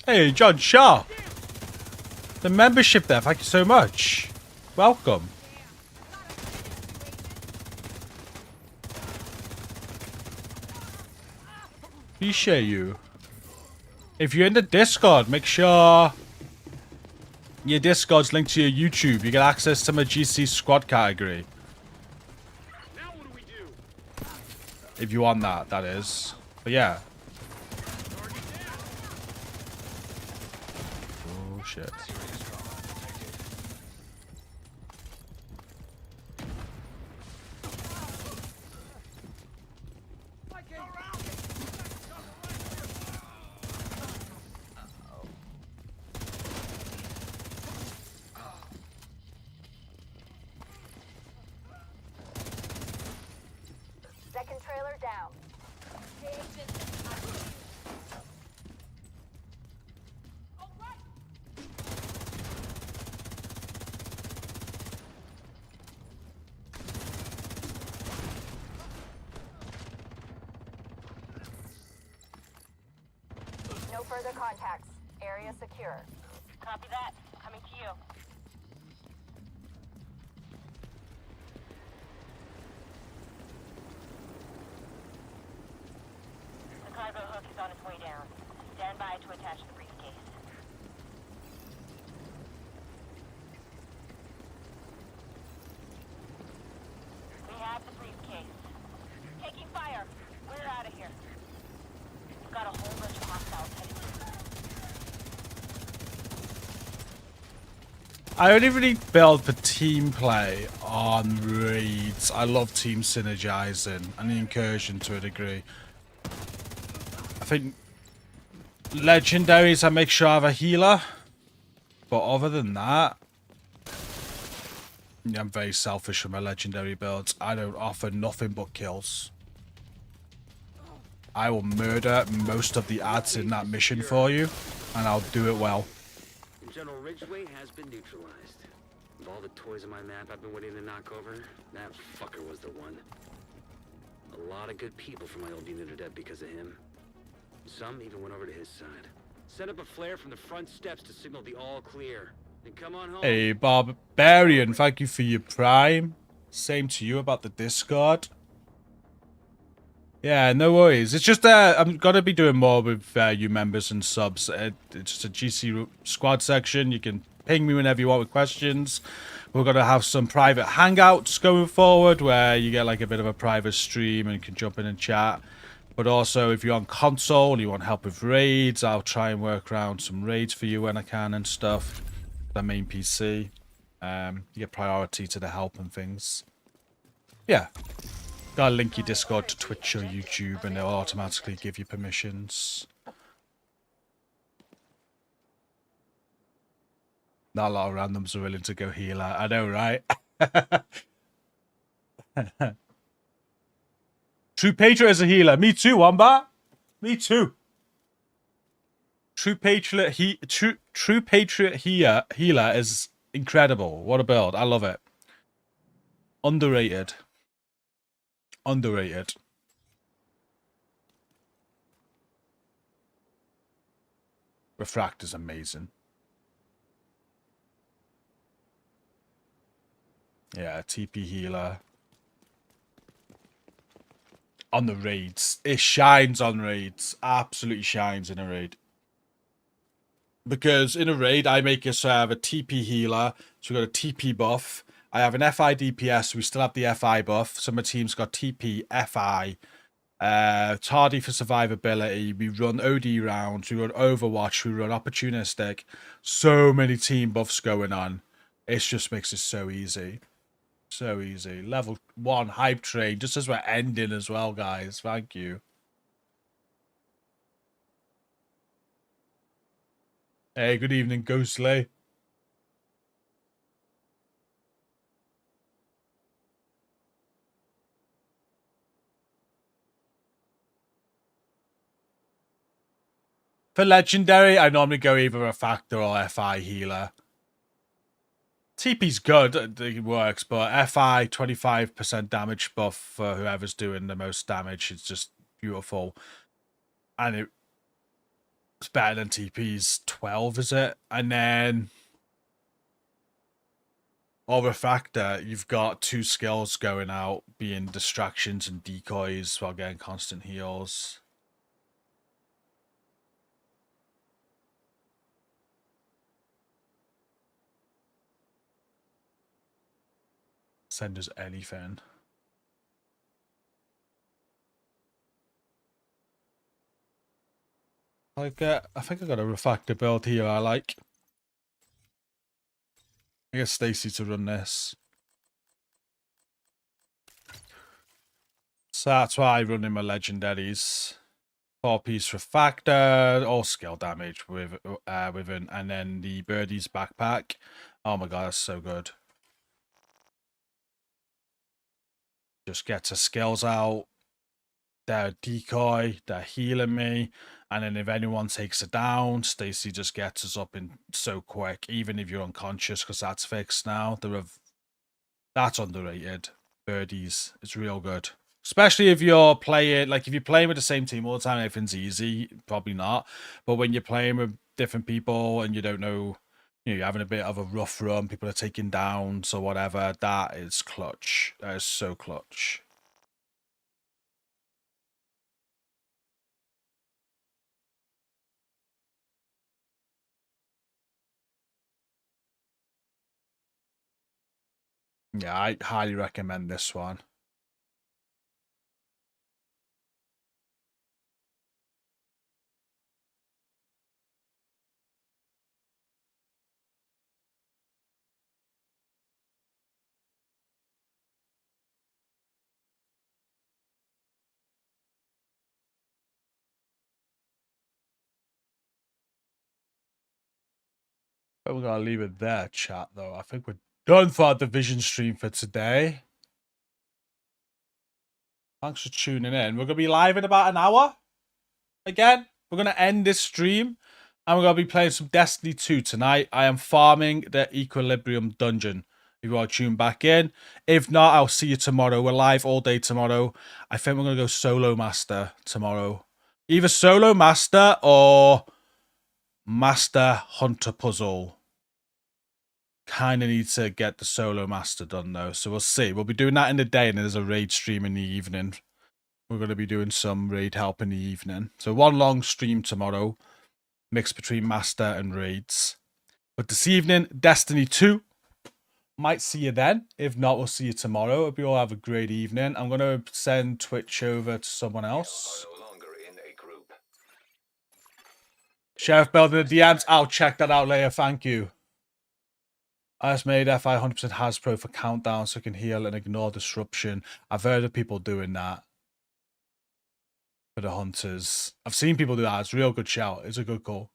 Hey, John Shaw. The membership there, thank you so much. Welcome. Appreciate you. If you're in the Discord, make sure your Discord's linked to your YouTube. You get access to my GC squad category. Now what do we do? If you want that, that is. But yeah. Oh shit. Second trailer down. further contacts. Area secure. Copy that. Coming to you. The cargo hook is on its way down. Stand by to attach the briefcase. We have the briefcase. Taking fire. We're out of here. We've got a whole bunch of hostiles heading to. I only really build for team play on raids. I love team synergizing and the incursion to a degree. I think legendaries I make sure I have a healer. But other than that, yeah, I'm very selfish with my legendary builds. I don't offer nothing but kills. I will murder most of the ads in that mission for you, and I'll do it well. General Ridgeway has been neutralized. Of all the toys on my map I've been waiting to knock over, that fucker was the one. A lot of good people from my old unit are dead because of him. Some even went over to his side. Set up a flare from the front steps to signal the all clear. Then come on home. Hey, Barbarian, thank you for your prime. Same to you about the Discord. Yeah, no worries. It's just I'm gonna be doing more with you members and subs. It's just a GC squad section. You can ping me whenever you want with questions. We're gonna have some private hangouts going forward where you get like a bit of a private stream and can jump in and chat. But also, if you're on console and you want help with raids, I'll try and work around some raids for you when I can and stuff. The main PC, you get priority to the help and things. Yeah. Gotta link your Discord to Twitch or YouTube and they'll automatically give you permissions. Not a lot of randoms are willing to go healer. I know, right? True Patriot is a healer. Me too, Wombat. Me too. True Patriot healer is incredible. What a build. I love it. Underrated. Underrated. Refract is amazing. Yeah, TP healer. On the raids. It shines on raids. Absolutely shines in a raid. Because in a raid, I make it so I have a TP healer. So we've got a TP buff. I have an FI DPS. We still have the FI buff. So my team's got TP, FI. Tardy for survivability. We run OD rounds. We run Overwatch. We run opportunistic. So many team buffs going on. It just makes it so easy. So easy. Level 1 hype train. Just as we're ending as well, guys. Thank you. Hey, good evening, Ghostly. For Legendary, I normally go either a Factor or FI Healer. TP's good, it works, but FI 25% damage buff for whoever's doing the most damage is just beautiful. And it's better than TP's 12, is it? And then or Refractor, you've got 2 skills going out, being distractions and decoys while getting constant heals. Send us anything. I think I got a Refractor build here I like. I guess Stacy to run this. So that's why I run in my legendaries. 4-piece Refractor, all skill damage with within, and then the Birdie's backpack. Oh my god, that's so good. Just gets her skills out. They're a decoy, they're healing me, and then if anyone takes her down, Stacy just gets us up in so quick, even if you're unconscious, because that's fixed now. That's underrated. Birdies, it's real good. Especially if you're playing, like if you're playing with the same team all the time, everything's easy. Probably not. But when you're playing with different people and you don't know, you're having a bit of a rough run, people are taking downs or whatever, that is clutch. That is so clutch. Yeah, I highly recommend this one. But we're gonna leave it there, chat. Though I think we're done for our Division stream for today. Thanks for tuning in. We're gonna be live in about an hour. Again, we're gonna end this stream, and we're gonna be playing some Destiny 2 tonight. I am farming the Equilibrium dungeon. If you want to tune back in, if not, I'll see you tomorrow. We're live all day tomorrow. I think we're gonna go solo master tomorrow. Either solo master or master hunter puzzle. Kind of need to get the solo master done though, so we'll see. We'll be doing that in the day, and there's a raid stream in the evening. We're going to be doing some raid help in the evening. So one long stream tomorrow, mixed between master and raids. But this evening, Destiny 2. Might see you then. If not, we'll see you tomorrow. Hope you all have a great evening. I'm going to send Twitch over to someone else. No longer in a group. Sheriff building the DMs. I'll check that out later. Thank you. I just made FI 100% Hasbro for countdown so I can heal and ignore disruption. I've heard of people doing that for the hunters. I've seen people do that. It's a real good shout. It's a good call.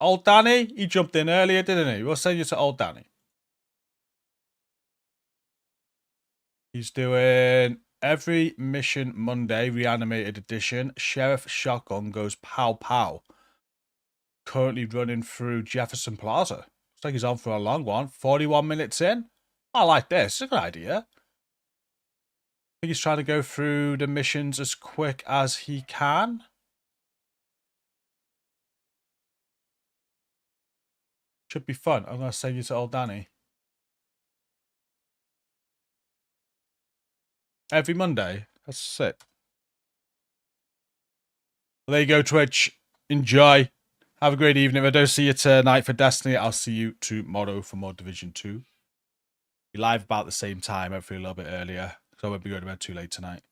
Old Danny, he jumped in earlier, didn't he? We'll send you to Old Danny. He's doing every mission Monday, reanimated edition. Sheriff Shotgun goes pow pow. Currently running through Jefferson Plaza. Looks like he's on for a long one. 41 minutes in. I like this. It's a good idea. I think he's trying to go through the missions as quick as he can. Should be fun. I'm going to send you to Old Danny. Every Monday. That's sick. Well, there you go, Twitch. Enjoy. Have a great evening. If I don't see you tonight for Destiny, I'll see you tomorrow for more Division 2. Be live about the same time, hopefully a little bit earlier, because I won't be going to bed too late tonight.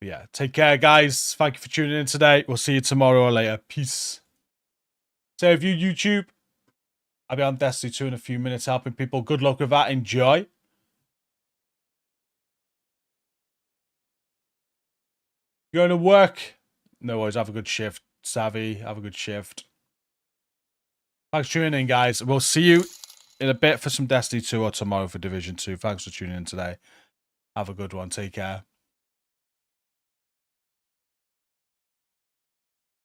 But yeah, take care, guys. Thank you for tuning in today. We'll see you tomorrow or later. Peace. So if you YouTube, I'll be on Destiny 2 in a few minutes helping people. Good luck with that. Enjoy. You're going to work? No worries. Have a good shift. Savvy, have a good shift. Thanks for tuning in, guys. We'll see you in a bit for some Destiny 2 or tomorrow for Division 2. Thanks for tuning in today. Have a good one. Take care.